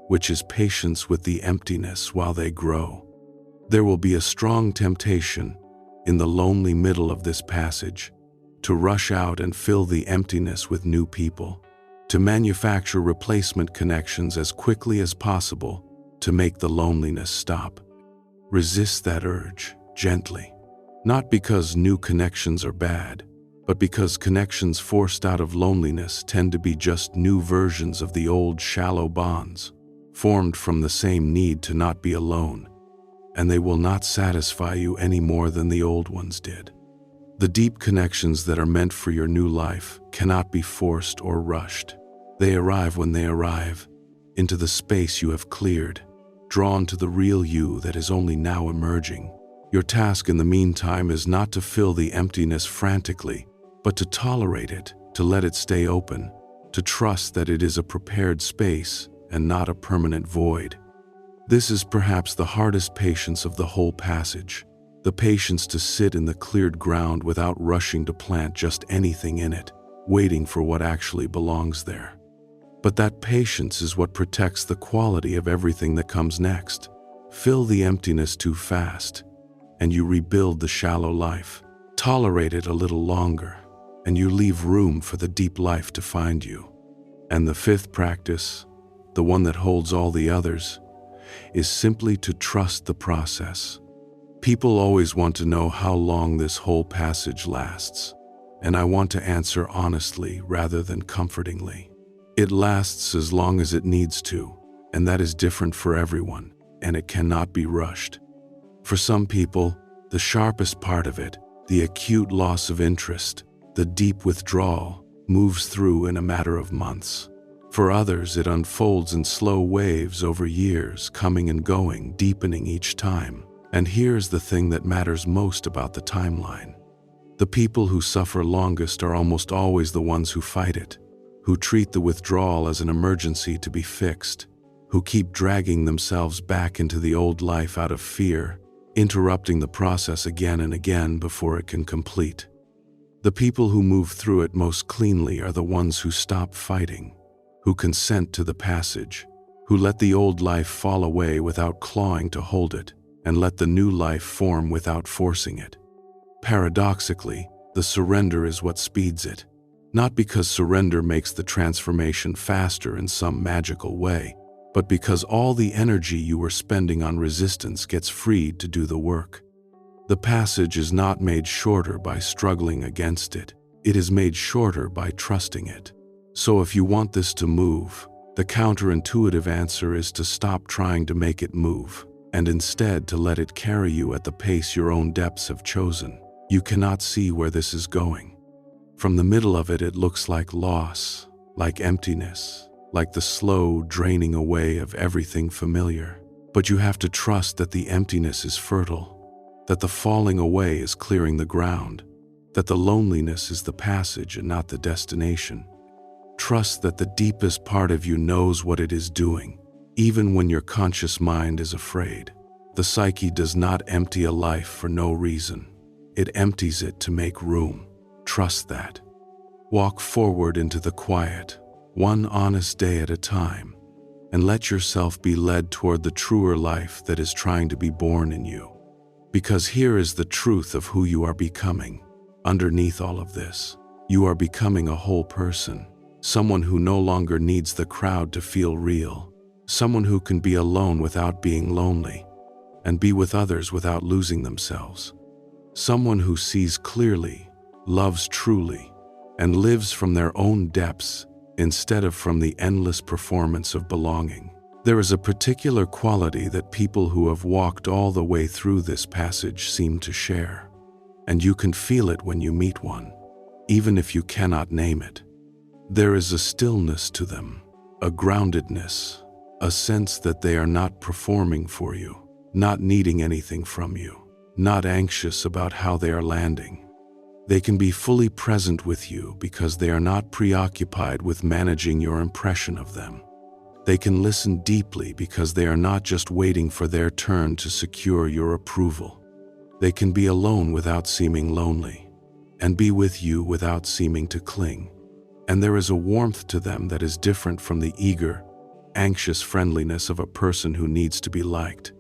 which is patience with the emptiness while they grow. There will be a strong temptation in the lonely middle of this passage to rush out and fill the emptiness with new people, to manufacture replacement connections as quickly as possible to make the loneliness stop. Resist that urge gently, not because new connections are bad, but because connections forced out of loneliness tend to be just new versions of the old shallow bonds, formed from the same need to not be alone, and they will not satisfy you any more than the old ones did. The deep connections that are meant for your new life cannot be forced or rushed. They arrive when they arrive, into the space you have cleared, drawn to the real you that is only now emerging. Your task in the meantime is not to fill the emptiness frantically, but to tolerate it, to let it stay open, to trust that it is a prepared space and not a permanent void. This is perhaps the hardest patience of the whole passage, the patience to sit in the cleared ground without rushing to plant just anything in it, waiting for what actually belongs there. But that patience is what protects the quality of everything that comes next. Fill the emptiness too fast, and you rebuild the shallow life. Tolerate it a little longer, and you leave room for the deep life to find you. And the fifth practice, the one that holds all the others, is simply to trust the process. People always want to know how long this whole passage lasts, and I want to answer honestly rather than comfortingly. It lasts as long as it needs to, and that is different for everyone, and it cannot be rushed. For some people, the sharpest part of it, the acute loss of interest, the deep withdrawal, moves through in a matter of months. For others, it unfolds in slow waves over years, coming and going, deepening each time. And here's the thing that matters most about the timeline. The people who suffer longest are almost always the ones who fight it, who treat the withdrawal as an emergency to be fixed, who keep dragging themselves back into the old life out of fear, interrupting the process again and again before it can complete. The people who move through it most cleanly are the ones who stop fighting, who consent to the passage, who let the old life fall away without clawing to hold it, and let the new life form without forcing it. Paradoxically, the surrender is what speeds it, not because surrender makes the transformation faster in some magical way, but because all the energy you were spending on resistance gets freed to do the work. The passage is not made shorter by struggling against it. It is made shorter by trusting it. So if you want this to move, the counterintuitive answer is to stop trying to make it move, and instead to let it carry you at the pace your own depths have chosen. You cannot see where this is going. From the middle of it, it looks like loss, like emptiness, like the slow draining away of everything familiar. But you have to trust that the emptiness is fertile, that the falling away is clearing the ground, that the loneliness is the passage and not the destination. Trust that the deepest part of you knows what it is doing, even when your conscious mind is afraid. The psyche does not empty a life for no reason. It empties it to make room. Trust that. Walk forward into the quiet, one honest day at a time, and let yourself be led toward the truer life that is trying to be born in you. Because here is the truth of who you are becoming. Underneath all of this, you are becoming a whole person. Someone who no longer needs the crowd to feel real. Someone who can be alone without being lonely, and be with others without losing themselves. Someone who sees clearly, loves truly, and lives from their own depths instead of from the endless performance of belonging. There is a particular quality that people who have walked all the way through this passage seem to share, and you can feel it when you meet one, even if you cannot name it. There is a stillness to them, a groundedness, a sense that they are not performing for you, not needing anything from you, not anxious about how they are landing. They can be fully present with you because they are not preoccupied with managing your impression of them. They can listen deeply because they are not just waiting for their turn to secure your approval. They can be alone without seeming lonely, and be with you without seeming to cling. And there is a warmth to them that is different from the eager, anxious friendliness of a person who needs to be liked.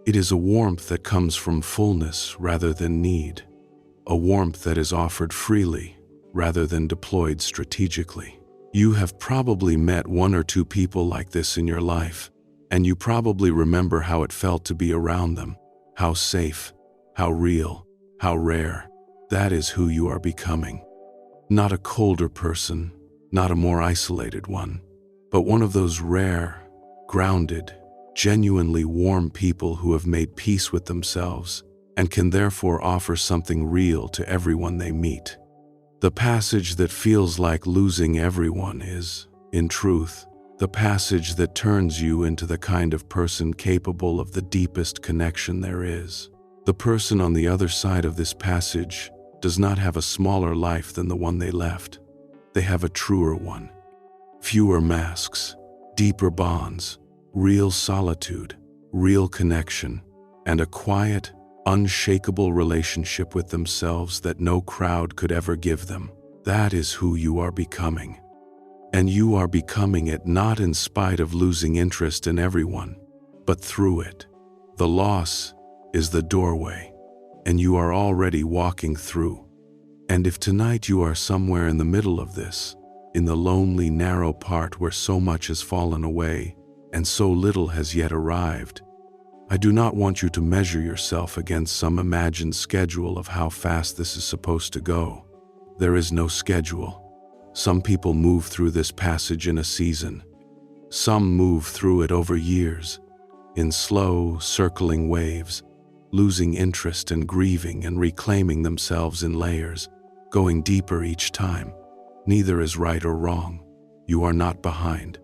It is a warmth that comes from fullness rather than need, a warmth that is offered freely rather than deployed strategically. You have probably met one or two people like this in your life, and you probably remember how it felt to be around them, how safe, how real, how rare. That is who you are becoming. Not a colder person, not a more isolated one, but one of those rare, grounded, genuinely warm people who have made peace with themselves and can therefore offer something real to everyone they meet. The passage that feels like losing everyone is, in truth, the passage that turns you into the kind of person capable of the deepest connection there is. The person on the other side of this passage does not have a smaller life than the one they left. They have a truer one. Fewer masks, deeper bonds, real solitude, real connection, and a quiet, unshakable relationship with themselves that no crowd could ever give them. That is who you are becoming. And you are becoming it not in spite of losing interest in everyone, but through it. The loss is the doorway, and you are already walking through. And if tonight you are somewhere in the middle of this, in the lonely, narrow part where so much has fallen away and so little has yet arrived, I do not want you to measure yourself against some imagined schedule of how fast this is supposed to go. There is no schedule. Some people move through this passage in a season. Some move through it over years, in slow, circling waves, losing interest and grieving and reclaiming themselves in layers, going deeper each time. Neither is right or wrong. You are not behind.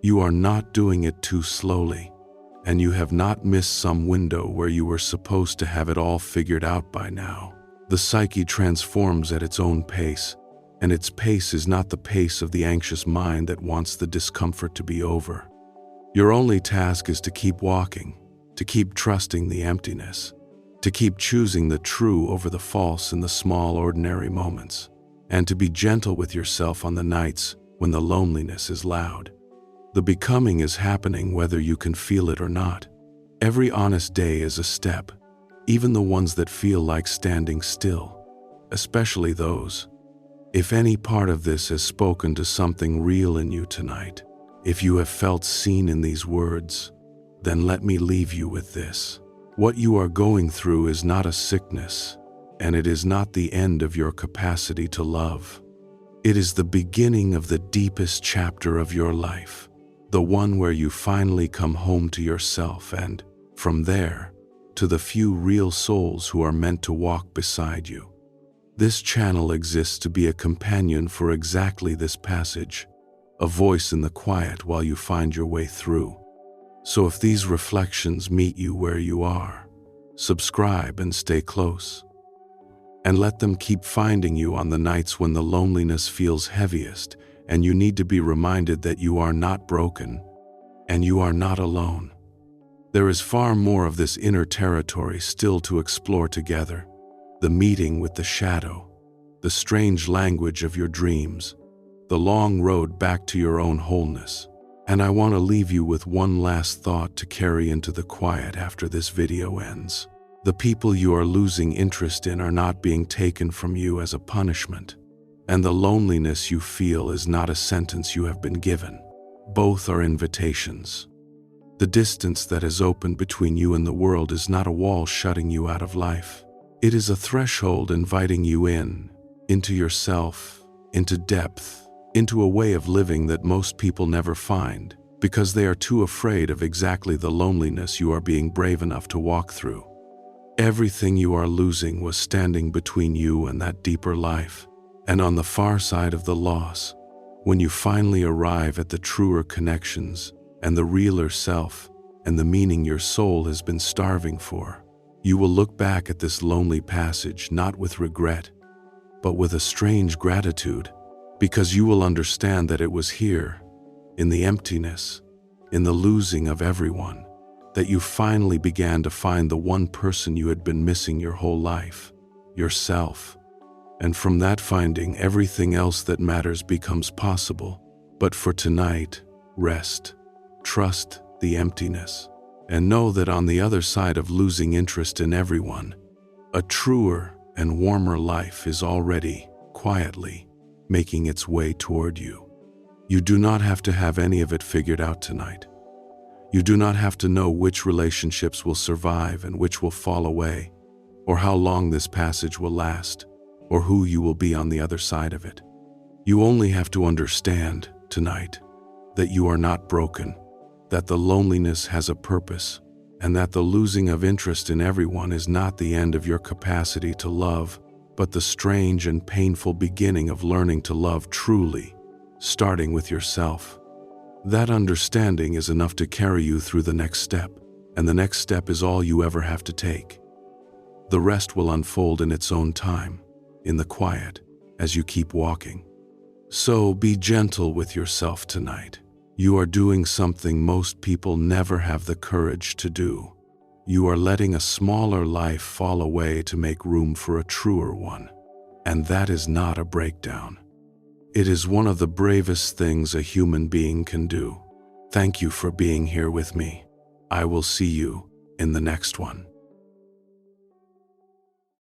You are not doing it too slowly, and you have not missed some window where you were supposed to have it all figured out by now. The psyche transforms at its own pace, and its pace is not the pace of the anxious mind that wants the discomfort to be over. Your only task is to keep walking, to keep trusting the emptiness, to keep choosing the true over the false in the small, ordinary moments, and to be gentle with yourself on the nights when the loneliness is loud. The becoming is happening whether you can feel it or not. Every honest day is a step, even the ones that feel like standing still, especially those. If any part of this has spoken to something real in you tonight, if you have felt seen in these words, then let me leave you with this. What you are going through is not a sickness, and it is not the end of your capacity to love. It is the beginning of the deepest chapter of your life, the one where you finally come home to yourself and, from there, to the few real souls who are meant to walk beside you. This channel exists to be a companion for exactly this passage, a voice in the quiet while you find your way through. So if these reflections meet you where you are, subscribe and stay close. And let them keep finding you on the nights when the loneliness feels heaviest and you need to be reminded that you are not broken and you are not alone. There is far more of this inner territory still to explore together. The meeting with the shadow, the strange language of your dreams, the long road back to your own wholeness. And I want to leave you with one last thought to carry into the quiet after this video ends. The people you are losing interest in are not being taken from you as a punishment, and the loneliness you feel is not a sentence you have been given. Both are invitations. The distance that has opened between you and the world is not a wall shutting you out of life. It is a threshold inviting you into yourself, into depth, into a way of living that most people never find because they are too afraid of exactly the loneliness you are being brave enough to walk through. Everything you are losing was standing between you and that deeper life, and on the far side of the loss, when you finally arrive at the truer connections and the realer self and the meaning your soul has been starving for, you will look back at this lonely passage not with regret, but with a strange gratitude, because you will understand that it was here, in the emptiness, in the losing of everyone, that you finally began to find the one person you had been missing your whole life, yourself. And from that finding, everything else that matters becomes possible. But for tonight, rest, trust the emptiness, and know that on the other side of losing interest in everyone, a truer and warmer life is already, quietly, making its way toward you. You do not have to have any of it figured out tonight. You do not have to know which relationships will survive and which will fall away, or how long this passage will last, or who you will be on the other side of it. You only have to understand, tonight, that you are not broken, that the loneliness has a purpose, and that the losing of interest in everyone is not the end of your capacity to love, but the strange and painful beginning of learning to love truly, starting with yourself. That understanding is enough to carry you through the next step, and the next step is all you ever have to take. The rest will unfold in its own time, in the quiet, as you keep walking. So be gentle with yourself tonight. You are doing something most people never have the courage to do. You are letting a smaller life fall away to make room for a truer one. And that is not a breakdown. It is one of the bravest things a human being can do. Thank you for being here with me. I will see you in the next one.